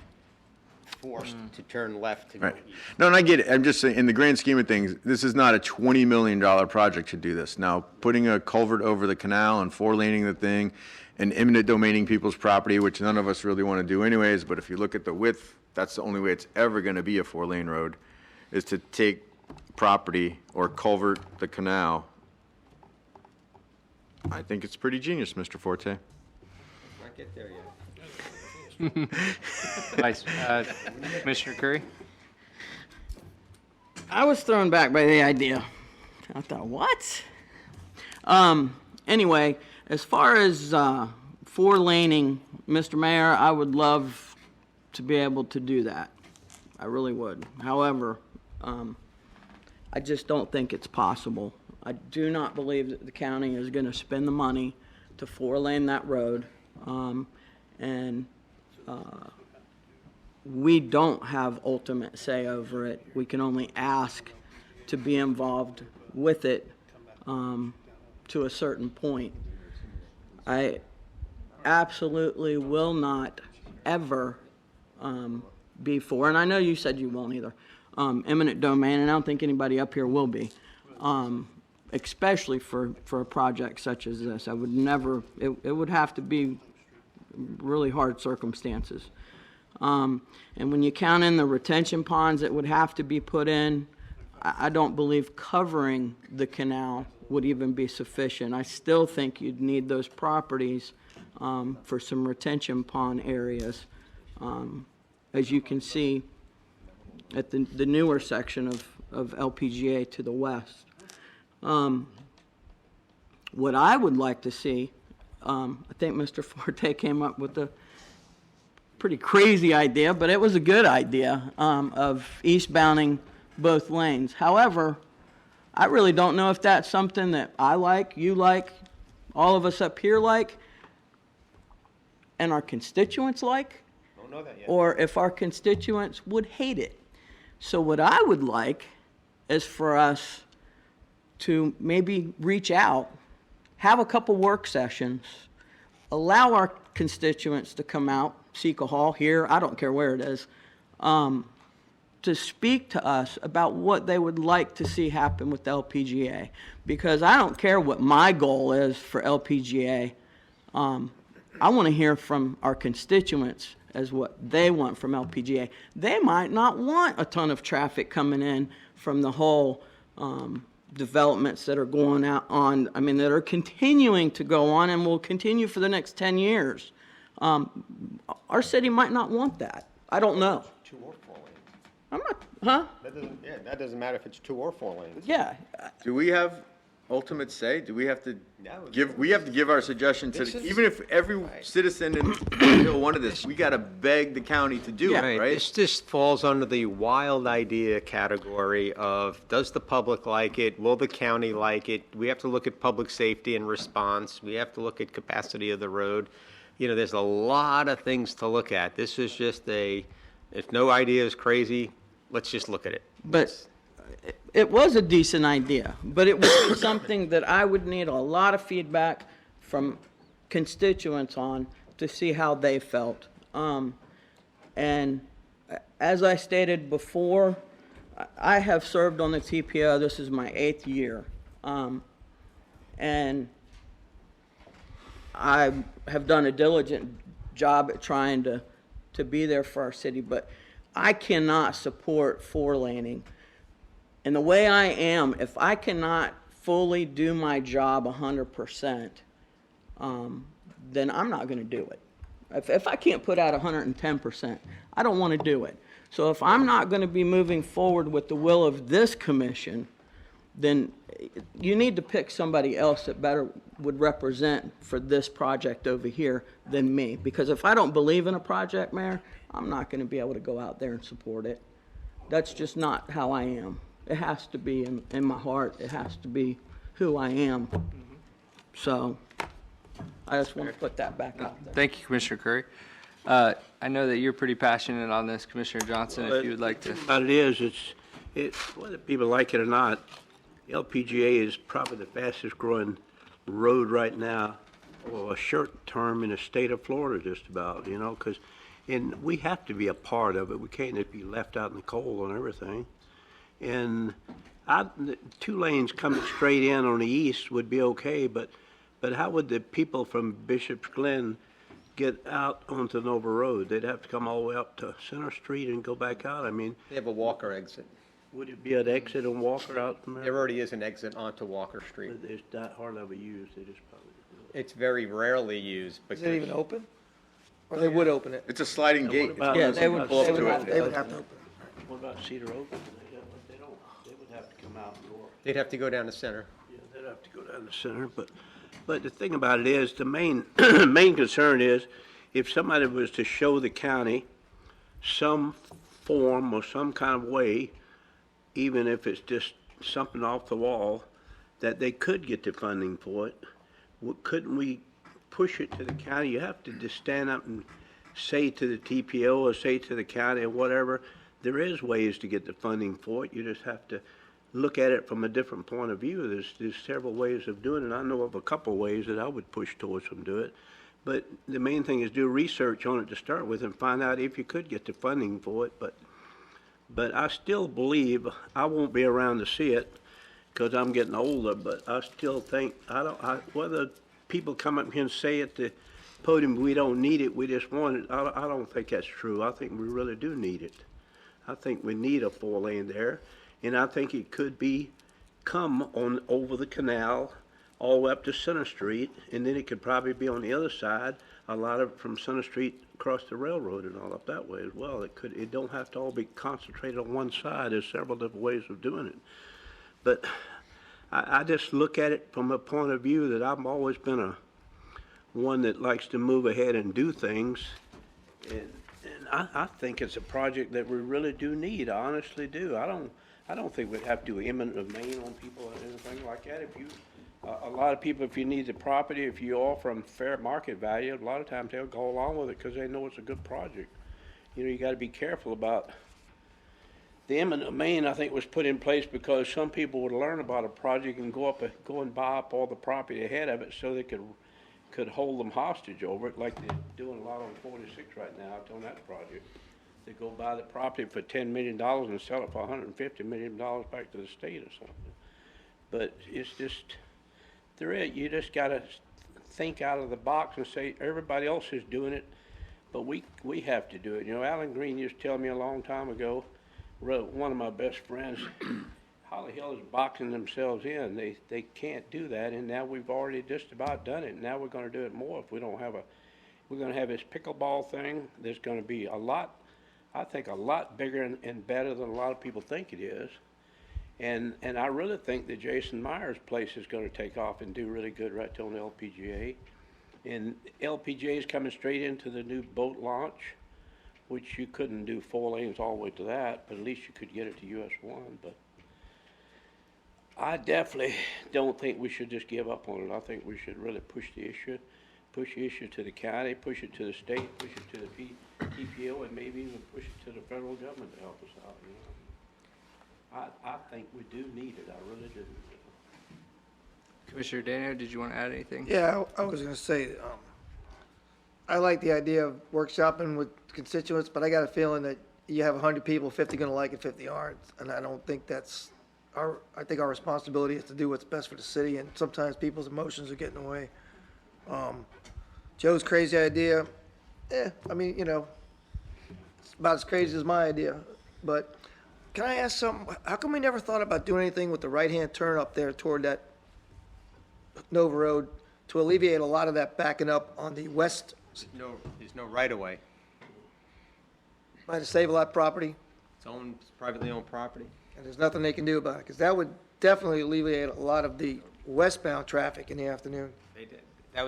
forced to turn left to go Right. east. No, and I get it. I'm just saying, in the grand scheme of things, this is not a $20 million project to do this. Now, putting a culvert over the canal and four-laning the thing and eminent domaining people's property, which none of us really want to do anyways, but if you look at the width, that's the only way it's ever going to be a four-lane road, is to take property or culvert the canal. I think it's pretty genius, Mr. Forte. Not get there yet. Commissioner Curry? I was thrown back by the idea. I thought, what? Anyway, as far as four-laning, Mr. Mayor, I would love to be able to do that. I really would. However, I just don't think it's possible. I do not believe that the county is going to spend the money to four-lane that road. We don't have ultimate say over it. We can only ask to be involved with it to a certain point. I absolutely will not ever be for, and I know you said you won't either, eminent domain, and I don't think anybody up here will be, especially for a project such as this. I would never, it would have to be really hard circumstances. And when you count in the retention ponds that would have to be put in, I don't believe covering the canal would even be sufficient. I still think you'd need those properties for some retention pond areas. As you can see at the newer section of LPGA to the west. What I would like to see, I think Mr. Forte came up with a pretty crazy idea, but it was a good idea, of eastbounding both lanes. However, I really don't know if that's something that I like, you like, all of us up here like, and our constituents like, Don't know that yet. or if our constituents would hate it. So what I would like is for us to maybe reach out, have a couple work sessions, allow our constituents to come out, Seca Hall, here, I don't care where it is, to speak to us about what they would like to see happen with LPGA. Because I don't care what my goal is for LPGA. I want to hear from our constituents as what they want from LPGA. They might not want a ton of traffic coming in from the whole developments that are going on, that are continuing to go on and will continue for the next 10 years. Our city might not want that. I don't know. 2 or 4 lanes. I'm not, huh? That doesn't matter if it's 2 or 4 lanes. Yeah. Do we have ultimate say? Do we have to No. give our suggestion to, This is- even if every citizen in Hill wanted this, we got to beg the county to do it, right? This just falls under the wild idea category of, does the public like it? Will the county like it? We have to look at public safety and response. We have to look at capacity of the road. There's a lot of things to look at. This is just if no idea is crazy, let's just look at it. But it was a decent idea, but it was something that I would need a lot of feedback from constituents on to see how they felt. And as I stated before, I have served on the TPO. This is my 8th year. And I have done a diligent job at trying to be there for our city, but I cannot support four-laning. And the way I am, if I cannot fully do my job 100%, then I'm not going to do it. If I can't put out 110%, I don't want to do it. So if I'm not going to be moving forward with the will of this commission, then you need to pick somebody else that better would represent for this project over here than me. Because if I don't believe in a project, Mayor, I'm not going to be able to go out there and support it. That's just not how I am. It has to be in my heart. It has to be who I am. So I just want to put that back out there. Thank you, Commissioner Curry. I know that you're pretty passionate on this, Commissioner Johnson, if you would like to. But it is, whether people like it or not, LPGA is probably the fastest growing road right now, or a short term in the state of Florida, just about, because, and we have to be a part of it. We can't just be left out in the cold on everything. And 2 lanes coming straight in on the east would be okay, but how would the people from Bishop's Glen get out onto Nova Road? They'd have to come all the way up to Center Street and go back out. I mean, They have a Walker exit. would it be an exit and Walker out from There there? already is an exit onto Walker Street. It's not hardly ever used, they just probably do it. It's very rarely used, but Is it even open? Or they would open it? It's a sliding gate. It's about- one of Yeah, those they you would- pull up they would to have it. to- They would have to open it. What about Cedar Oak? They don't, they would have to come out and go. they'd have to go down to Center. Yeah, they'd have to go down the center, but the thing about it is, the main, main concern is, if somebody was to show the county some form or some kind of way, even if it's just something off the wall, that they could get the funding for it, couldn't we push it to the county? You have to just stand up and say to the TPO or say to the county or whatever, there is ways to get the funding for it. You just have to look at it from a different point of view. There's several ways of doing it. I know of a couple of ways that I would push towards them do it. But the main thing is do research on it to start with and find out if you could get the funding for it. But I still believe, I won't be around to see it because I'm getting older, but I still think, whether people come up here and say at the podium, we don't need it, we just want it, I don't think that's true. I think we really do need it. I think we need a 4-lane there, and I think it could come on over the canal all the way up to Center Street, and then it could probably be on the other side, a lot of from Center Street across the railroad and all up that way as well. It don't have to all be concentrated on one side. There's several different ways of doing it. But I just look at it from a point of view that I've always been one that likes to move ahead and do things. And I think it's a project that we really do need. I honestly do. I don't think we'd have to do eminent domain on people or anything like that. A lot of people, if you need the property, if you offer them fair market value, a lot of times they'll go along with it because they know it's a good project. You got to be careful about the eminent domain. I think was put in place because some people would learn about a project and go and buy up all the property ahead of it so they could hold them hostage over it, like they're doing a lot on 46 right now on that project. They go buy the property for $10 million and sell it for $150 million back to the state or something. But it's just, you just got to think out of the box and say, everybody else is doing it, but we have to do it. Alan Green used to tell me a long time ago, one of my best friends, Holly Hill is boxing themselves in. They can't do that, and now we've already just about done it. Now we're going to do it more if we don't have we're going to have this pickleball thing. There's going to be a lot bigger and better than a lot of people think it is. And I really think that Jason Myers' place is going to take off and do really good right there on the LPGA. And LPGA is coming straight into the new boat launch, which you couldn't do 4 lanes all the way to that, but at least you could get it to US 1. But I definitely don't think we should just give up on it. I think we should really push the issue to the county, push it to the state, push it to the TPO, and maybe even push it to the federal government to help us out. I think we do need it. I really do. Commissioner Daniel, did you want to add anything? Yeah, I was going to say, I like the idea of workshopping with constituents, but I got a feeling that you have 100 people, 50 going to like it, 50 aren't. And I don't think that's I think our responsibility is to do what's best for the city, and sometimes people's emotions are getting in the way. Joe's crazy idea, I mean, it's about as crazy as my idea. But can I ask something? How come we never thought about doing anything with the right-hand turn up there toward that Nova Road to alleviate a lot of that backing up on the west? There's no right-of-way. Might save a lot of property, It's privately owned property. and there's nothing they can do about it, because that would definitely alleviate a lot of the westbound traffic in the afternoon. They did. That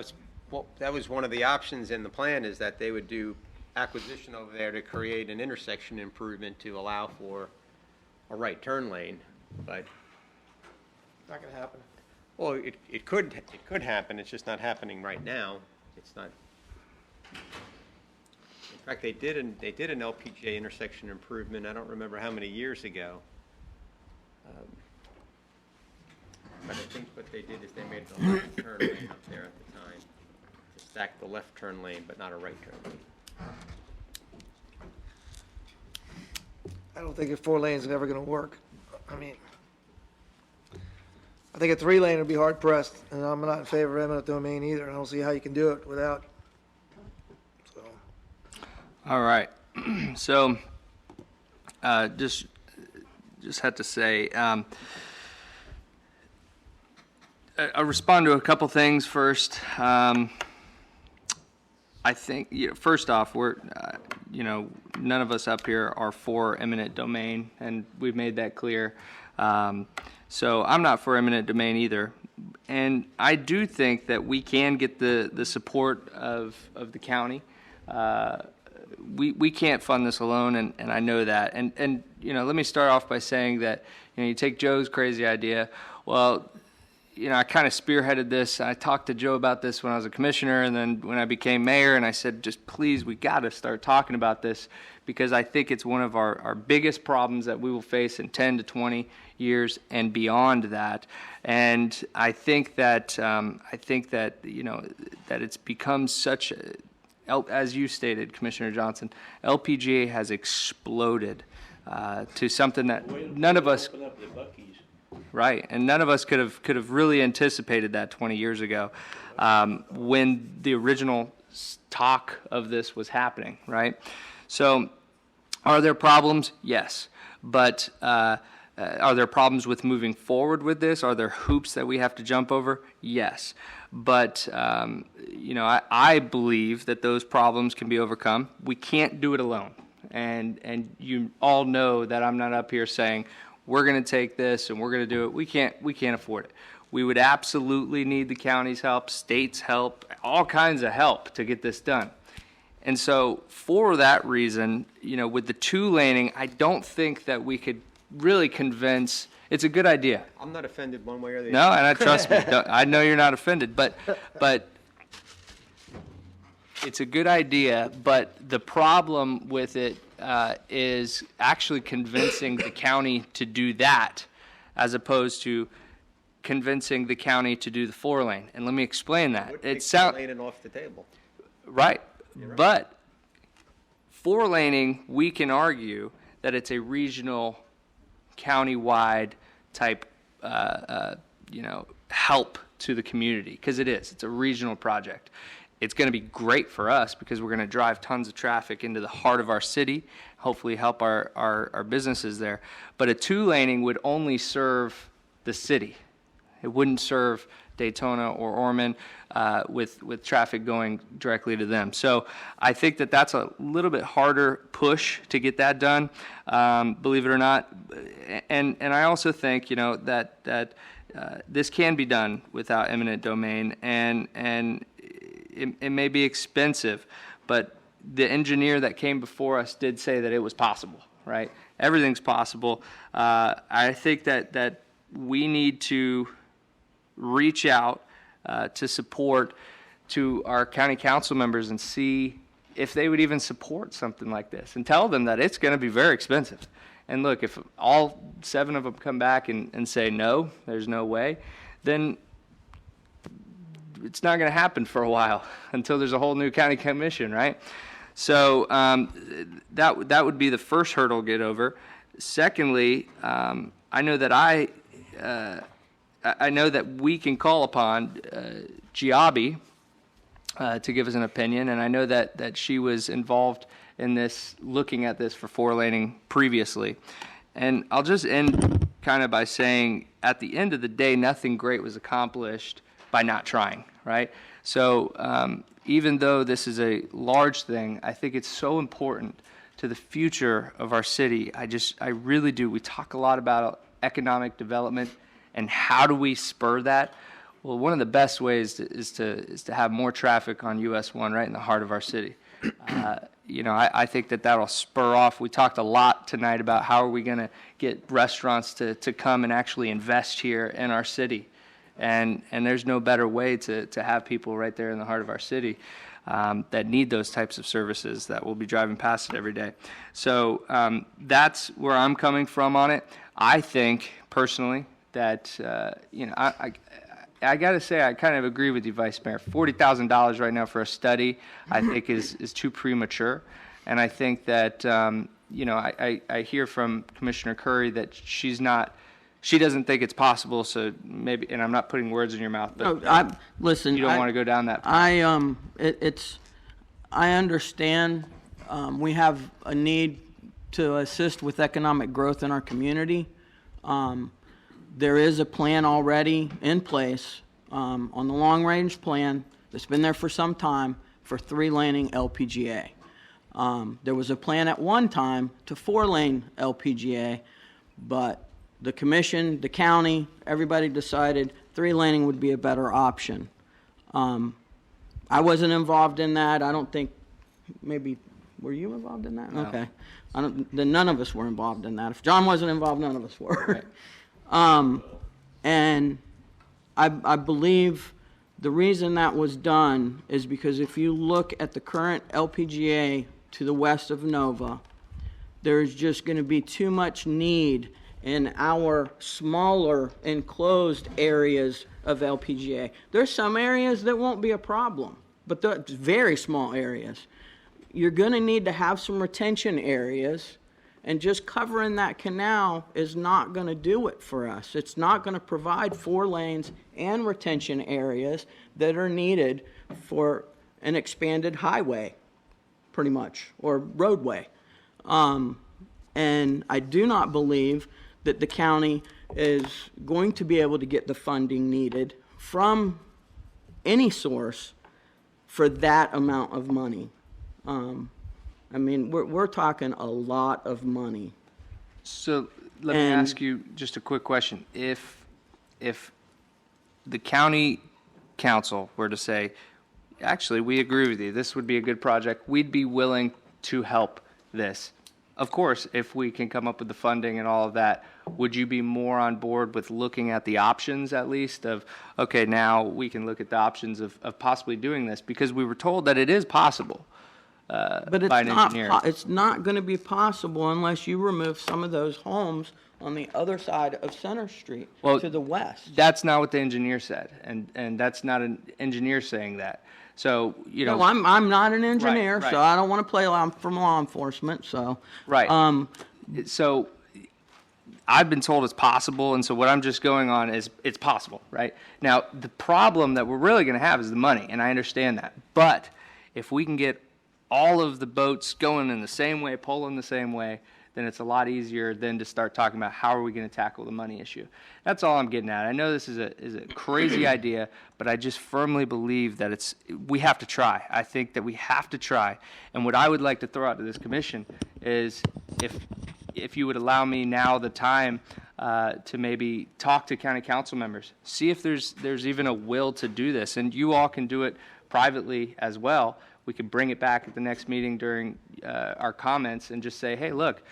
was one of the options in the plan, is that they would do acquisition over there to create an intersection improvement to allow for a right turn lane, but, Not gonna happen. well, it could happen, it's just not happening right now. It's not. In fact, they did an LPGA intersection improvement, I don't remember how many years ago. But I think what they did is they made the left turn lane up there at the time, to stack the left turn lane, but not a right turn lane. I don't think a 4 lanes is ever gonna work. I mean, I think a 3 lane would be hard pressed, and I'm not in favor of eminent domain either. I don't see how you can do it without, so. All right. So, just had to say, I'll respond to a couple things first. I think, first off, we're, none of us up here are for eminent domain, and we've made that clear. So I'm not for eminent domain either. And I do think that we can get the support of the county. We can't fund this alone, and I know that. And let me start off by saying that, you take Joe's crazy idea. Well, I kind of spearheaded this. I talked to Joe about this when I was a commissioner, and then when I became mayor, and I said, just please, we got to start talking about this, because I think it's one of our biggest problems that we will face in 10 to 20 years and beyond that. And I think that that it's become such as you stated, Commissioner Johnson, LPGA has exploded to something that none of us. Right, and none of us could have really anticipated that 20 years ago, when the original talk of this was happening. Right, so are there problems? Yes, but are there problems with moving forward with this? Are there hoops that we have to jump over? Yes, but I believe that those problems can be overcome. We can't do it alone, and you all know that I'm not up here saying, we're going to take this and we're going to do it. We can't afford it. We would absolutely need the county's help, state's help, all kinds of help to get this done. And so for that reason, with the 2-laning, I don't think that we could really convince. It's a good idea. I'm not offended one way or the other. No, and I trust me. I know you're not offended, but it's a good idea. But the problem with it is actually convincing the county to do that, as opposed to convincing the county to do the 4-lane. And let me explain that. It sounds off the table. Right, but 4-laning, we can argue that it's a regional, county-wide type, help to the community, because it is. It's a regional project. It's going to be great for us because we're going to drive tons of traffic into the heart of our city, hopefully help our businesses there. But a 2-laning would only serve the city. It wouldn't serve Daytona or Ormond with traffic going directly to them. So I think that that's a little bit harder push to get that done, believe it or not. And I also think that this can be done without eminent domain, and it may be expensive, but the engineer that came before us did say that it was possible, right? Everything's possible. I think that we need to reach out to support to our county council members and see if they would even support something like this, and tell them that it's going to be very expensive. And look, if all 7 of them come back and say no, there's no way, then it's not going to happen for a while until there's a whole new county commission, right? So that would be the first hurdle to get over. Secondly, I know that I know that we can call upon Giabi to give us an opinion, and I know that she was involved in this, looking at this for four laning previously. And I'll just end kind of by saying, at the end of the day, nothing great was accomplished by not trying, right? So even though this is a large thing, I think it's so important to the future of our city. I really do. We talk a lot about economic development and how do we spur that. Well, one of the best ways is to have more traffic on US 1 right in the heart of our city. I think that'll spur off. We talked a lot tonight about how are we going to get restaurants to come and actually invest here in our city. And there's no better way to have people right there in the heart of our city that need those types of services that will be driving past it every day. So that's where I'm coming from on it. I think, personally, that, I got to say, I kind of agree with you, Vice Mayor. $40,000 right now for a study, I think, is too premature. And I think that, I hear from Commissioner Curry that she doesn't think it's possible. So maybe, and I'm not putting words in your mouth, but listen, you don't want to go down that path. I understand. We have a need to assist with economic growth in our community. There is a plan already in place on the long-range plan that's been there for some time for 3-laning LPGA. There was a plan at one time to 4-lane LPGA, but the commission, the county, everybody decided 3-laning would be a better option. I wasn't involved in that. I don't think, maybe, were you involved in that? No. Okay. Then none of us were involved in that. If John wasn't involved, none of us were. Right. And I believe the reason that was done is because if you look at the current LPGA to the west of Nova, there's just going to be too much need in our smaller enclosed areas of LPGA. There's some areas that won't be a problem, but they're very small areas. You're going to need to have some retention areas. And just covering that canal is not going to do it for us. It's not going to provide 4 lanes and retention areas that are needed for an expanded highway, pretty much, or roadway. And I do not believe that the county is going to be able to get the funding needed from any source for that amount of money. We're talking a lot of money. So let me ask you just a quick question. If the county council were to say, actually, we agree with you, this would be a good project, we'd be willing to help this. Of course, if we can come up with the funding and all of that, would you be more on board with looking at the options at least of, okay, now we can look at the options of possibly doing this? Because we were told that it is possible. But it's not going to be possible unless you remove some of those homes on the other side of Center Street to the west. That's not what the engineer said, and that's not an engineer saying that. So, No, I'm not an engineer, Right. so I don't want to play from law enforcement, so. Right. So I've been told it's possible, and so what I'm just going on is it's possible, right? Now, the problem that we're really going to have is the money, and I understand that. But if we can get all of the boats going in the same way, pulling the same way, then it's a lot easier than to start talking about how are we going to tackle the money issue. That's all I'm getting at. I know this is a crazy idea, but I just firmly believe that we have to try. I think that we have to try. And what I would like to throw out to this commission is if you would allow me now the time to maybe talk to county council members, see if there's even a will to do this, and you all can do it privately as well. We could bring it back at the next meeting during our comments and just say, hey, look,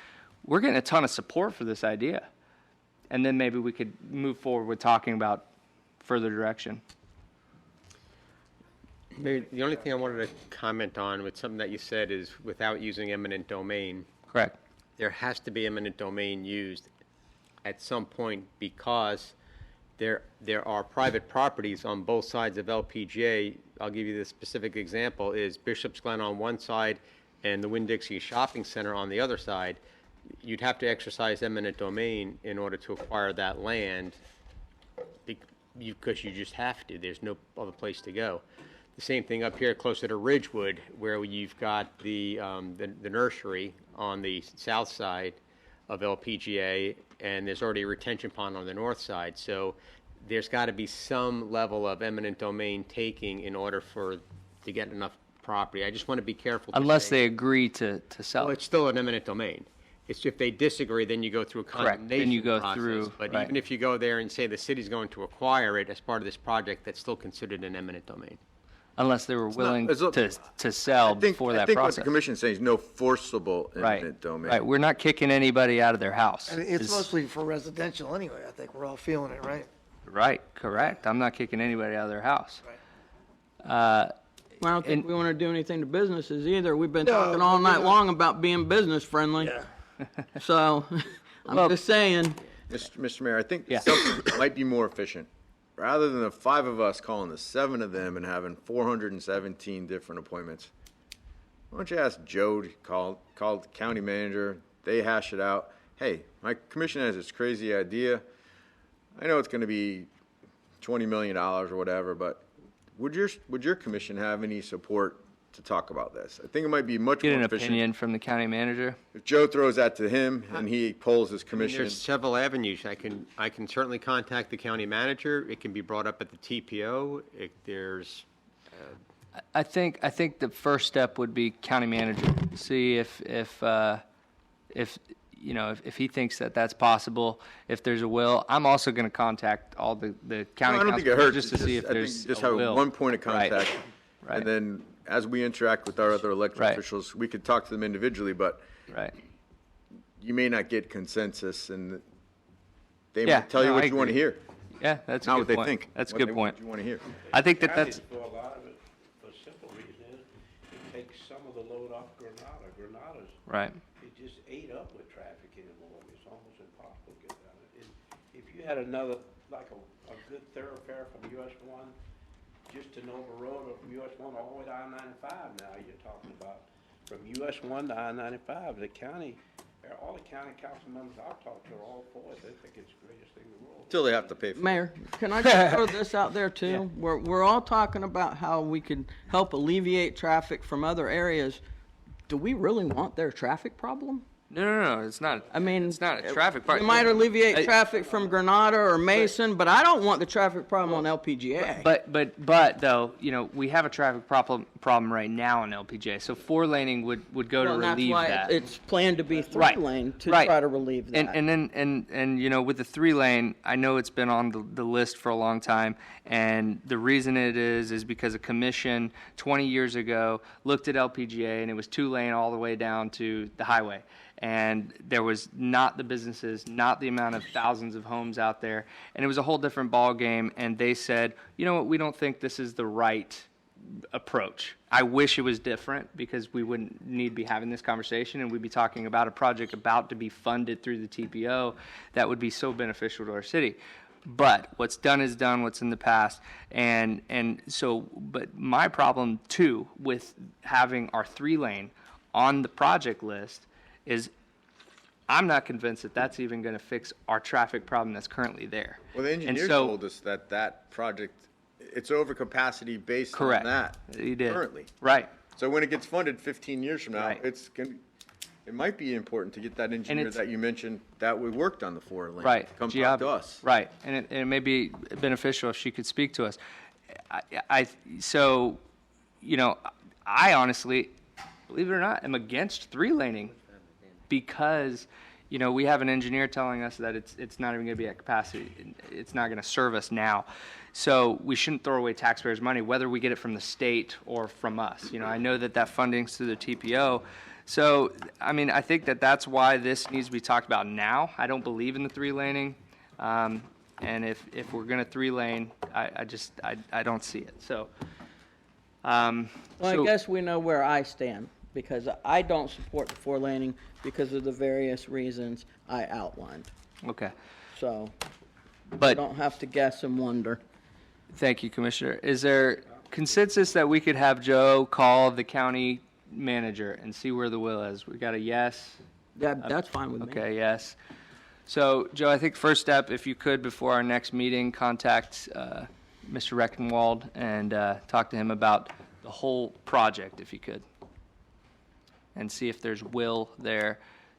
we're getting a ton of support for this idea. And then maybe we could move forward with talking about further direction. Mayor, the only thing I wanted to comment on with something that you said is without using eminent domain. Correct. There has to be eminent domain used at some point because there are private properties on both sides of LPGA. I'll give you the specific example is Bishop's Glen on one side and the Winn-Dixie Shopping Center on the other side, you'd have to exercise eminent domain in order to acquire that land because you just have to. There's no other place to go. The same thing up here closer to Ridgewood, where you've got the nursery on the south side of LPGA, and there's already a retention pond on the north side. So there's got to be some level of eminent domain taking in order to get enough property. I just want to be careful. Unless they agree to sell Well, it. it's still an eminent domain. It's if they disagree, then you go through a Correct. condemnation Then you go process. through, But right. even if you go there and say the city's going to acquire it as part of this project, that's still considered an eminent domain. Unless they were willing it's not- to sell I think, before I that think what the process. commission's saying is no forcible Right, eminent domain. right. We're not kicking anybody out of their house. And it's mostly for residential anyway. I think we're all feeling it, right? Right, correct. I'm not kicking anybody out of their house. Well, I don't think we want to do anything to businesses either. We've been talking all night long about being business friendly. Yeah. So, I'm just saying, Mr. Mayor, I think Yeah. something might be more efficient. Rather than the 5 of us calling the 7 of them and having 417 different appointments, why don't you ask Joe to call the county manager, they hash it out. Hey, my commission has this crazy idea. I know it's gonna be $20 million or whatever, but would your commission have any support to talk about this? I think it might be much Get more an efficient. opinion from the county manager. If Joe throws that to him and he polls his I mean, commission. there's several avenues. I can certainly contact the county manager. It can be brought up at the TPO. There's I think the first step would be county manager. See if you know if he thinks that that's possible. If there's a will, I'm also going to contact all the county No, I don't think it councilors hurts. just to It's see if I think there's just a have will. one point of Right. contact. Right. And then as we interact with our other elected Right. officials, we could talk to them individually, but Right. you may not get consensus and they Yeah, might tell you no, what I you want to agree. hear. Yeah, that's a Not good what they point. think. That's a what good they- point. What you want to hear. I think that Counties that's do a lot of it for a simple reason is it takes some of the load off Granada. Granada's, right. it just ate up with traffic anymore. It's almost impossible to get down it. If you had another, like a good thoroughfare from US 1 just to Nova Road or from US 1 all the way to I-95 now you're talking about. From US 1 to I-95, the county, all the county council members I've talked to are all for it. They think it's the greatest thing in the world. Until they have to pay for it. Mayor, can I just throw this out there too? We're all talking about how we could help alleviate traffic from other areas. Do we really want their traffic problem? No, it's not. I mean, it's not a traffic part. We might alleviate I- traffic from Granada or Mason, but I don't want the traffic problem on LPGA. But though, you know, we have a traffic problem right now on LPJ. So 4-laning would go Well, to and that's relieve why that. it's planned to be Right, 3-lane to right. try to relieve that. And you know, with the 3-lane, I know it's been on the list for a long time, and the reason it is because a commission 20 years ago looked at LPGA and it was 2-lane all the way down to the highway. And there was not the businesses, not the amount of thousands of homes out there, and it was a whole different ball game. And they said, you know what, we don't think this is the right approach. I wish it was different because we wouldn't need to be having this conversation and we'd be talking about a project about to be funded through the TPO that would be so beneficial to our city. But what's done is done, what's in the past. And so, but my problem too with having our 3-lane on the project list is I'm not convinced that that's even going to fix our traffic problem that's currently there. Well, the engineers told us that project, it's overcapacity based Correct. on that. He did. Currently. Right. So when it gets funded 15 years from now, Right. it might be important to get that engineer it's- that you mentioned that we worked on the 4-lane. Right. Come Gee, talk to us. Right. And it may be beneficial if she could speak to us. So, you know, I honestly, believe it or not, am against 3-laning because, you know, we have an engineer telling us that it's not even going to be at capacity. It's not going to serve us now. So we shouldn't throw away taxpayers' money, whether we get it from the state or from us. You know, I know that funding's through the TPO. So, I mean, I think that's why this needs to be talked about now. I don't believe in the 3-laning. And if we're going to 3-lane, I don't see it. So, Well, I guess we know where I stand, because I don't support the 4-laning because of the various reasons I outlined. Okay. So, you But don't have to guess and wonder. thank you, Commissioner. Is there consensus that we could have Joe call the county manager and see where the will is. We got a yes? That's fine with me. Okay, yes. So, Joe, I think first step, if you could, before our next meeting, contact Mr. Reckenwald and talk to him about the whole project, if you could, and see if there's will there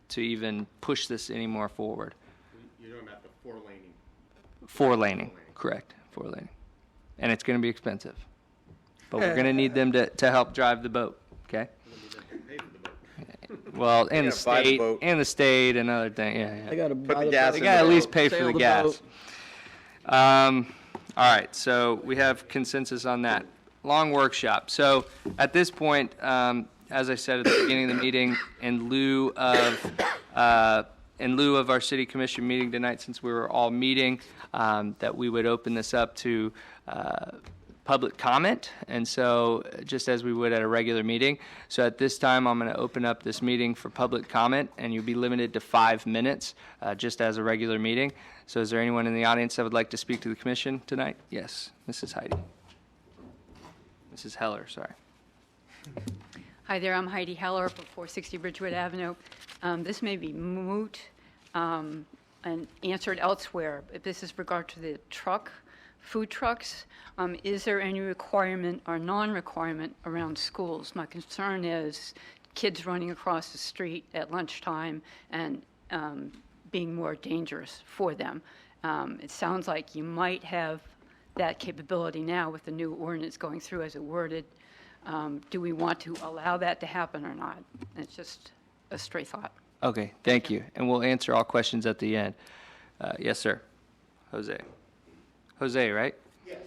to even push this any more forward. You're talking about the four-laning. Four-laning, correct, four-laning. And it's going to be expensive. But we're going to need them to help drive the boat, okay? Well, and the buy the state, boat. and the state, and other thing, yeah. I gotta buy the gas They in got to at boat, least pay for sail the the gas. boat. All right, so we have consensus on that. Long workshop. So at this point, as I said at the beginning of the meeting, in lieu of our city commission meeting tonight, since we were all meeting, that we would open this up to public comment, and so just as we would at a regular meeting. So at this time, I'm going to open up this meeting for public comment, and you'll be limited to 5 minutes, just as a regular meeting. So is there anyone in the audience that would like to speak to the commission tonight? Yes, Mrs. Heidi. Mrs. Heller, sorry. Hi there, I'm Heidi Heller for 460 Bridgewood Avenue. This may be moot and answered elsewhere, but this is regard to the food trucks. Is there any requirement or non-requirement around schools? My concern is kids running across the street at lunchtime and being more dangerous for them. It sounds like you might have that capability now with the new ordinance going through as it worded. Do we want to allow that to happen or not? It's just a stray thought. Okay, thank you. And we'll answer all questions at the end. Yes, sir. Jose. Jose, right? Yes.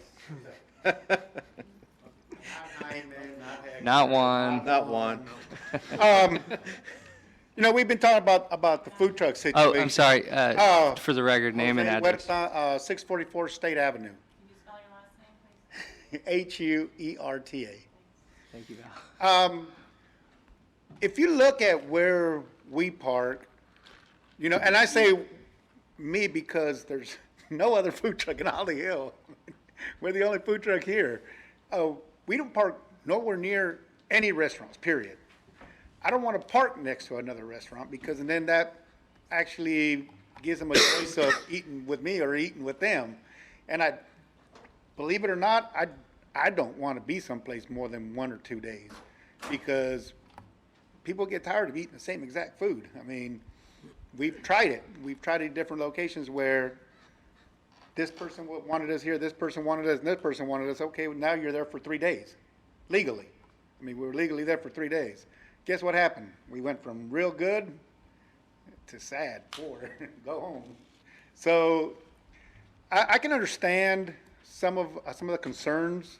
Not one. Not one. You know, we've been talking about the food truck situation. Oh, I'm sorry. Oh, For the record, name and address. 644 State Avenue. Can you spell your last name, please? Huerta. Thank you, Val. If you look at where we park, you know, and I say me because there's no other food truck in Holly Hill. We're the only food truck here. We don't park nowhere near any restaurants, period. I don't want to park next to another restaurant because then that actually gives them a choice of eating with me or eating with them. And I, believe it or not, I don't want to be someplace more than 1 or 2 days because people get tired of eating the same exact food. I mean, we've tried it. We've tried it in different locations where this person wanted us here, this person wanted us, and this person wanted us. Okay, well, now you're there for 3 days, legally. I mean, we were legally there for 3 days. Guess what happened? We went from real good to sad, poor, go home. So I can understand some of the concerns,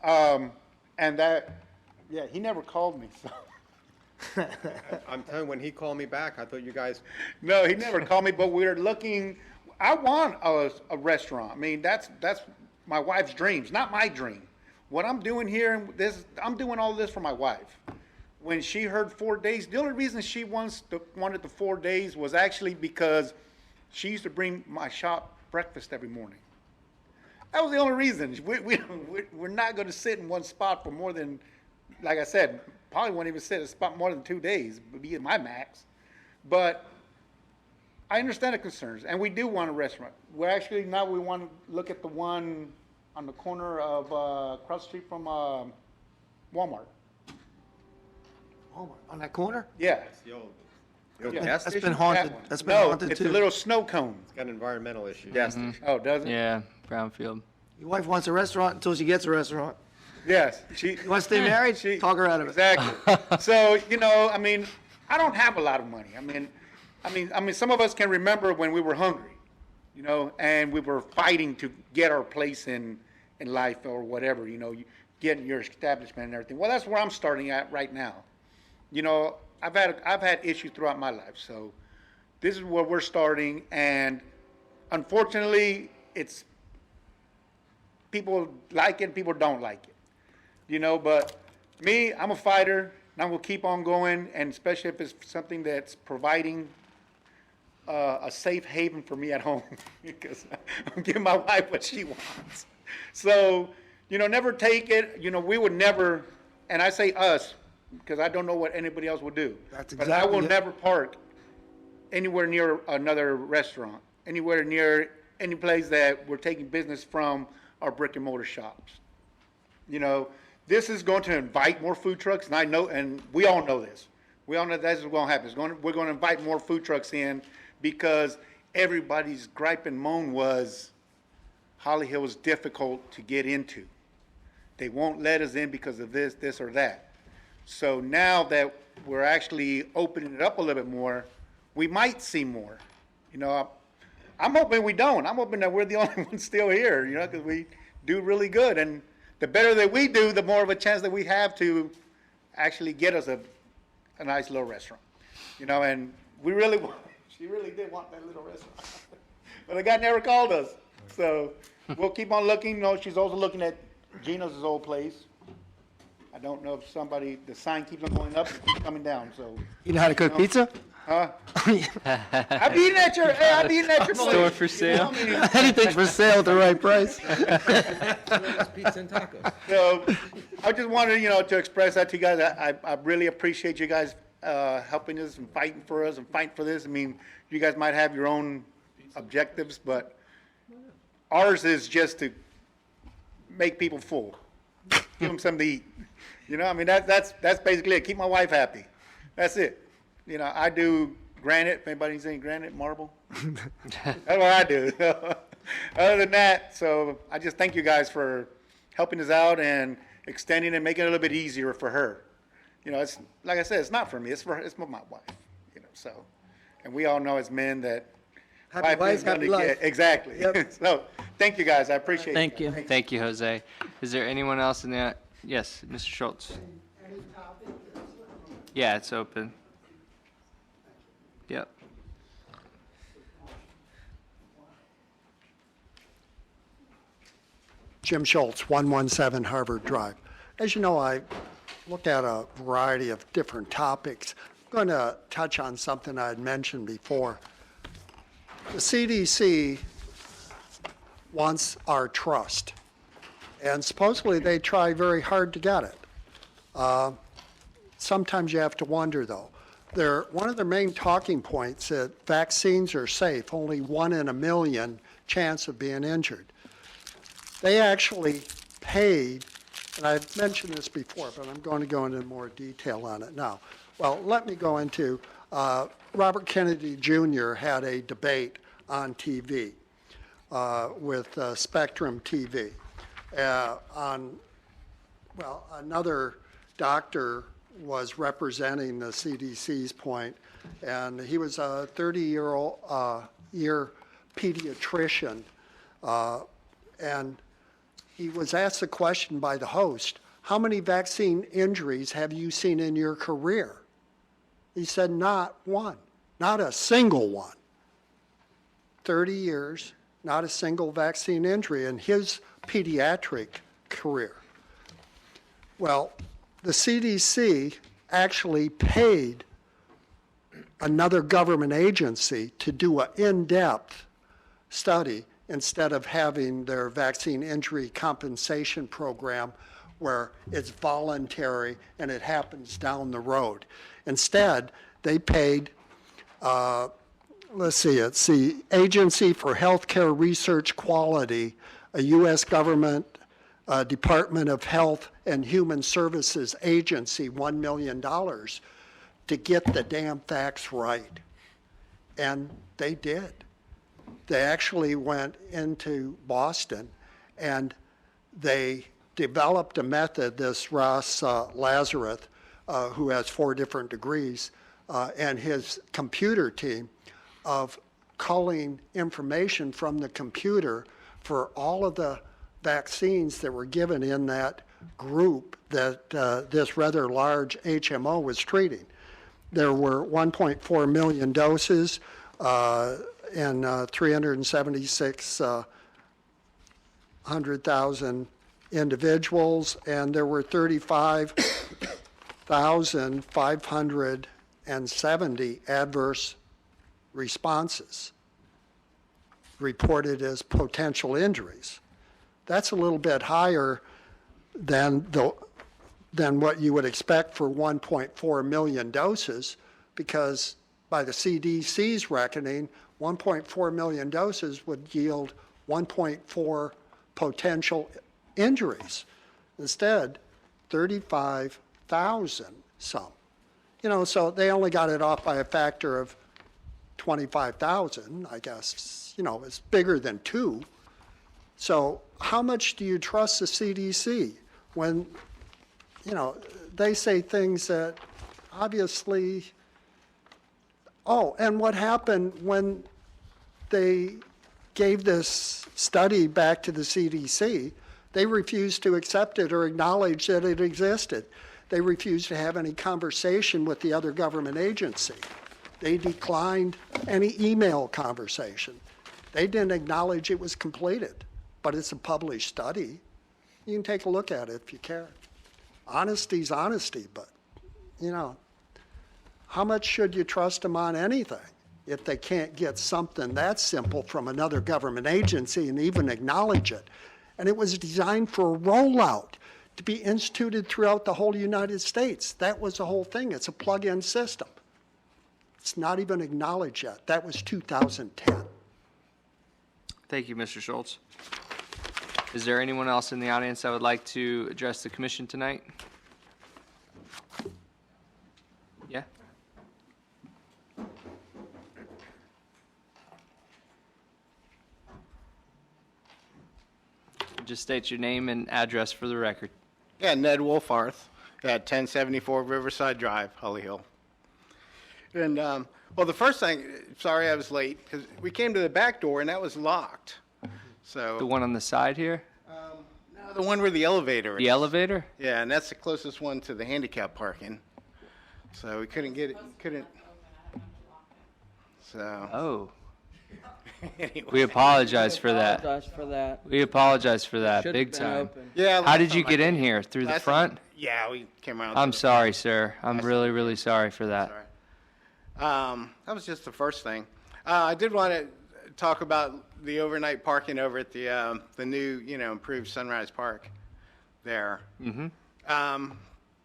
and that, yeah, he never called me, so. I'm telling you, when he called me back, I thought you guys. No, he never called me, but we're looking, I want a restaurant. I mean, that's my wife's dreams, not my dream. What I'm doing here, I'm doing all this for my wife. When she heard 4 days, the only reason she wanted the 4 days was actually because she used to bring my shop breakfast every morning. That was the only reason. We're not going to sit in one spot for more than, like I said, probably won't even sit in a spot more than 2 days, would be my max. But I understand the concerns, and we do want a restaurant. We're actually, now we want to look at the one on the corner of, across the street from Walmart. On that corner? Yeah. That's been haunted. That one. That's been No, haunted it's too. a little snow cone. It's got environmental issues. Yes. Oh, does it? Yeah, Brownfield. Your wife wants a restaurant until she gets a restaurant. Yes. You want to stay married? Talk her out of it. Exactly. So, you know, I mean, I don't have a lot of money. I mean, some of us can remember when we were hungry, you know, and we were fighting to get our place in life or whatever, you know, getting your establishment and everything. Well, that's where I'm starting at right now. You know, I've had issues throughout my life, so this is where we're starting, and unfortunately, it's people like it, people don't like it, you know. But me, I'm a fighter, and I'm gonna keep on going, and especially if it's something that's providing a safe haven for me at home, because I'm giving my wife what she wants. So, you know, never take it. You know, we would never, and I say us, because I don't know what anybody else will do. That's But I exactly will it. never park anywhere near another restaurant, anywhere near any place that we're taking business from our brick and mortar shops. You know, this is going to invite more food trucks, and I know, and we all know this. We all know that's what's going to happen. We're going to invite more food trucks in because everybody's gripe and moan was Holly Hill was difficult to get into. They won't let us in because of this, or that. So now that we're actually opening it up a little bit more, we might see more. You know, I'm hoping we don't. I'm hoping that we're the only ones still here, you know, because we do really good. And the better that we do, the more of a chance that we have to actually get us a nice little restaurant. You know, and we really want, she really did want that little restaurant. But the guy never called us. So we'll keep on looking. You know, she's also looking at Gina's old place. I don't know if the sign keeps on going up and keeps coming down, so. You know how to cook pizza? Huh? I've eaten at your place. Store for sale. Anything for sale at the right price. Pizza and tacos. So I just wanted, you know, to express that to you guys. I really appreciate you guys helping us and fighting for us and fighting for this. I mean, you guys might have your own objectives, but ours is just to make people full, give them something to eat. You know, I mean, that's basically it. Keep my wife happy. That's it. You know, I do granite. If anybody needs any granite, marble, that's what I do. Other than that, so I just thank you guys for helping us out and extending and making it a little bit easier for her. You know, it's like I said, it's not for me. It's for my wife. You know, so, and we all know as men that Happy wife, is gonna happy life. exactly. Yep. So, thank you guys. I appreciate it. Thank you. Thank you, Jose. Is there anyone else in the, yes, Mr. Schultz? Yeah, it's open. Yep. Jim Schultz, 117 Harvard Drive. As you know, I looked at a variety of different topics. I'm going to touch on something I had mentioned before. The CDC wants our trust, and supposedly they try very hard to get it. Sometimes you have to wonder, though. One of their main talking points that vaccines are safe, only 1 in a million chance of being injured. They actually paid, and I've mentioned this before, but I'm going to go into more detail on it now. Well, let me go into, Robert Kennedy Jr. had a debate on TV with Spectrum TV. Another doctor was representing the CDC's point, and he was a 30-year pediatrician, and he was asked a question by the host, how many vaccine injuries have you seen in your career? He said, not one, not a single one. 30 years, not a single vaccine injury in his pediatric career. Well, the CDC actually paid another government agency to do an in-depth study instead of having their vaccine injury compensation program where it's voluntary and it happens down the road. Instead, they paid, it's the Agency for Healthcare Research Quality, a U.S. government Department of Health and Human Services agency, $1 million to get the damn facts right. And they did. They actually went into Boston and they developed a method, this Ross Lazarus, who has 4 different degrees, and his computer team of culling information from the computer for all of the vaccines that were given in that group that this rather large HMO was treating. There were 1.4 million doses and 376,000 individuals, and there were 35,570 adverse responses reported as potential injuries. That's a little bit higher than the than what you would expect for 1.4 million doses, because by the CDC's reckoning, 1.4 million doses would yield 1.4 potential injuries. Instead, 35,000 some. So they only got it off by a factor of 25,000, I guess. It's bigger than 2. So how much do you trust the CDC when, they say things that obviously, and what happened when they gave this study back to the CDC? They refused to accept it or acknowledge that it existed. They refused to have any conversation with the other government agency. They declined any email conversation. They didn't acknowledge it was completed, but it's a published study. You can take a look at it if you care. Honesty's honesty, but, how much should you trust them on anything if they can't get something that simple from another government agency and even acknowledge it? And it was designed for a rollout to be instituted throughout the whole United States. That was the whole thing. It's a plug-in system. It's not even acknowledged yet. That was 2010. Thank you, Mr. Schultz. Is there anyone else in the audience that would like to address the commission tonight? Yeah? Just state your name and address for the record. Yeah, Ned Wolfarth at 1074 Riverside Drive, Holly Hill. And, well, the first thing, sorry I was late, because we came to the back door and that was locked. So The one on the side here? no, the one where the elevator is. The elevator? Yeah, and that's the closest one to the handicap parking. So we couldn't get it, So, Oh, anyway. we apologize for that. Apologize for that. We apologize for that, Should've big been time. open. Yeah. How last did you time I get in came- here? Through the last front? time- Yeah, we came around. I'm through the- sorry, sir. I'm really, really sorry for that. Sorry. That was just the first thing. I did want to talk about the overnight parking over at the new, improved Sunrise Park there. Mm-hmm.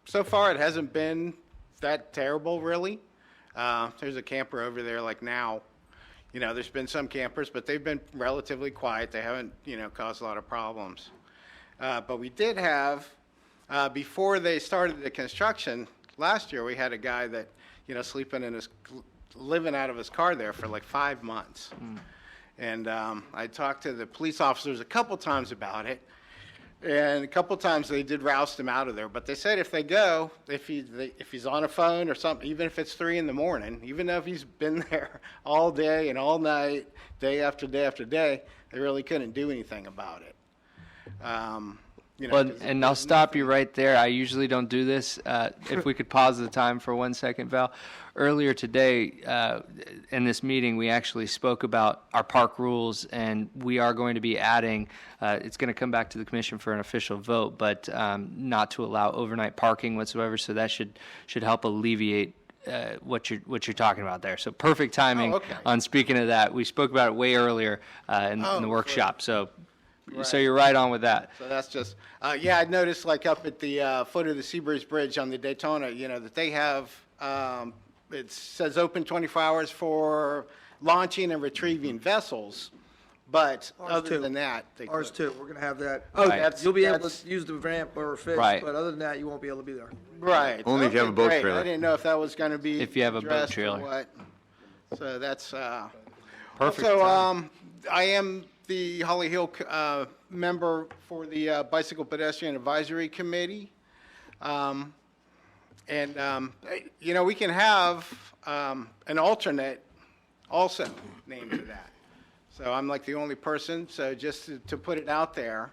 So far, it hasn't been that terrible, really. There's a camper over there like now. There's been some campers, but they've been relatively quiet. They haven't, caused a lot of problems. But we did have, before they started the construction last year, we had a guy that, living out of his car there for like 5 months. And I talked to the police officers a couple times about it. And a couple times they did roust him out of there. But they said if they go, if he's on a phone or something, even if it's 3 a.m, even though if he's been there all day and all night, day after day after day, they really couldn't do anything about it. Well, and I'll stop you right there. I usually don't do this. If we could pause the time for 1 second, Val. Earlier today, in this meeting, we actually spoke about our park rules, and we are going to be adding, it's going to come back to the commission for an official vote, but not to allow overnight parking whatsoever, so that should help alleviate what you're talking about there. So perfect timing on speaking of that. We spoke about it way earlier in the workshop, so you're right on with that. So that's just, I noticed like up at the foot of the Seabreeze Bridge on the Daytona, that they have, it says open 24 hours for launching and retrieving vessels, but other than that, they Ours couldn't. too, we're gonna have that. Oh, that's- You'll be able that's- to use the ramp or fish, Right. but other than that, you won't be able to be there. Right. Only if you have a boat great. trailer. I didn't know if that was going to be If you have a boat addressed or trailer. what. So that's, Perfect also, timing. I am the Holly Hill member for the Bicycle Pedestrian Advisory Committee. We can have an alternate also named to that. So I'm like the only person, so just to put it out there,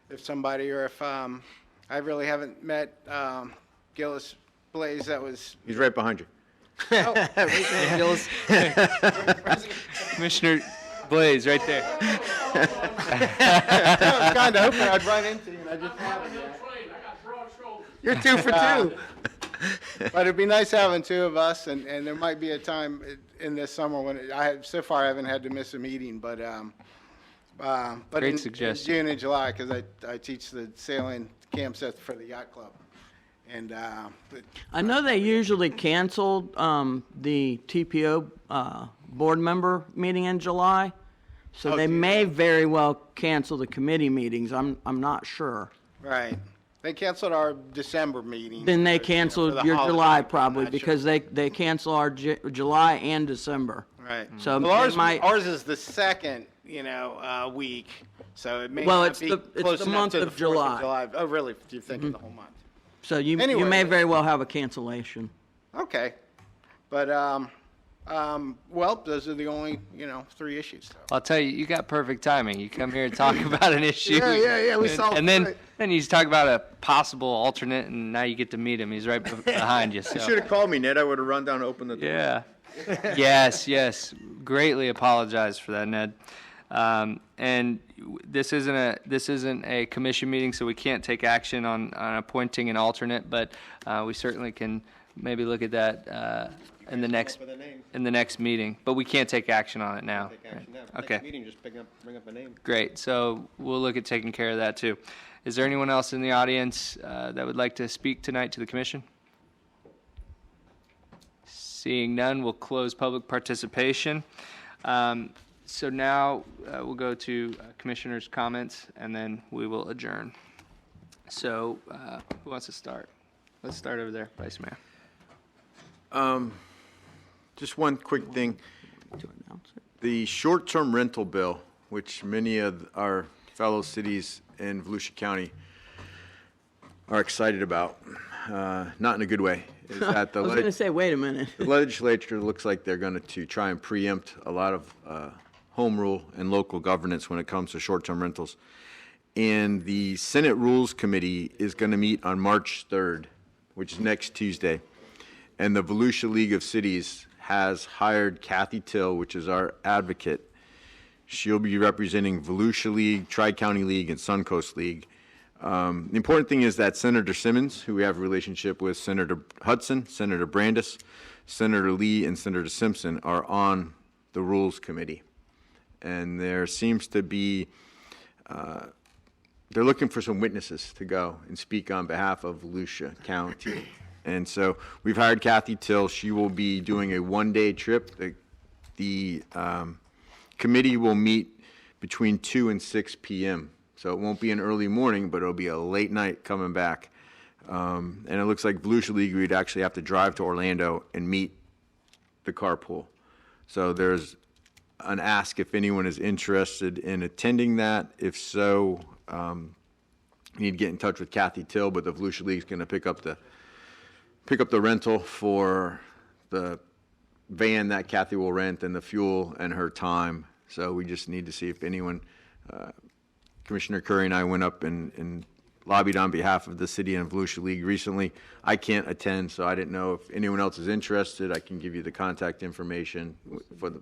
if somebody, or if, I really haven't met Gillis Blaze, that was, He's right behind you. Gillis. Commissioner Blaze, right there. I was kind of hoping I'd run into you, and I just haven't yet. You're 2 for 2. But it'd be nice having 2 of us, and there might be a time in this summer when, so far I haven't had to miss a meeting, but Great in suggestion. June and July, because I teach the sailing camps for the yacht club. And I know they usually canceled the TPO board member meeting in July, so Oh, they do may very well cancel the committee meetings. I'm not sure. right, they canceled our December meeting. Then they for canceled the your holiday, July but I'm probably not sure. because they cancel our July and December. Right. So Well, they ours, might. ours is the second, week, so it may Well, not it's be the close enough month to the of 4th July. Oh, really? You're thinking the whole month? So you Anyway, may very well have a cancellation. Okay, but well, those are the only 3 issues. I'll tell you, you got perfect timing. You come here and talk about an issue. Yeah, we and, solved and then it. then you talk about a possible alternate, and now you get to meet him. He's right behind you. You So. should have called me, Ned. I would have run down and opened the door. Yeah. Yes. Greatly apologize for that, Ned. And this isn't a commission meeting, so we can't take action on appointing an alternate. But we certainly can maybe look at that in the next meeting. But we can't take action on it now. Okay. meeting, just bring up a name. Great. So we'll look at taking care of that too. Is there anyone else in the audience that would like to speak tonight to the commission? Seeing none, we'll close public participation. So now we'll go to commissioners' comments, and then we will adjourn. So who wants to start? Let's start over there, Vice Mayor. Just one quick thing. The short-term rental bill, which many of our fellow cities in Volusia County are excited about, not in a good way, is that I was going to say, wait a minute. the legislature looks like they're going to try and preempt a lot of home rule and local governance when it comes to short-term rentals. And the Senate Rules Committee is going to meet on March 3rd, which is next Tuesday. And the Volusia League of Cities has hired Kathy Till, which is our advocate. She'll be representing Volusia League, Tri-County League, and Suncoast League. The important thing is that Senator Simmons, who we have a relationship with, Senator Hudson, Senator Brandis, Senator Lee, and Senator Simpson are on the Rules Committee. And there seems to be, they're looking for some witnesses to go and speak on behalf of Volusia County. And so we've hired Kathy Till. She will be doing a one-day trip. The committee will meet between 2 and 6 p.m. So it won't be an early morning, but it'll be a late night coming back. And it looks like Volusia League, we'd actually have to drive to Orlando and meet the carpool. So there's an ask if anyone is interested in attending that. If so, you need to get in touch with Kathy Till, but the Volusia League is going to pick up the rental for the van that Kathy will rent and the fuel and her time. So we just need to see if anyone, Commissioner Curry and I went up and lobbied on behalf of the city and Volusia League recently. I can't attend, so I didn't know if anyone else is interested. I can give you the contact information for the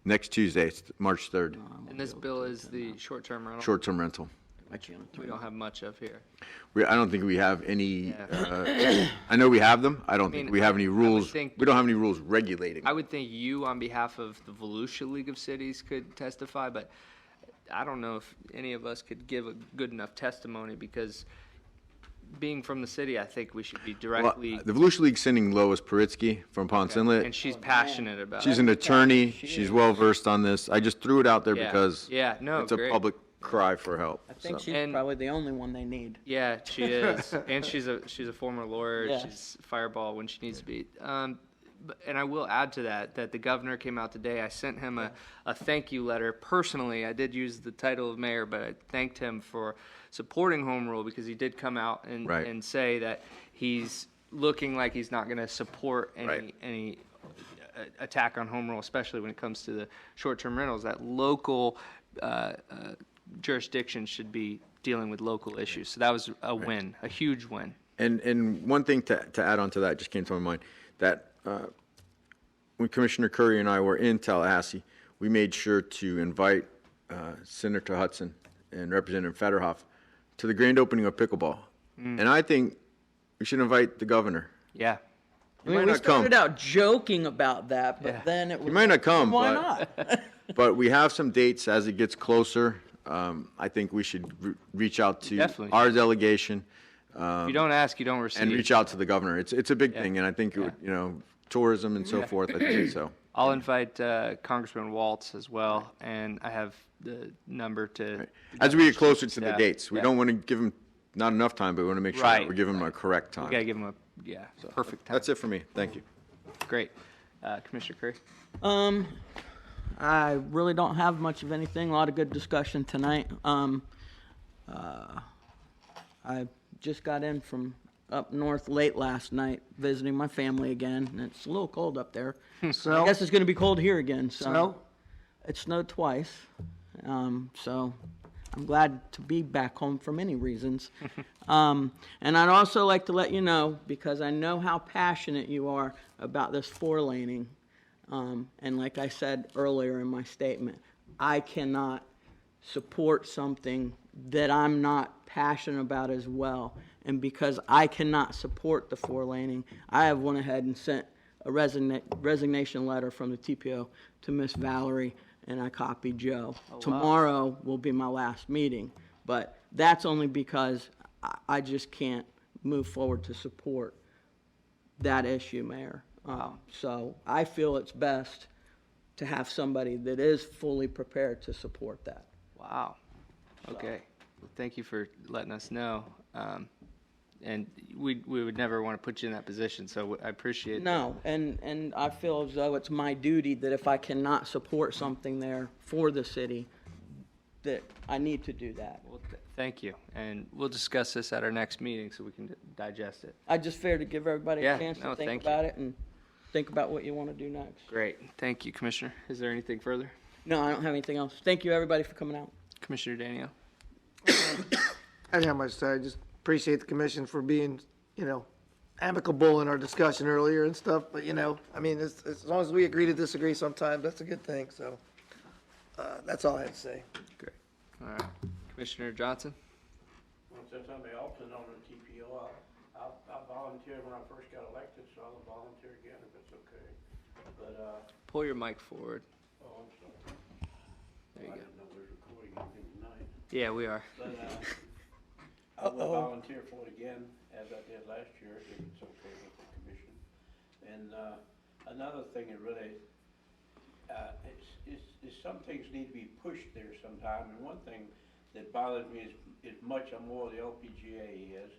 next Tuesday, it's March 3rd, And this bill is the short-term rental? short-term rental. We don't have much of here. I don't think we have any, I know we have them. I don't think we have any rules. think- We don't have any rules regulating. I would think you, on behalf of the Volusia League of Cities, could testify, but I don't know if any of us could give a good enough testimony, because being from the city, I think we should be Well, directly, the Volusia League's sending Lois Paritsky from Ponce Inlet. and she's passionate about She's it. an attorney. She's well-versed on this. I just threw it out there Yeah. because Yeah, no, it's a great. public cry for help. I think so. she's probably the only one they need. Yeah, she is, and she's a former lawyer. Yes. She's fireball when she needs to be. And I will add to that the governor came out today. I sent him a thank you letter personally. I did use the title of mayor, but I thanked him for supporting home rule, because he did come out and Right. and say that he's looking like he's not going to support any attack on home rule, especially when it comes to the short-term rentals. That local jurisdiction should be dealing with local issues. So that was a win, a huge win. And one thing to add on to that just came to my mind, that when Commissioner Curry and I were in Tallahassee, we made sure to invite Senator Hudson and Representative Federhoff to the grand opening of pickleball. And I think we should invite the governor. Yeah. He I might mean, we not come. started out joking about that, but then it was. He might not come, Why but- not? But we have some dates as it gets closer. I think we should reach out to Definitely. our delegation, If you don't ask, you don't receive. and reach out to the governor. It's a big thing, and I think it would, tourism and so forth, I think so. I'll invite Congressman Waltz as well, and I have the number to. As we get closer to the Yeah, dates, we yeah. don't want to give them not enough time, but we want to make sure Right, that we give them a correct time. We gotta give him perfect time. That's it for me. Thank you. Great. Commissioner Curry? I really don't have much of anything. A lot of good discussion tonight. I just got in from up north late last night, visiting my family again, and it's a little cold up there. Snow? I guess it's going to be cold here again. So Snow? It snowed twice, so I'm glad to be back home for many reasons. And I'd also like to let you know, because I know how passionate you are about this four-laning. And like I said earlier in my statement, I cannot support something that I'm not passionate about as well. And because I cannot support the four-laning, I have went ahead and sent a resignation letter from the TPO to Miss Valerie, and I copied Joe. wow. Tomorrow will be my last meeting, but that's only because I just can't move forward to support that issue, Mayor. So I feel it's best to have somebody that is fully prepared to support that. Wow. Okay. Well, thank you for letting us know. And we would never want to put you in that position, so I appreciate that. No, and I feel as though it's my duty that if I cannot support something there for the city, that I need to do that. Well, thank you. And we'll discuss this at our next meeting so we can digest it. I just fair to give everybody Yeah, a chance no, to think thank you. about it and think about what you want to do next. Great. Thank you, Commissioner. Is there anything further? No, I don't have anything else. Thank you, everybody, for coming out. Commissioner Daniel? I didn't have much to say. I just appreciate the commission for being, amicable in our discussion earlier and stuff. But, I mean, as long as we agree to disagree sometimes, that's a good thing. So that's all I had to say. Great. All right. Commissioner Johnson? Well, since I'm the alternate on the TPO, I volunteered when I first got elected, so I'll volunteer again if it's okay. But, Pull your mic forward. oh, I'm sorry. There you I go. didn't know we were recording anything tonight. Yeah, we are. But, I will volunteer for it again, as I did last year, if it's okay with the commission. And, another thing that really, is some things need to be pushed there sometime, and one thing that bothers me is much more the LPGA is,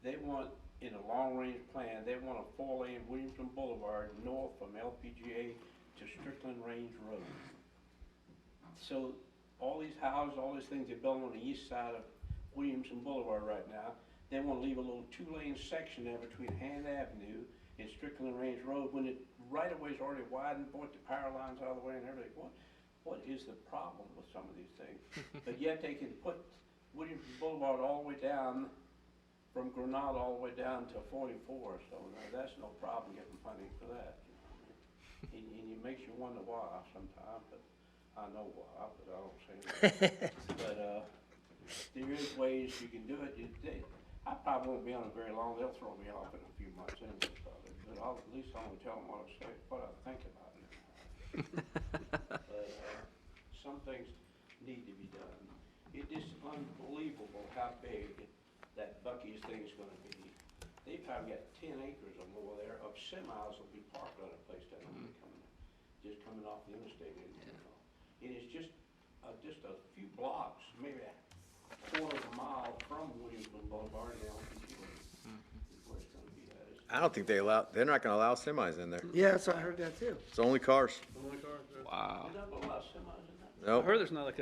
they want, in a long-range plan, they want a four-lane Williamson Boulevard north from LPGA to Strickland Range Road. So, all these houses, all these things they're building on the east side of Williamson Boulevard right now, they want to leave a little two-lane section there between Hand Avenue and Strickland Range Road, when it right-of-way's already widened, brought the power lines out of the way and everything. What is the problem with some of these things? But yet they can put Williamson Boulevard all the way down, from Granada all the way down to 44, so that's no problem getting funding for that. And it makes you wonder why sometimes, but I know why, but I don't say that. But, there is ways you can do it. I probably won't be on it very long. They'll throw me off in a few months anyway, probably. But at least I'll tell them what I think about it. But some things need to be done. It is unbelievable how big that Buc-ee's thing is going to be. They probably got 10 acres or more there of semis will be parked on a place that will be coming off the interstate. It is just a few blocks, maybe a quarter of a mile from Williamson Boulevard and LPGA. Where it's going to be at. I don't think they're not going to allow semis in there. Yeah, so I heard that too. It's only cars. Wow. You're not going to allow semis in that? I Nope. heard it's not like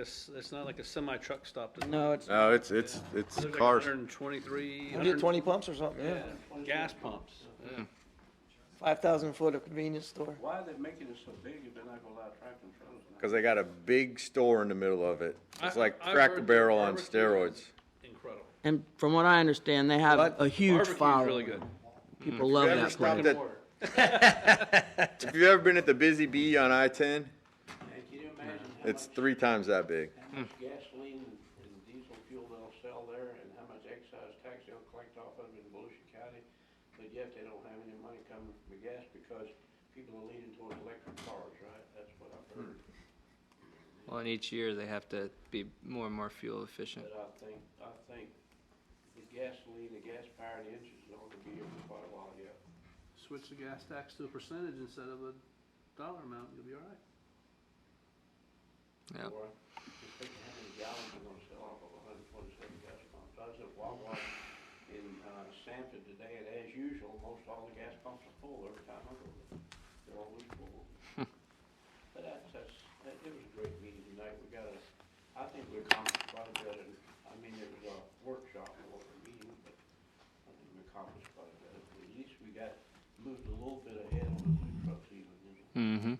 a semi-truck stop. No, it's No, it's There's like cars. 123, 100, 20 pumps or something, yeah. gas pumps. 5,000 foot of convenience store. Why are they making it so big if they're not going to allow tractor trailers in Because they got a big store in the middle of it. It's like I've Cracker heard Barrel the on barbecue steroids. is Incredible. And from what I understand, they have a huge Barbecue's following. really good. People love Have you ever that place. stopped at- If you've ever been at the Busy Bee on I-10, Can you imagine how it's much 3 times that big. gasoline and diesel fuel they'll sell there and how much excise tax they'll collect off of it in Volusia County? But yet they don't have any money coming from the gas because people are leaning towards electric cars, right? That's what I've heard. Well, and each year they have to be more and more fuel efficient. But I think the gasoline, the gas-powered engines are going to be here for quite a while yet. Switch the gas tax to a percentage instead of a dollar amount, you'll be all right. Yeah. Or just think how many gallons are going to sell off of 127 gas pumps. I was at Walmart in Sanford today, and as usual, most all the gas pumps are full every time I go there. They're always full. But it was a great meeting tonight. I think we accomplished quite a bit, and I mean, it was a workshop more than a meeting, but I think we accomplished quite a bit. At least we moved a little bit ahead on the food trucks even. Mm-hmm.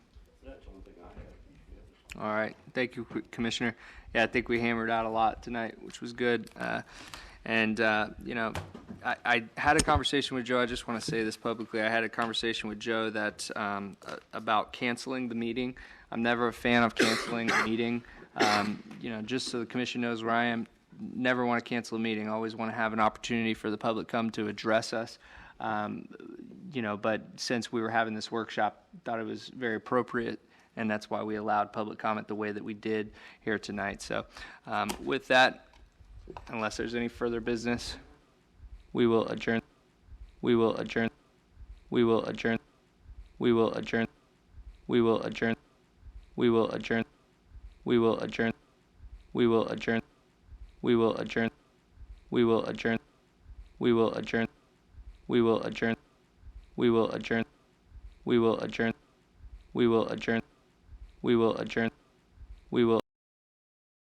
That's the only thing I have. All right. Thank you, Commissioner. Yeah, I think we hammered out a lot tonight, which was good. I had a conversation with Joe. I just want to say this publicly. I had a conversation with Joe that about canceling the meeting. I'm never a fan of canceling a meeting. Just so the commission knows where I am, never want to cancel a meeting. I always want to have an opportunity for the public come to address us. But since we were having this workshop, thought it was very appropriate, and that's why we allowed public comment the way that we did here tonight. So with that, unless there's any further business, we will adjourn. We will adjourn. We will adjourn. We will adjourn. We will adjourn. We will adjourn. We will adjourn. We will adjourn. We will adjourn. We will adjourn. We will adjourn. We will adjourn. We will adjourn. We will adjourn. We will adjourn. We will adjourn. We will